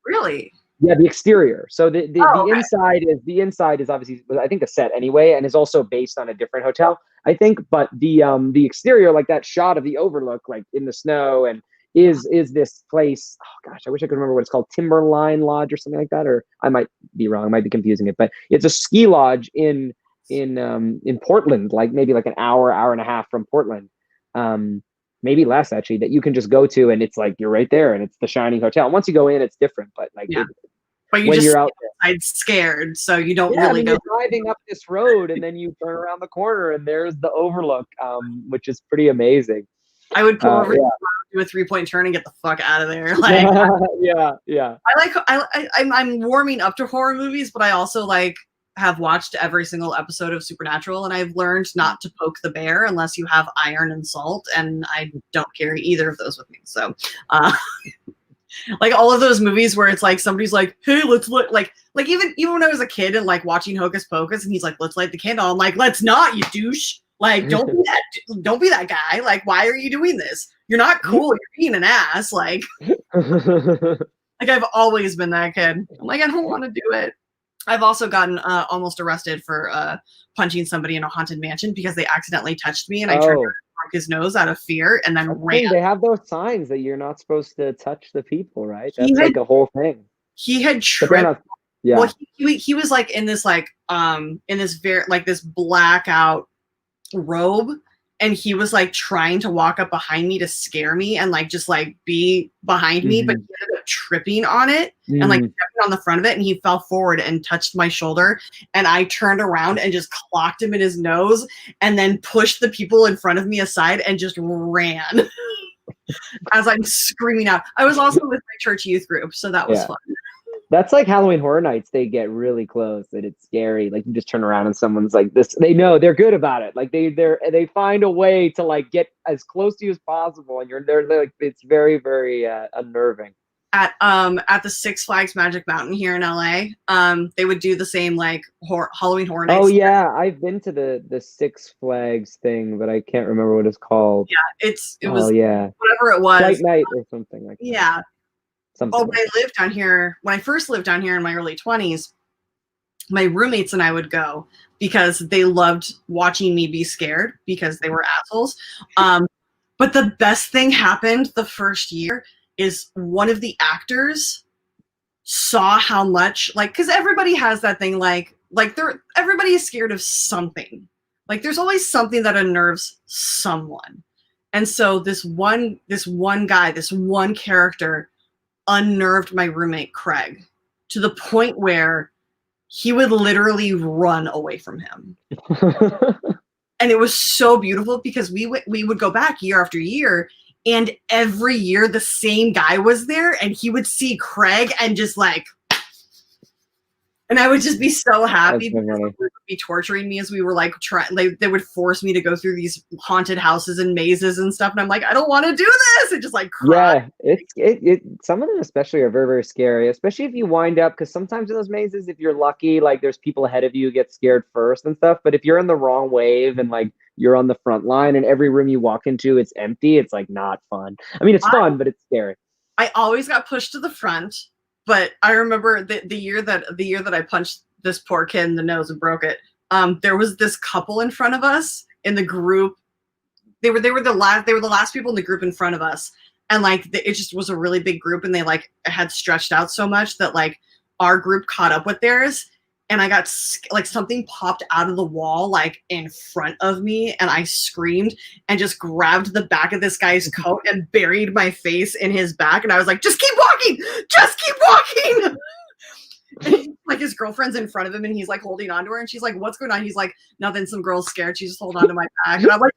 Really? Yeah, the exterior. So the okay. inside is obviously, I think, a set anyway, and is also based on a different hotel, I think. But the exterior, like that shot of the overlook, like in the snow, and is this place. Oh gosh, I wish I could remember what it's called, Timberline Lodge or something like that. Or I might be wrong, I might be confusing it, but it's a ski lodge in Portland, like maybe like an hour and a half from Portland. Maybe less actually, that you can just go to, and it's like you're right there, and it's the Shining Hotel. And once you go in, it's different, but like but you when just you're out outside scared, so you don't there, really know. you're driving up this road, and then you turn around the corner, and there's the overlook, which is pretty amazing. I would pull over, do a 3-point turn, and get the fuck out of there. Like, yeah. I'm warming up to horror movies, but I also like have watched every single episode of Supernatural, and I've learned not to poke the bear unless you have iron and salt, and I don't carry either of those with me. So, like all of those movies where it's like somebody's like, "Hey, let's look," like even when I was a kid and like watching Hocus Pocus, and he's like, "Let's light the candle." I'm like, "Let's not, you douche! Like, don't be that guy. Like, why are you doing this? You're not cool. You're being an ass." Like, like I've always been that kid. I'm like, I don't want to do it. I've also gotten almost arrested for punching somebody in a haunted mansion because they accidentally touched me, and I turned around and broke his nose out of fear, and then ran. They have those signs that you're not supposed to touch the people, right? That's like a whole thing. He had tripped. Yeah. Well, he was like in this in this very like this blackout robe, and he was like trying to walk up behind me to scare me and like just like be behind me, but he ended up tripping on it and like stepping on the front of it, and he fell forward and touched my shoulder, and I turned around and just clocked him in his nose and then pushed the people in front of me aside and just ran as I'm screaming out. I was also with my church youth group, so that was fun. That's like Halloween Horror Nights. They get really close, and it's scary. Like you just turn around and someone's like this. They know they're good about it. Like they find a way to like get as close to you as possible, and they're like, it's very, very unnerving. At the Six Flags Magic Mountain here in LA, they would do the same like Halloween Horror Nights. Oh yeah, I've been to the Six Flags thing, but I can't remember what it's called. Yeah, it was whatever it was. Flight Night or something like that. Yeah. Something when I first lived down here in my early 20s, my roommates and I would go because they loved watching me be scared because they were assholes. But the best thing happened the first year is one of the actors saw how much, like, because everybody has that thing, like everybody is scared of something. Like there's always something that unnerves someone. And so this one guy, this one character unnerved my roommate Craig to the point where he would literally run away from him. And it was so beautiful because we would go back year after year, and every year the same guy was there, and he would see Craig and just like, and I would just be so happy because they would be torturing me as we were like they would force me to go through these haunted houses and mazes and stuff, and I'm like, I don't want to do this, and just like cry. Yeah, some of them especially are very, very scary, especially if you wind up, because sometimes in those mazes, if you're lucky, like there's people ahead of you who get scared first and stuff, but if you're in the wrong wave and like you're on the front line and every room you walk into it's empty, it's like not fun. I mean, it's fun, but it's scary. I always got pushed to the front. But I remember the year that I punched this poor kid in the nose and broke it. There was this couple in front of us in the group. They were the last people in the group in front of us, and like it just was a really big group, and they like had stretched out so much that like our group caught up with theirs, and I got like something popped out of the wall like in front of me, and I screamed and just grabbed the back of this guy's coat and buried my face in his back, and I was like, just keep walking, just keep walking. And like his girlfriend's in front of him, and he's like holding on to her, and she's like, what's going on? He's like, nothing, some girl's scared, she just hold on to my back. And I'm like,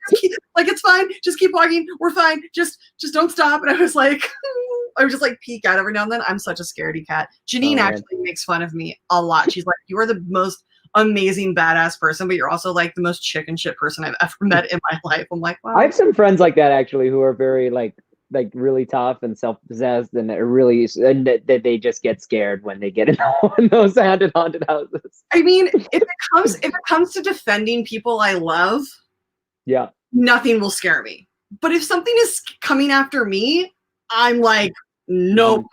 it's fine, just keep walking, we're fine, just don't stop. And I was just like peek out every now and then. I'm such a scaredy cat. Janine actually makes fun of me a lot. She's like, you are the most amazing badass person, but you're also like the most chicken shit person I've ever met in my life. I'm like, wow. I have some friends like that actually who are very like really tough and self-possessed, and that they just get scared when they get in those haunted houses. I mean, if it comes to defending people I love, yeah, nothing will scare me. But if something is coming after me, I'm like, nope.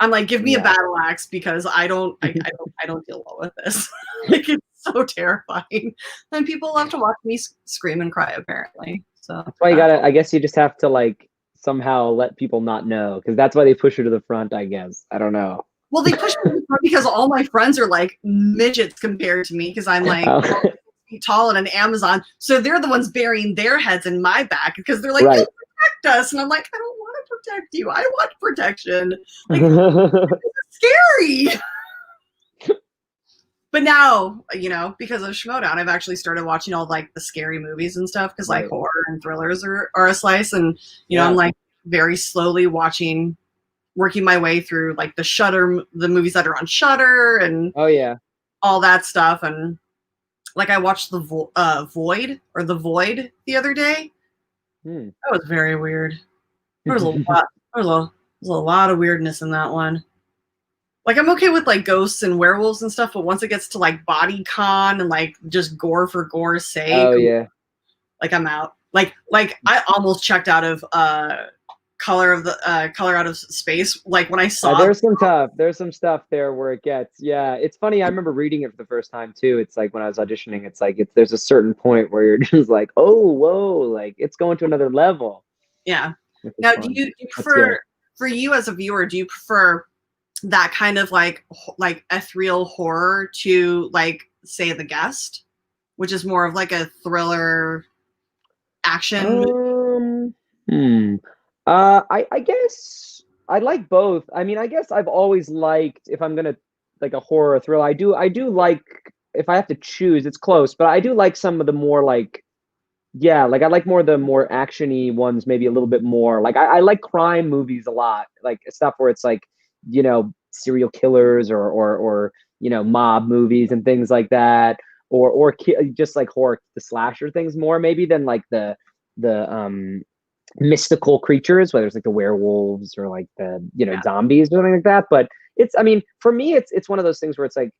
I'm like, give me a Yeah. battle axe because I don't deal well with this. Like, it's so terrifying. And people love to watch me scream and cry, apparently. So That's why you gotta. I guess you just have to like somehow let people not know, because that's why they push you to the front. I guess I don't know. well, they push me to the front because all my friends are like midgets compared to me because I'm like Oh. 12 feet tall and an Amazon. So they're the ones burying their heads in my back because they're like, Right. "You protect us," and I'm like, I don't want to protect you. I want protection. Like, it's scary. But now, you know, because of Schmoedown, I've actually started watching all like the scary movies and stuff because like Right. horror and thrillers are a slice, and you know, Yeah. I'm like very slowly working my way through like the movies that are on Shudder and Oh yeah. all that stuff. And like I watched the Void the other day. Hmm. That was very weird. There was a lot. There was a lot of weirdness in that one. Like I'm okay with like ghosts and werewolves and stuff, but once it gets to like body con and like just gore for gore's sake, Oh yeah. like I'm out. Like I almost checked out of Color Out of Space. Like when I saw There's some stuff there where it gets, yeah. It's funny. I remember reading it for the first time too. It's like when I was auditioning, it's like there's a certain point where you're just like, oh, whoa, like it's going to another level. yeah. Which is Now, fun. do you That's prefer good. for you as a viewer? Do you prefer that kind of like ethereal horror to like say The Guest, which is more of like a thriller action? I guess I like both. I mean, I guess I've always liked, if I'm gonna like a horror thriller, I do like, if I have to choose, it's close, but I do like some of the more like, yeah, like I like more the more actiony ones, maybe a little bit more. Like I like crime movies a lot, like stuff where it's like, you know, serial killers or you know, mob movies and things like that, or just like horror, the slasher things more maybe than like the mystical creatures, whether it's like the werewolves or like the, you know, zombies or something like that. But it's, I mean, for me, it's one of those things where it's like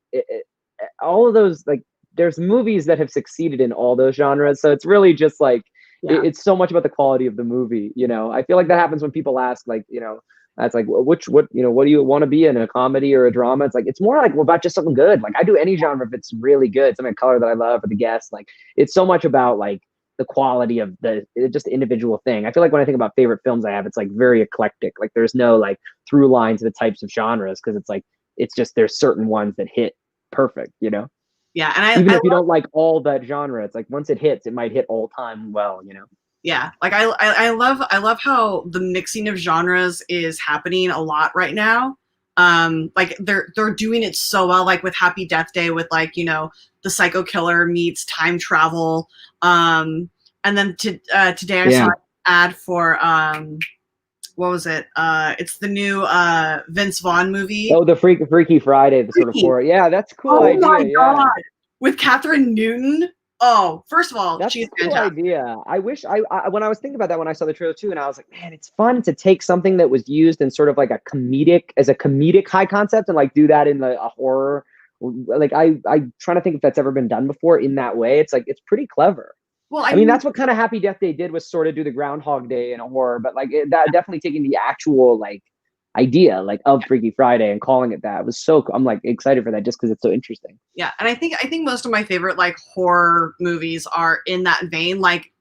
all of those, like there's movies that have succeeded in all those genres, so it's really just like it's so much about the quality of the movie, you know. I feel like that happens when people ask, like, you know, that's like, what you know, what do you want to be in, a comedy or a drama? It's like, it's more like about just something good. Like I do any genre if it's really good, something color that I love, or The Guest. Like it's so much about like the quality of the just the individual thing. I feel like when I think about favorite films I have, it's like very eclectic. Like there's no like through lines to the types of genres, because it's like it's just there's certain ones that hit perfect, you know. Yeah, and Even if you don't like all that genre, it's like once it hits, it might hit all time well, you know. Yeah, like I love how the mixing of genres is happening a lot right now. Like they're doing it so well, like with Happy Death Day, with like, you know, the psycho killer meets time travel. And then today I saw an ad for what was it? It's the new Vince Vaughn movie. Oh, the Freaky Friday, the sort of horror. Yeah, that's a cool idea. Oh my god, with Catherine Newton. Oh, first of all, that's she's a cool fantastic. idea. I wish I when I was thinking about that when I saw the trailer too, and I was like, man, it's fun to take something that was used in sort of like a comedic high concept and like do that in a horror. Like I trying to think if that's ever been done before in that way. It's like, it's pretty clever. Well, I mean, that's what kind of Happy Death Day did, was sort of do the Groundhog Day in a horror, but like that definitely taking the actual like idea like of Freaky Friday and calling it that was so cool. I'm like excited for that just because it's so interesting. Yeah, and I think most of my favorite like horror movies are in that vein. Like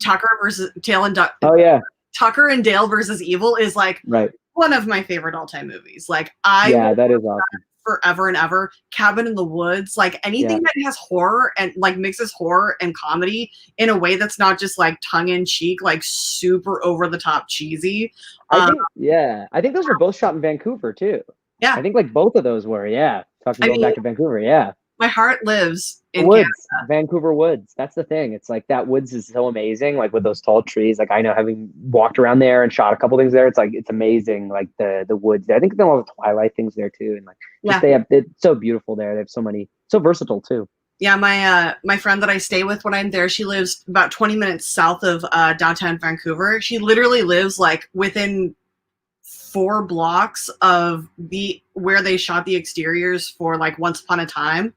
Tucker versus Dale and Duck. Oh yeah, Tucker and Dale versus Evil is like one of my favorite all-time movies. Like that is awesome. Forever and ever. Cabin in the Woods, like anything that has horror and like mixes horror and comedy in a way that's not just like tongue-in-cheek, like super over-the-top cheesy. I think those were both shot in Vancouver too. Yeah, I think like both of those were. Yeah, going back to Vancouver. Yeah, my heart lives in woods, Canada. Vancouver woods. That's the thing. It's like that woods is so amazing. Like with those tall trees. Like I know, having walked around there and shot a couple things there, it's like it's amazing. Like the woods there. I think they have all the Twilight things there too, and like it's so beautiful there. They have so many, so versatile too. Yeah, my friend that I stay with when I'm there, she lives about 20 minutes south of downtown Vancouver. She literally lives like within 4 blocks of where they shot the exteriors for like Once Upon a Time.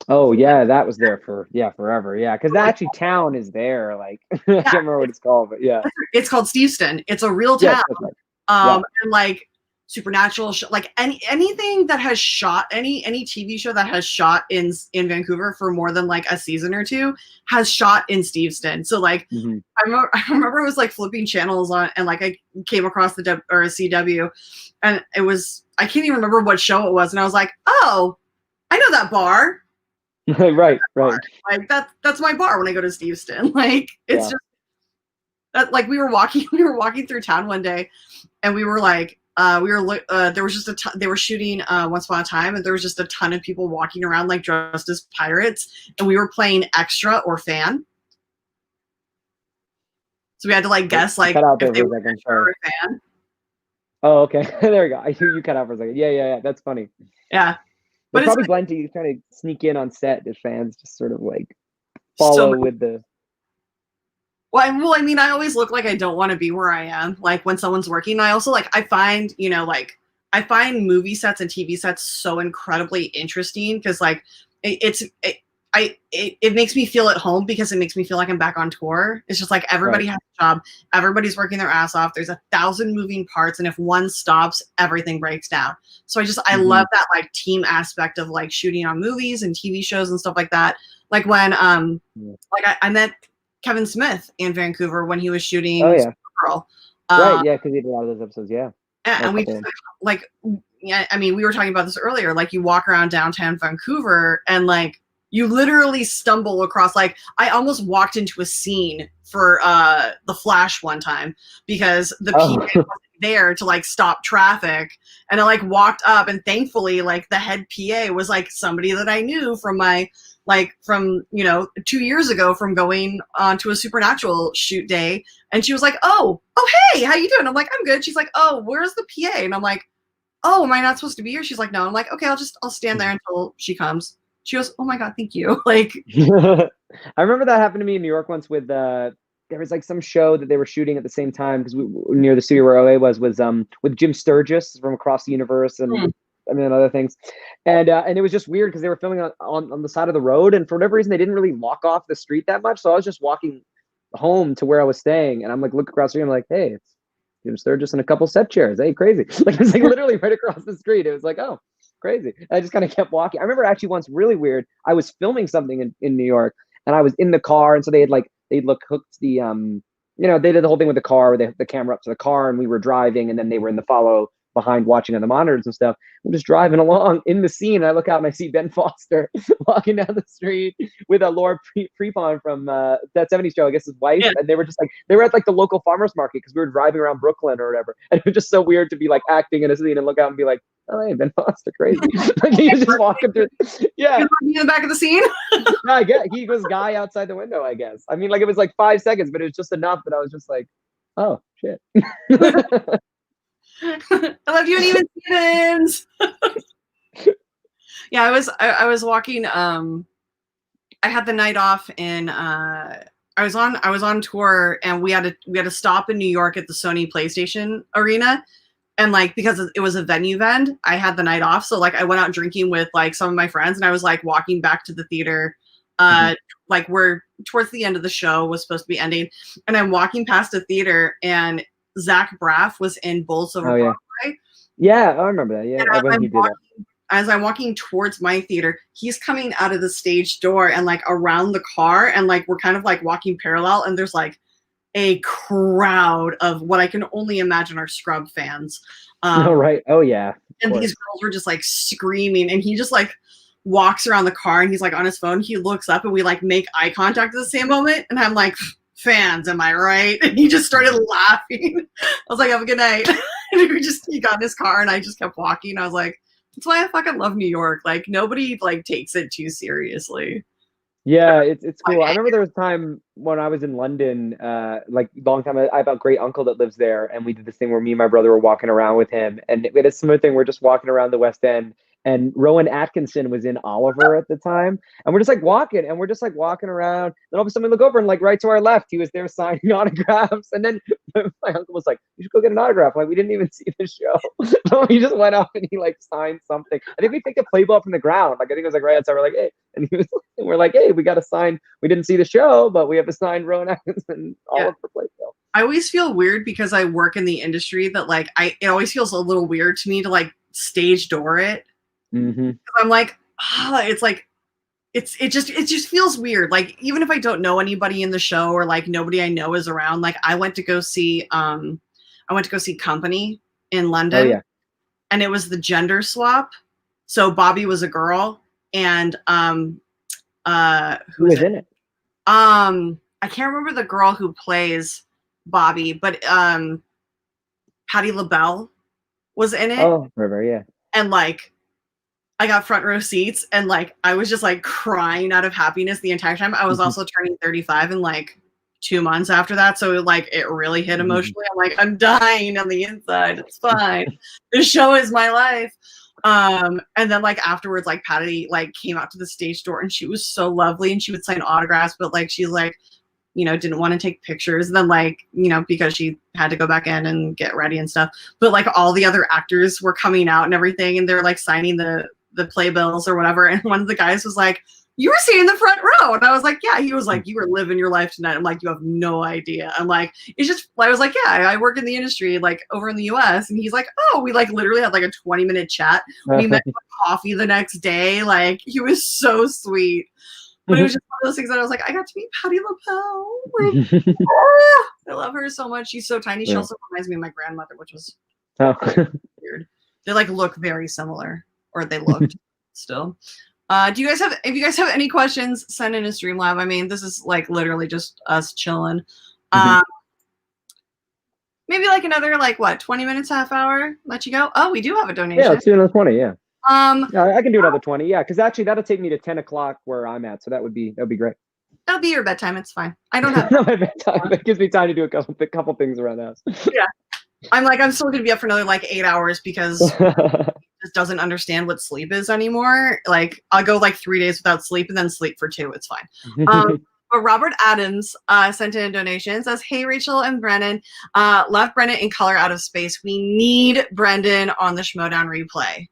Oh yeah, that was there for forever. Yeah, because that actually town is there. Like I can't remember what it's called, but yeah, it's called Steveston. It's a real town. Yes, that's right. And like supernatural like anything that has shot any TV show that has shot in Vancouver for more than like a season or two has shot in Steveston. So like I remember it was like flipping channels on and like I came across the CW and it was I can't even remember what show it was and I was like, oh, I know that bar. Right. Like that's my bar when I go to Steveston. Like it's just that like we were walking through town one day and we were like there was just they were shooting Once Upon a Time and there was just a ton of people walking around like dressed as pirates and we were playing extra or fan. So we had to like guess like if they were extra or fan. Oh, okay. There we go. I hear you cut out for a second. Yeah. That's funny. Yeah. But probably plenty trying to sneak in on set if fans just sort of like follow with the. Well, I mean, I always look like I don't want to be where I am. Like when someone's working, I also like I find movie sets and TV sets so incredibly interesting because like it makes me feel at home because it makes me feel like I'm back on tour. It's just like everybody has a job, everybody's working their ass off. There's 1,000 moving parts, and if one stops, everything breaks down. So I love that like team aspect of like shooting on movies and TV shows and stuff like that. Like when like I met Kevin Smith in Vancouver when he was shooting Supergirl. Right, yeah, because he did a lot of those episodes, yeah. And we just, like, yeah, I mean, we were talking about this earlier. Like, you walk around downtown Vancouver, and like, you literally stumble across. Like, I almost walked into a scene for The Flash one time because the PA wasn't there to like stop traffic, and I like walked up, and thankfully, like, the head PA was like somebody that I knew from my. Like from, 2 years ago from going on to a Supernatural shoot day. And she was like, oh, hey, how you doing? I'm like, I'm good. She's like, oh, where's the PA? And I'm like, oh, am I not supposed to be here? She's like, no. I'm like, okay, I'll stand there until she comes. She goes, oh my God, thank you. Like, I remember that happened to me in New York once with, there was like some show that they were shooting at the same time because we near the studio where OA was with Jim Sturgis from Across the Universe and other things. And it was just weird because they were filming on the side of the road, and for whatever reason they didn't really walk off the street that much. So I was just walking home to where I was staying, and I'm like looking across the street. I'm like, hey, it's Jim Sturgis and a couple set chairs. Hey, crazy! Like it's like literally right across the street. It was like, oh, crazy. And I just kind of kept walking. I remember actually once really weird. I was filming something in New York, and I was in the car, and so they'd hooked the they did the whole thing with the car, with the camera up to the car, and we were driving, and then they were in the follow behind watching on the monitors and stuff. I'm just driving along in the scene, and I look out and I see Ben Foster walking down the street with a Laura Prepon from That 70s Show, I guess his wife. Yeah. And they were just like, they were at like the local farmer's market because we were driving around Brooklyn or whatever. And it was just so weird to be like acting in a scene and look out and be like, oh, hey, Ben Foster, crazy. Like he was just walking through. Yeah. In the back of the scene? No, I get he was guy outside the window, I guess. I mean, like it was like 5 seconds, but it was just enough that I was just like, oh, shit. I love you and even Stevens. Yeah, I was walking. I had the night off in. I was on tour, and we had to stop in New York at the Sony PlayStation Arena, and like because it was a venue event, I had the night off. So like I went out drinking with like some of my friends, and I was like walking back to the theater. Like we're towards the end of the show was supposed to be ending, and I'm walking past the theater, and Zach Braff was in Bulls Over Broadway. Yeah, I remember that. Yeah, as I'm walking towards my theater, he's coming out of the stage door and like around the car, and like we're kind of like walking parallel, and there's like a crowd of what I can only imagine are Scrub fans. Right. Oh yeah. And these girls were just like screaming, and he just like walks around the car, and he's like on his phone. He looks up, and we like make eye contact at the same moment, and I'm like, fans, am I right? And he just started laughing. I was like, have a good night. And he got in his car, and I just kept walking. I was like, that's why I fucking love New York. Like nobody like takes it too seriously. Yeah, it's cool. I remember there was a time when I was in London, like a long time. I have a great uncle that lives there, and we did this thing where me and my brother were walking around with him, and we had a similar thing. We're just walking around the West End, and Rowan Atkinson was in Oliver at the time, and we're just like walking around. Then all of a sudden we look over, and like right to our left, he was there signing autographs. And then my uncle was like, "You should go get an autograph." Like we didn't even see the show. So he just went up and he like signed something. I think we picked a Playboy up from the ground. Like I think it was like right outside. We're like, "Hey," and we're like, "Hey, we got to sign. We didn't see the show, but we have to sign Rowan Atkinson Oliver Playboy." I always feel weird because I work in the industry that like it always feels a little weird to me to like stage door it. Mm-hmm. I'm like, it's like it just feels weird. Like even if I don't know anybody in the show or like nobody I know is around, like I went to go see Company in London. Oh yeah. And it was the gender swap. So Bobby was a girl and Who was in it? I can't remember the girl who plays Bobby, but Patti LaBelle was in it. Oh, River, yeah. And like I got front row seats and like I was just like crying out of happiness the entire time. I was also turning 35 in like 2 months after that. So like it really hit emotionally. I'm like, I'm dying on the inside. It's fine. This show is my life. And then like afterwards, like Patty like came out to the stage door and she was so lovely and she would sign autographs, but like she's like, you know, didn't want to take pictures. And then like, you know, because she had to go back in and get ready and stuff. But like all the other actors were coming out and everything and they're like signing the playbills or whatever. And one of the guys was like, you were sitting in the front row. And I was like, yeah. He was like, you were living your life tonight. I'm like, you have no idea. I'm like, it's just, I was like, yeah, I work in the industry, like over in the US. And he's like, oh, we like literally had like a 20-minute chat. We met for coffee the next day. Like he was so sweet. But it was just one of those things that I was like, I got to meet Patti LaBelle. Like, I love her so much. She's so tiny. She also reminds me of my grandmother, which was weird. They like look very similar, or they looked still. If you guys have any questions, send in a Streamlab. I mean, this is like literally just us chilling. Maybe like another like what, 20 minutes, half hour, let you go. Oh, we do have a donation. Yeah, let's do another 20, yeah. Yeah, I can do another 20, yeah, because actually that'll take me to 10 o'clock where I'm at, so that'd be great. That'll be your bedtime. It's fine. I don't have my bedtime. It gives me time to do a couple things around the house. Yeah. I'm still gonna be up for another like 8 hours because just doesn't understand what sleep is anymore. Like I'll go like 3 days without sleep and then sleep for 2. It's fine. But Robert Adams sent in a donation. Says, "Hey Rachel and Brennan, left Brennan in Color Out of Space. We need Brendan on the Schmoedown replay."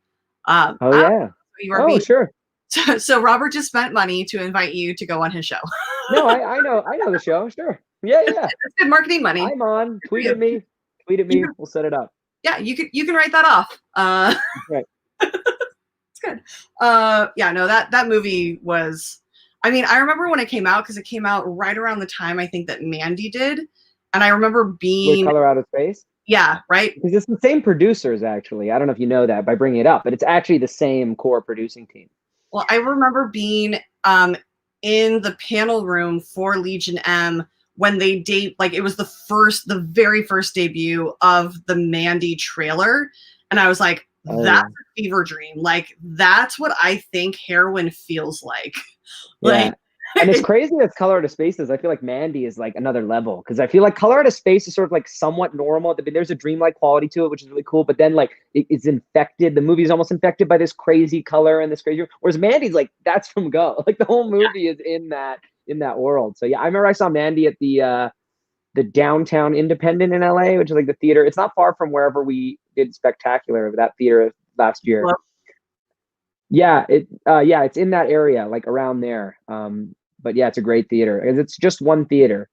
Sure. So Robert just spent money to invite you to go on his show. No, I know the show. Sure. Yeah. It's good marketing money. I'm on. Tweet at me. We'll set it up. Yeah, you can write that off. Right. It's good. That movie was. I mean, I remember when it came out because it came out right around the time I think that Mandy did, and I remember being Color Out of Space. Yeah, right. Because it's the same producers actually. I don't know if you know that by bringing it up, but it's actually the same core producing team. Well, I remember being in the panel room for Legion M when they it was the very first debut of the Mandy trailer, and I was like, that's a fever dream. Like that's what I think heroin feels like. Yeah. And it's crazy that Color Out of Space is. I feel like Mandy is like another level because I feel like Color Out of Space is sort of like somewhat normal. There's a dreamlike quality to it, which is really cool. But then like it's infected. The movie is almost infected by this crazy color and this crazy. Whereas Mandy's like that's from go. Like the whole movie is in that world. So yeah, I remember I saw Mandy at the Downtown Independent in LA, which is like the theater. It's not far from wherever we did Spectacular, that theater last year. Well, it's in that area, like around there. But yeah, it's a great theater. It's just one theater.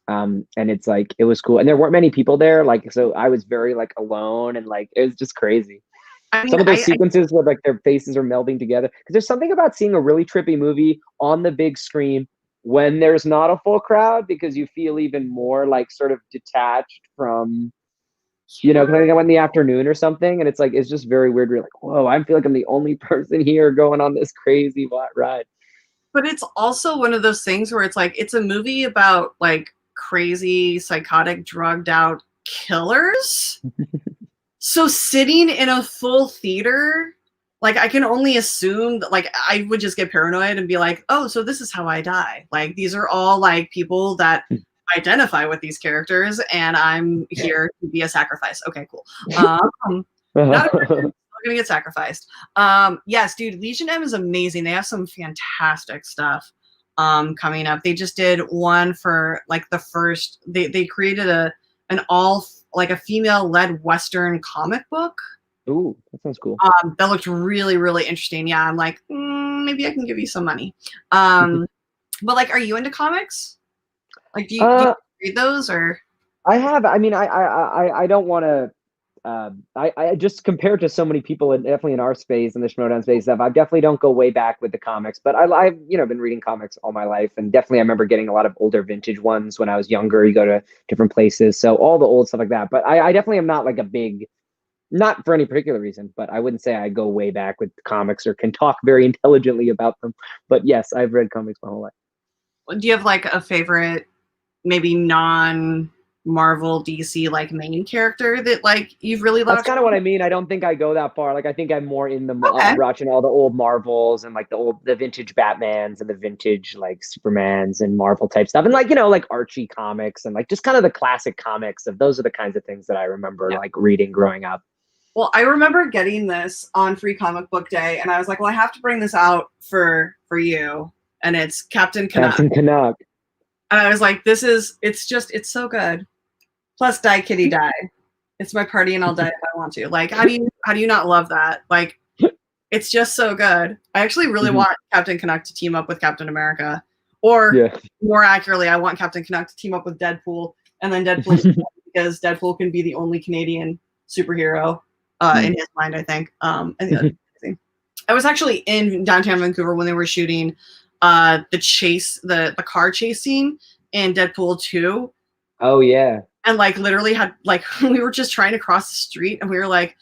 And it's like, it was cool. And there weren't many people there. Like, so I was very like alone and like, it was just crazy. I mean, some of those sequences where like their faces are melding together. Cause there's something about seeing a really trippy movie on the big screen when there's not a full crowd, because you feel even more like sort of detached from, you know, because I think I went in the afternoon or something, and it's like, it's just very weird. You're like, whoa, I feel like I'm the only person here going on this crazy ride. But it's also one of those things where it's like, it's a movie about like crazy, psychotic, drugged out killers. So sitting in a full theater, like I can only assume that like I would just get paranoid and be like, oh, so this is how I die. Like these are all like people that identify with these characters and I'm here to be a sacrifice. Okay, cool. Not a gonna get sacrificed. Yes, dude, Legion M is amazing. They have some fantastic stuff coming up. They just did one for like the first, they created an all like a female-led Western comic book. Ooh, that sounds cool. That looked really, really interesting. Yeah, I'm like, maybe I can give you some money. But like, are you into comics? Like, do you read those or? I have. I mean, I don't want to. I just compared to so many people, definitely in our space and the Schmoedown space stuff. I definitely don't go way back with the comics, but I've been reading comics all my life, and definitely I remember getting a lot of older vintage ones when I was younger. You go to different places, so all the old stuff like that. But I definitely am not like a big, not for any particular reason, but I wouldn't say I go way back with comics or can talk very intelligently about them. But yes, I've read comics my whole life. Do you have like a favorite, maybe non-Marvel DC like main character that like you've really loved? That's kind of what I mean. I don't think I go that far. Like I think I'm more in the Okay. watching all the old Marvels and like the vintage Batmans and the vintage like Supermans and Marvel type stuff, and like like Archie comics and like just kind of the classic comics. Of those are the kinds of things that I remember like reading growing up. Well, I remember getting this on Free Comic Book Day, and I was like, well, I have to bring this out for you. And it's Captain Canuck. Captain Canuck. And I was like, it's so good. Plus Die Kitty Die. It's my party and I'll die if I want to. Like, how do you not love that? Like, it's just so good. I actually really want Captain Canuck to team up with Captain America. Or more accurately, I want Captain Canuck to team up with Deadpool, and then Deadpool because Deadpool can be the only Canadian superhero in his mind, I think. I was actually in downtown Vancouver when they were shooting the car chase scene in Deadpool 2. Oh yeah. And like literally had like we were just trying to cross the street and we were like,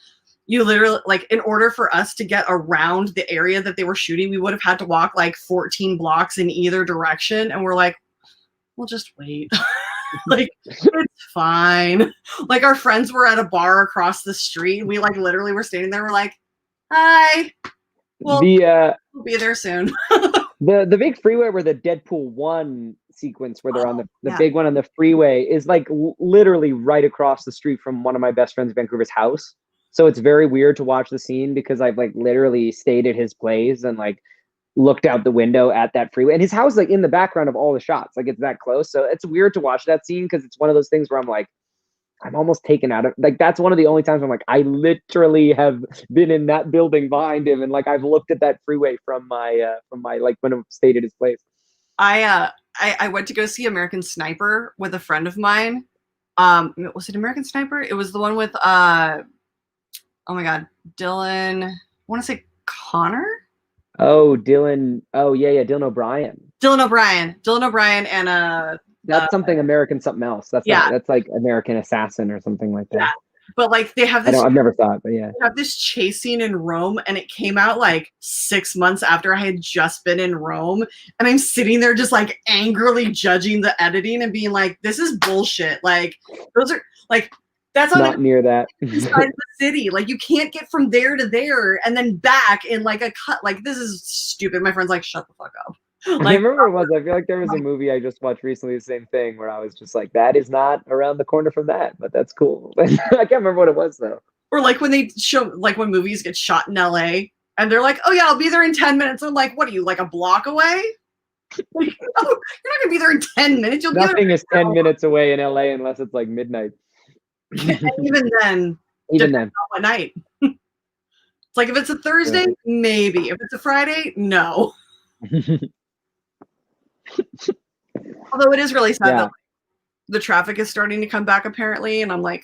you literally like in order for us to get around the area that they were shooting, we would have had to walk like 14 blocks in either direction. And we're like, we'll just wait. Like it's fine. Like our friends were at a bar across the street. We like literally were standing there. We're like, hi. Well, we'll be there soon. The big freeway where the Deadpool 1 sequence where they're on the big one on the freeway is like literally right across the street from one of my best friends in Vancouver's house. So it's very weird to watch the scene because I've like literally stayed at his place and like looked out the window at that freeway, and his house is like in the background of all the shots. Like it's that close. So it's weird to watch that scene because it's one of those things where I'm like, I'm almost taken out of like that's one of the only times I'm like I literally have been in that building behind him and like I've looked at that freeway from my like when I stayed at his place. I went to go see American Sniper with a friend of mine. Was it American Sniper? It was the one with oh my god, Dylan. I want to say Connor. Oh, Dylan. Oh yeah, Dylan O'Brien. Dylan O'Brien and that's something American something else. That's that's like American Assassin or something like that. Yeah. But like they have this I've never thought, but yeah. They have this chase scene in Rome and it came out like 6 months after I had just been in Rome. And I'm sitting there just like angrily judging the editing and being like, this is bullshit. Like those are like that's not near that inside the city. Like you can't get from there to there and then back in like a cut. Like this is stupid. My friend's like, shut the fuck up. Like, I remember it was. I feel like there was a movie I just watched recently, the same thing, where I was just like, that is not around the corner from that, but that's cool. I can't remember what it was though. Or like when they show, like when movies get shot in LA and they're like, oh yeah, I'll be there in 10 minutes. I'm like, what are you, like a block away? Like, no, you're not gonna be there in 10 minutes. You'll Nothing be there is 10 minutes away in LA unless it's like midnight. Even then, what night? It's like if it's a Thursday, maybe. If it's a Friday, no. Although it is really sad that like, the traffic is starting to come back apparently, and I'm like,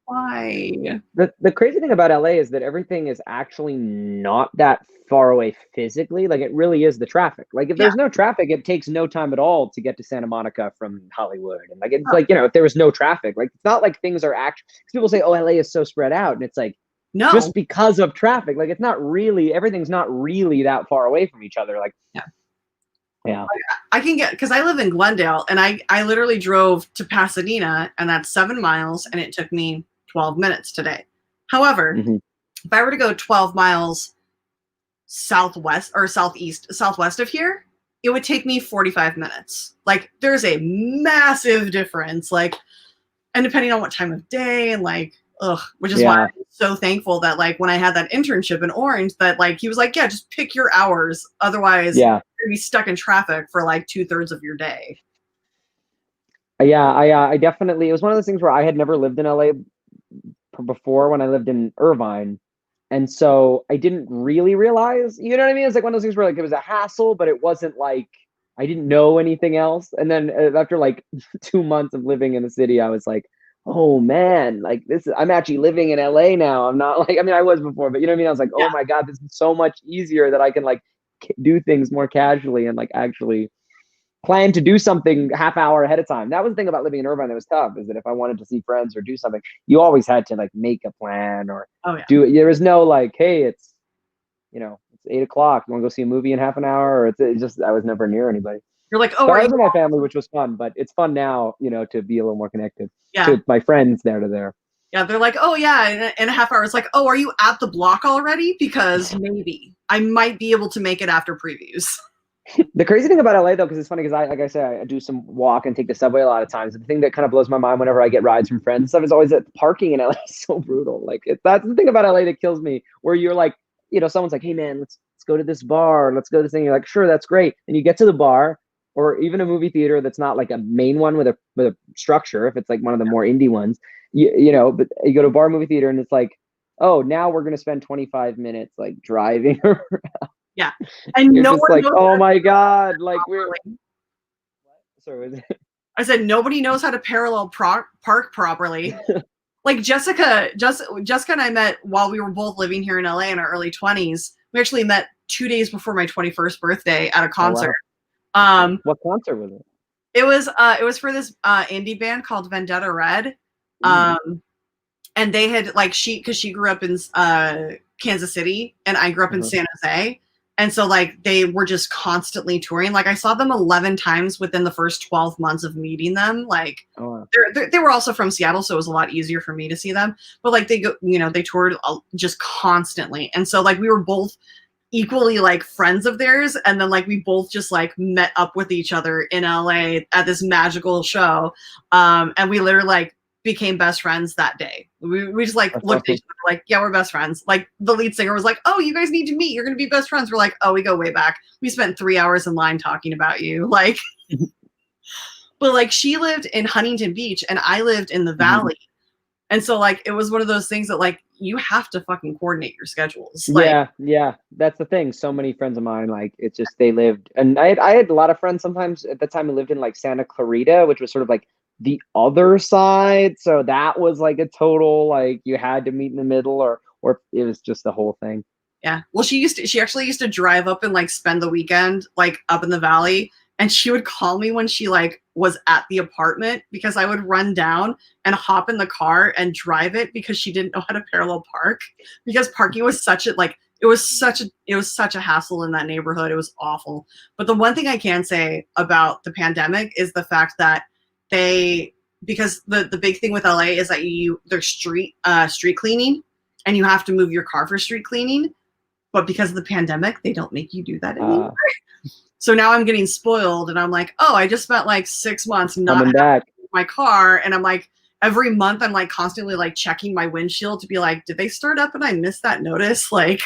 why? The crazy thing about LA is that everything is actually not that far away physically. Like it really is the traffic. Like if there's no traffic, it takes no time at all to get to Santa Monica from Hollywood. And like it's like, if there was no traffic, like it's not like things are actually, people say, oh, LA is so spread out, and it's like, no, just because of traffic. Like it's not really, everything's not really that far away from each other. Like yeah. I can get, because I live in Glendale and I literally drove to Pasadena and that's 7 miles and it took me 12 minutes today. However, if I were to go 12 miles southwest of here, it would take me 45 minutes. Like there's a massive difference. Like, and depending on what time of day and like, which is why I'm so thankful that like when I had that internship in Orange that like he was like, yeah, just pick your hours. Otherwise you're gonna be stuck in traffic for like 2/3 of your day. I definitely, it was one of those things where I had never lived in LA before when I lived in Irvine. And so I didn't really realize, you know what I mean? It's like one of those things where like it was a hassle, but it wasn't like I didn't know anything else. And then after like 2 months of living in the city, I was like, oh man, like I'm actually living in LA now. I'm not like, I mean, I was before, but you know what I mean? I was like, oh my God, this is so much easier that I can like do things more casually and like actually plan to do something half hour ahead of time. That was the thing about living in Irvine that was tough, is that if I wanted to see friends or do something, you always had to like make a plan or do it. There was no like, hey, it's, it's 8 o'clock. You want to go see a movie in half an hour? Or it's just, I was never near anybody. You're like, oh, so I was with my family, which was fun, but it's fun now, to be a little more connected to my friends there to there. Yeah, they're like, oh yeah, in a half hour. It's like, oh, are you at the block already? Because maybe I might be able to make it after previews. The crazy thing about LA though, because it's funny, because like I said, I do some walk and take the subway a lot of times. The thing that kind of blows my mind whenever I get rides from friends and stuff is always that parking in LA is so brutal. Like that's the thing about LA that kills me, where you're like, someone's like, hey man, let's go to this bar, let's go to this thing. You're like, sure, that's great. And you get to the bar, or even a movie theater that's not like a main one with a structure. If it's like one of the more indie ones, but you go to a bar movie theater and it's like, oh, now we're gonna spend 25 minutes like driving around. Yeah, and you're no just one like, knows oh my God, like we're. Sorry, I said nobody knows how to parallel park properly. Like Jessica and I met while we were both living here in LA in our early 20s. We actually met 2 days before my 21st birthday at a concert. Oh, wow. What concert was it? It was for this indie band called Vendetta Red. And they had because she grew up in Kansas City and I grew up in San Jose. And so like they were just constantly touring. Like I saw them 11 times within the first 12 months of meeting them. Like they were also from Seattle, so it was a lot easier for me to see them. But like they toured just constantly. And so like we were both equally like friends of theirs, and then like we both just like met up with each other in LA at this magical show. And we literally like became best friends that day. We just like looked at each other like, yeah, we're best friends. Like the lead singer was like, oh, you guys need to meet, you're gonna be best friends. We're like, oh, we go way back. We spent 3 hours in line talking about you. Like but like she lived in Huntington Beach and I lived in the Valley. And so like it was one of those things that like you have to fucking coordinate your schedules. Like, yeah, that's the thing. So many friends of mine, like it's just they lived, and I had a lot of friends sometimes at the time who lived in like Santa Clarita, which was sort of like the other side. So that was like a total like you had to meet in the middle, or it was just the whole thing. Yeah. Well, she actually used to drive up and like spend the weekend like up in the Valley. And she would call me when she like was at the apartment, because I would run down and hop in the car and drive it, because she didn't know how to parallel park, because parking was such a hassle in that neighborhood. It was awful. But the one thing I can say about the pandemic is the fact that because the big thing with LA is that there's street cleaning, and you have to move your car for street cleaning. But because of the pandemic, they don't make you do that anymore. So now I'm getting spoiled, and I'm like, oh, I just spent like 6 months not back my car, and I'm like, every month I'm like constantly like checking my windshield to be like, did they start up and I missed that notice? Like,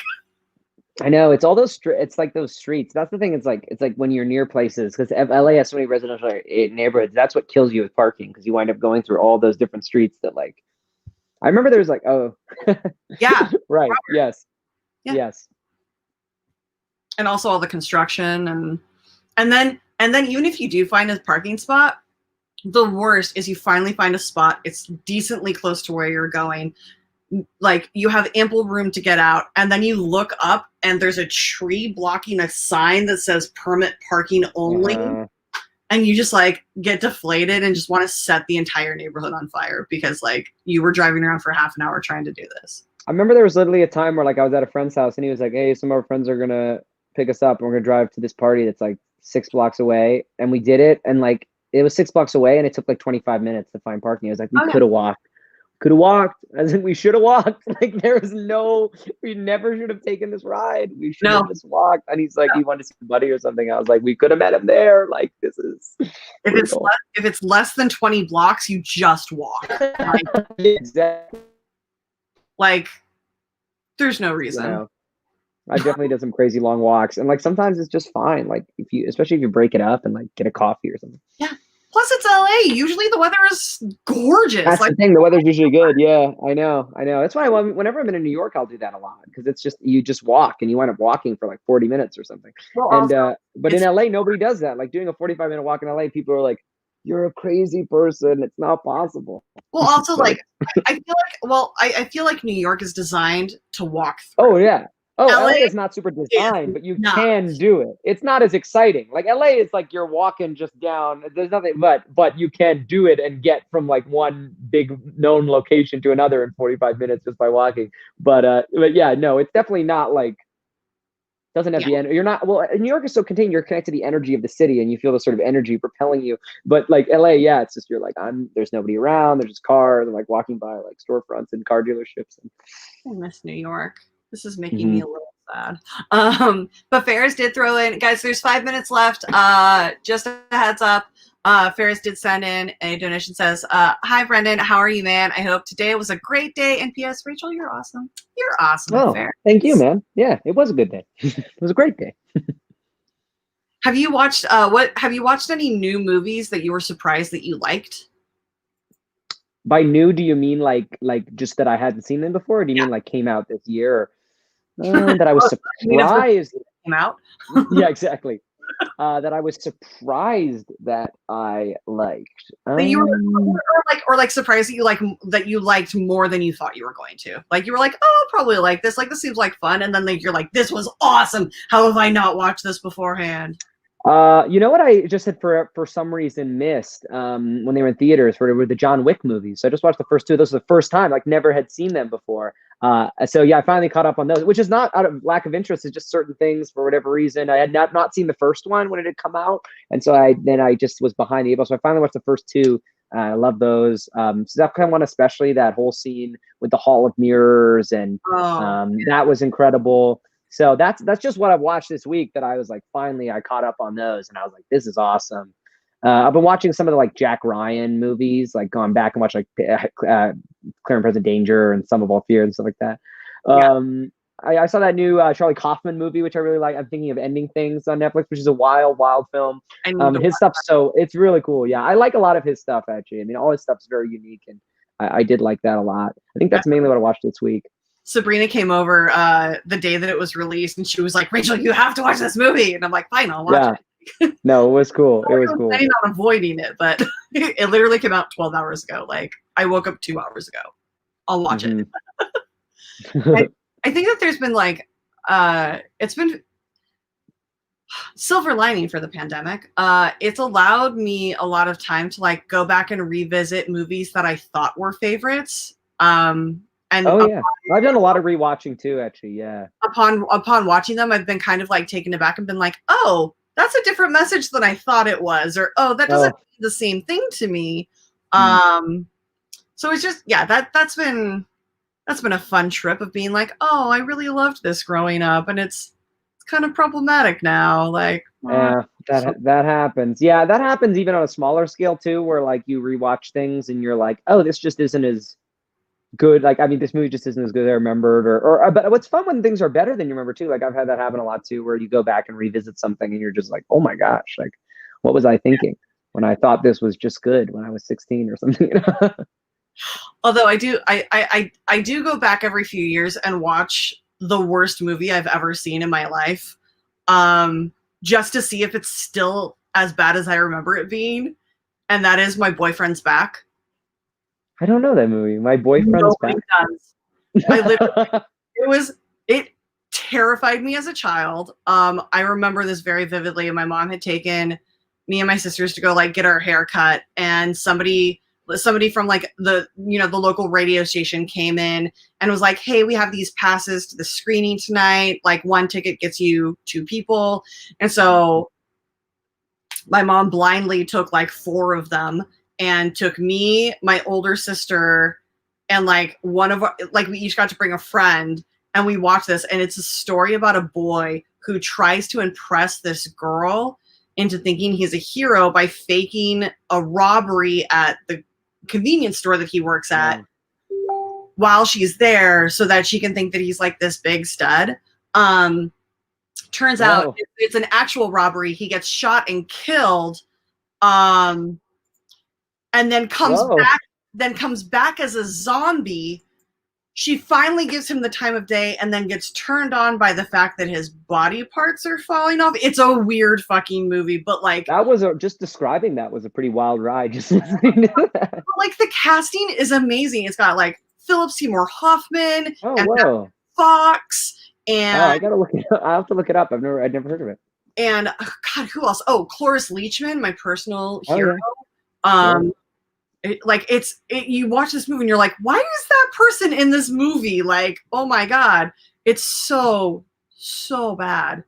I know it's all those. It's like those streets. That's the thing. It's like when you're near places, because LA has so many residential neighborhoods. That's what kills you with parking, because you wind up going through all those different streets that like. I remember there was like, oh, yeah, right, yes, yeah. Yes. And also all the construction and then even if you do find a parking spot, the worst is you finally find a spot. It's decently close to where you're going. Like you have ample room to get out, and then you look up and there's a tree blocking a sign that says permit parking only. And you just like get deflated and just want to set the entire neighborhood on fire, because like you were driving around for half an hour trying to do this. I remember there was literally a time where like I was at a friend's house and he was like, hey, some of our friends are gonna pick us up and we're gonna drive to this party that's like 6 blocks away. And we did it, and like it was 6 blocks away and it took like 25 minutes to find parking. I was like, we could have walked. As in we should have walked. Like we never should have taken this ride. We should have just walked. And he's like, he wanted to see a buddy or something. I was like, we could have met him there. Like this is if it's less than 20 blocks, you just walk. Like, exactly. Like there's no reason. Yeah. I definitely did some crazy long walks, and like sometimes it's just fine. Like especially if you break it up and like get a coffee or something. Yeah. Plus it's LA. Usually the weather is gorgeous. That's the thing. The weather's usually good. Yeah, I know. That's why whenever I'm in New York, I'll do that a lot, because it's just you just walk and you wind up walking for like 40 minutes or something. Well, and but in LA, nobody does that. Like doing a 45-minute walk in LA, people are like, you're a crazy person. It's not possible. Well, also like I feel like New York is designed to walk through. Oh yeah. Oh, LA is not super is designed, but you not. can do it. It's not as exciting. Like LA is like you're walking just down. There's nothing, but you can do it and get from like one big known location to another in 45 minutes just by walking. But yeah, no, it's definitely not like doesn't have the energy. You're not New York is so contained. You're connected to the energy of the city, and you feel the sort of energy propelling you. But like LA, yeah, it's just you're like there's nobody around. There's just cars and like walking by like storefronts and car dealerships. I miss New York. This is making me a little sad. But Ferris did throw in, guys, there's 5 minutes left. Just a heads up. Ferris did send in a donation, says, hi, Brendan. How are you, man? I hope today was a great day. And P.S. Rachel, you're awesome. You're awesome, Oh, Ferris. thank you, man. Yeah, it was a good day. It was a great day. Have you watched any new movies that you were surprised that you liked? By new, do you mean like just that I hadn't seen them before, or do you mean like came out this year? That I was surprised came out. Yeah, exactly. That I was surprised that I liked. That you were like surprised that you liked more than you thought you were going to. Like you were like, oh, I'll probably like this. Like this seems like fun, and then you're like, this was awesome. How have I not watched this beforehand? You know what I just had for some reason missed when they were in theaters were the John Wick movies. So I just watched the first two. Those were the first time, like never had seen them before. So yeah, I finally caught up on those, which is not out of lack of interest. It's just certain things for whatever reason. I had not seen the first one when it had come out, and so I just was behind the eight ball. So I finally watched the first two. I love those. So that kind of one, especially that whole scene with the Hall of Mirrors, and that was incredible. So that's just what I've watched this week that I was like, finally I caught up on those, and I was like, this is awesome. I've been watching some of the like Jack Ryan movies, like gone back and watched like Clear and Present Danger and Sum of All Fear and stuff like that. I saw that new Charlie Kaufman movie, which I really like. I'm thinking of Ending Things on Netflix, which is a wild film. His stuff, so it's really cool. Yeah, I like a lot of his stuff actually. I mean, all his stuff's very unique, and I did like that a lot. I think that's mainly what I watched this week. Sabrina came over the day that it was released, and she was like, Rachel, you have to watch this movie. And I'm like, fine, I'll watch it. No, it was cool. It was cool. I was not avoiding it, but it literally came out 12 hours ago. Like, I woke up 2 hours ago. I'll watch it. I think that there's been like, it's been silver lining for the pandemic. It's allowed me a lot of time to like go back and revisit movies that I thought were favorites. And I've done a lot of rewatching too, actually. Yeah. Upon watching them, I've been kind of like taken aback and been like, oh, that's a different message than I thought it was, or oh, that doesn't mean the same thing to me. So it's just that's been a fun trip of being like, oh, I really loved this growing up, and it's kind of problematic now. Like, that happens. Yeah, that happens even on a smaller scale too, where like you rewatch things and you're like, oh, this just isn't as good. Like, I mean, this movie just isn't as good as I remembered, or but what's fun when things are better than you remember too. Like I've had that happen a lot too, where you go back and revisit something and you're just like, oh my gosh, like what was I thinking when I thought this was just good when I was 16 or something? Although I do go back every few years and watch the worst movie I've ever seen in my life, just to see if it's still as bad as I remember it being, and that is My Boyfriend's Back. I don't know that movie. My Boyfriend's Back. It terrified me as a child. I remember this very vividly. My mom had taken me and my sisters to go like get our hair cut, and somebody from like the local radio station came in and was like, hey, we have these passes to the screening tonight. Like one ticket gets you 2 people. And so my mom blindly took like 4 of them and took me, my older sister, and like we each got to bring a friend, and we watched this, and it's a story about a boy who tries to impress this girl into thinking he's a hero by faking a robbery at the convenience store that he works at while she's there so that she can think that he's like this big stud. Turns out it's an actual robbery. He gets shot and killed. And then comes back as a zombie she finally gives him the time of day and then gets turned on by the fact that his body parts are falling off. It's a weird fucking movie, but like that was just describing that was a pretty wild ride. Just listening to that. But, like the casting is amazing. It's got like Philip Seymour Hoffman and whoa. Fox and I gotta look it up. I have to look it up. I'd never heard of it. And God, who else? Oh, Cloris Leachman, my personal hero. Yeah. You watch this movie and you're like, why is that person in this movie? Like, oh my God, it's so bad.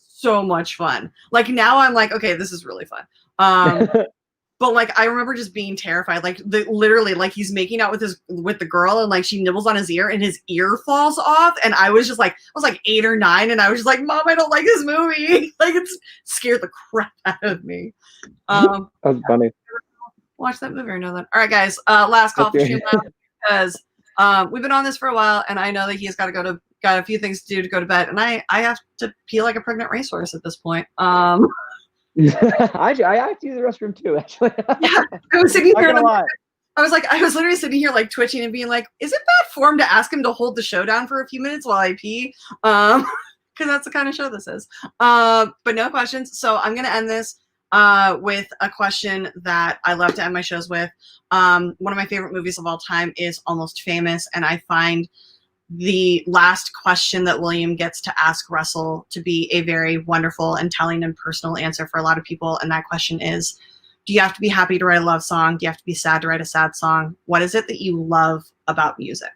So much fun. Like now I'm like, okay, this is really fun. But like I remember just being terrified. Like literally, like he's making out with the girl and like she nibbles on his ear and his ear falls off. And I was like 8 or 9, and I was just like, Mom, I don't like this movie. Like it's scared the crap out of me. That was funny. Watch that movie or know that. All right, guys. Last call for Schmoedown because we've been on this for a while, and I know that he's got a few things to do to go to bed, and I have to pee like a pregnant racehorse at this point. I have to use the restroom too, actually. Yeah, I was sitting here. I was literally sitting here like twitching and being like, "Is it bad form to ask him to hold the show down for a few minutes while I pee?" Because that's the kind of show this is. But no questions, so I'm gonna end this with a question that I love to end my shows with. One of my favorite movies of all time is Almost Famous, and I find the last question that William gets to ask Russell to be a very wonderful and telling and personal answer for a lot of people. And that question is, do you have to be happy to write a love song? Do you have to be sad to write a sad song? What is it that you love about music?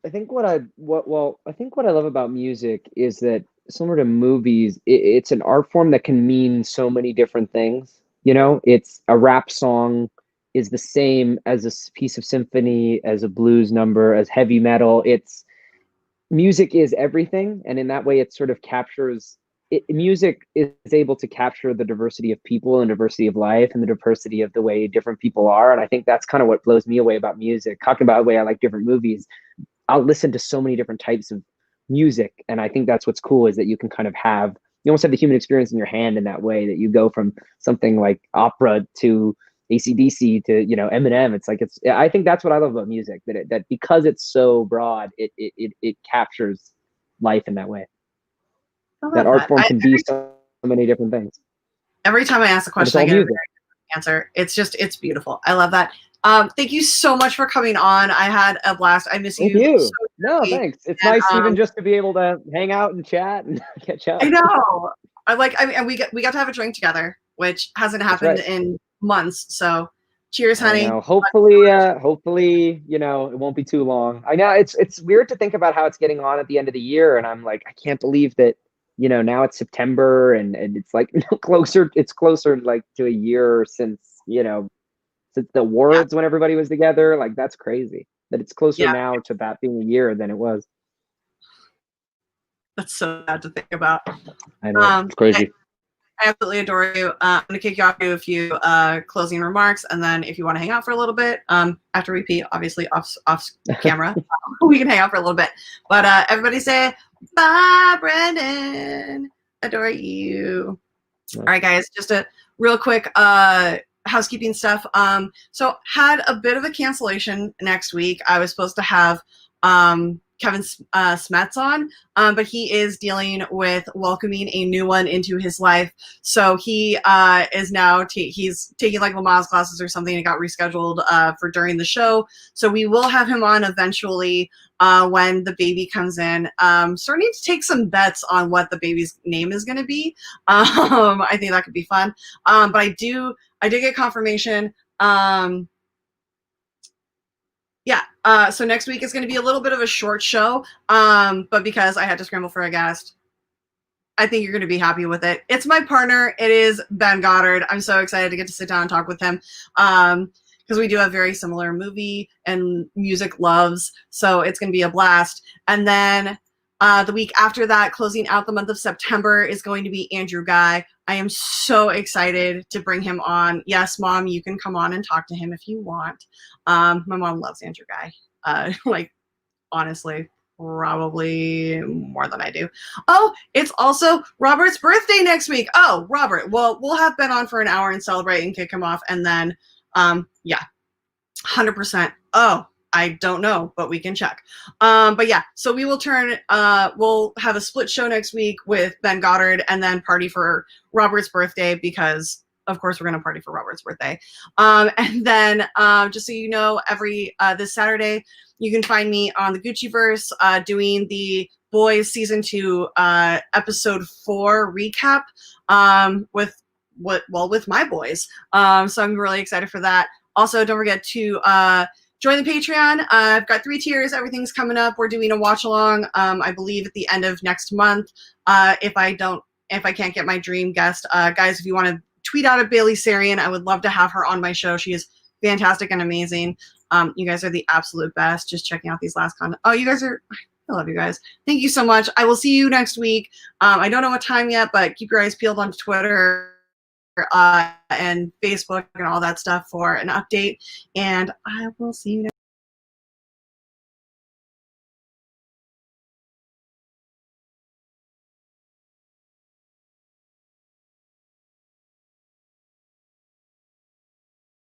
I think what I love about music is that similar to movies, it's an art form that can mean so many different things. You know, it's a rap song is the same as a piece of symphony, as a blues number, as heavy metal. Music is everything, and in that way, it sort of captures. Music is able to capture the diversity of people and diversity of life and the diversity of the way different people are. And I think that's kind of what blows me away about music. Talking about the way I like different movies, I'll listen to so many different types of music, and I think that's what's cool, is that you can kind of you almost have the human experience in your hand in that way, that you go from something like opera to AC/DC to Eminem. I think that's what I love about music, that because it's so broad, it captures life in that way. That art form can be so many different things. Every time I ask a question, I get a very different answer. It's beautiful. I love that. Thank you so much for coming on. I had a blast. I miss you. So no, thanks. It's nice even just to be able to hang out and chat and catch up. I know. We got to have a drink together, which hasn't happened in months. So cheers, honey. Hopefully, it won't be too long. I know it's weird to think about how it's getting on at the end of the year, and I'm like, I can't believe that, now it's September and it's like closer like to a year since the awards when everybody was together. Like, that's crazy that it's closer now to that being a year than it was. That's so sad to think about. I know, it's crazy. I absolutely adore you. I'm going to kick you off to a few closing remarks, and then if you want to hang out for a little bit, after we pee, obviously off camera, we can hang out for a little bit. But everybody say, bye, Brandon. Adore you. All right, guys, just a real quick housekeeping stuff. So had a bit of a cancellation next week. I was supposed to have Kevin Smets on, but he is dealing with welcoming a new one into his life. So he is now he's taking like Lamaze classes or something. It got rescheduled for during the show. So we will have him on eventually when the baby comes in. Starting to take some bets on what the baby's name is going to be. I think that could be fun. But I did get confirmation. So next week is going to be a little bit of a short show, but because I had to scramble for a guest, I think you're going to be happy with it. It's my partner. It is Ben Goddard. I'm so excited to get to sit down and talk with him because we do have very similar movie and music loves, so it's going to be a blast. And then the week after that, closing out the month of September, is going to be Andrew Guy. I am so excited to bring him on. Yes, Mom, you can come on and talk to him if you want. My mom loves Andrew Guy. Honestly, probably more than I do. Oh, it's also Robert's birthday next week. Oh, Robert. Well, we'll have Ben on for an hour and celebrate and kick him off. And then, 100%. Oh, I don't know, but we can check. But yeah, so we will we'll have a split show next week with Ben Goddard and then party for Robert's birthday because of course we're going to party for Robert's birthday. And then just so you know, this Saturday, you can find me on the Gucciverse doing the Boys Season 2 Episode 4 recap with my boys. So I'm really excited for that. Also, don't forget to join the Patreon. I've got 3 tiers. Everything's coming up. We're doing a watch along, I believe, at the end of next month. If I can't get my dream guest, guys, if you want to tweet out at Bailey Sarian, I would love to have her on my show. She is fantastic and amazing. You guys are the absolute best. Just checking out these last content. Oh, you guys are. I love you guys. Thank you so much. I will see you next week. I don't know what time yet, but keep your eyes peeled on Twitter and Facebook and all that stuff for an update. And I will see you next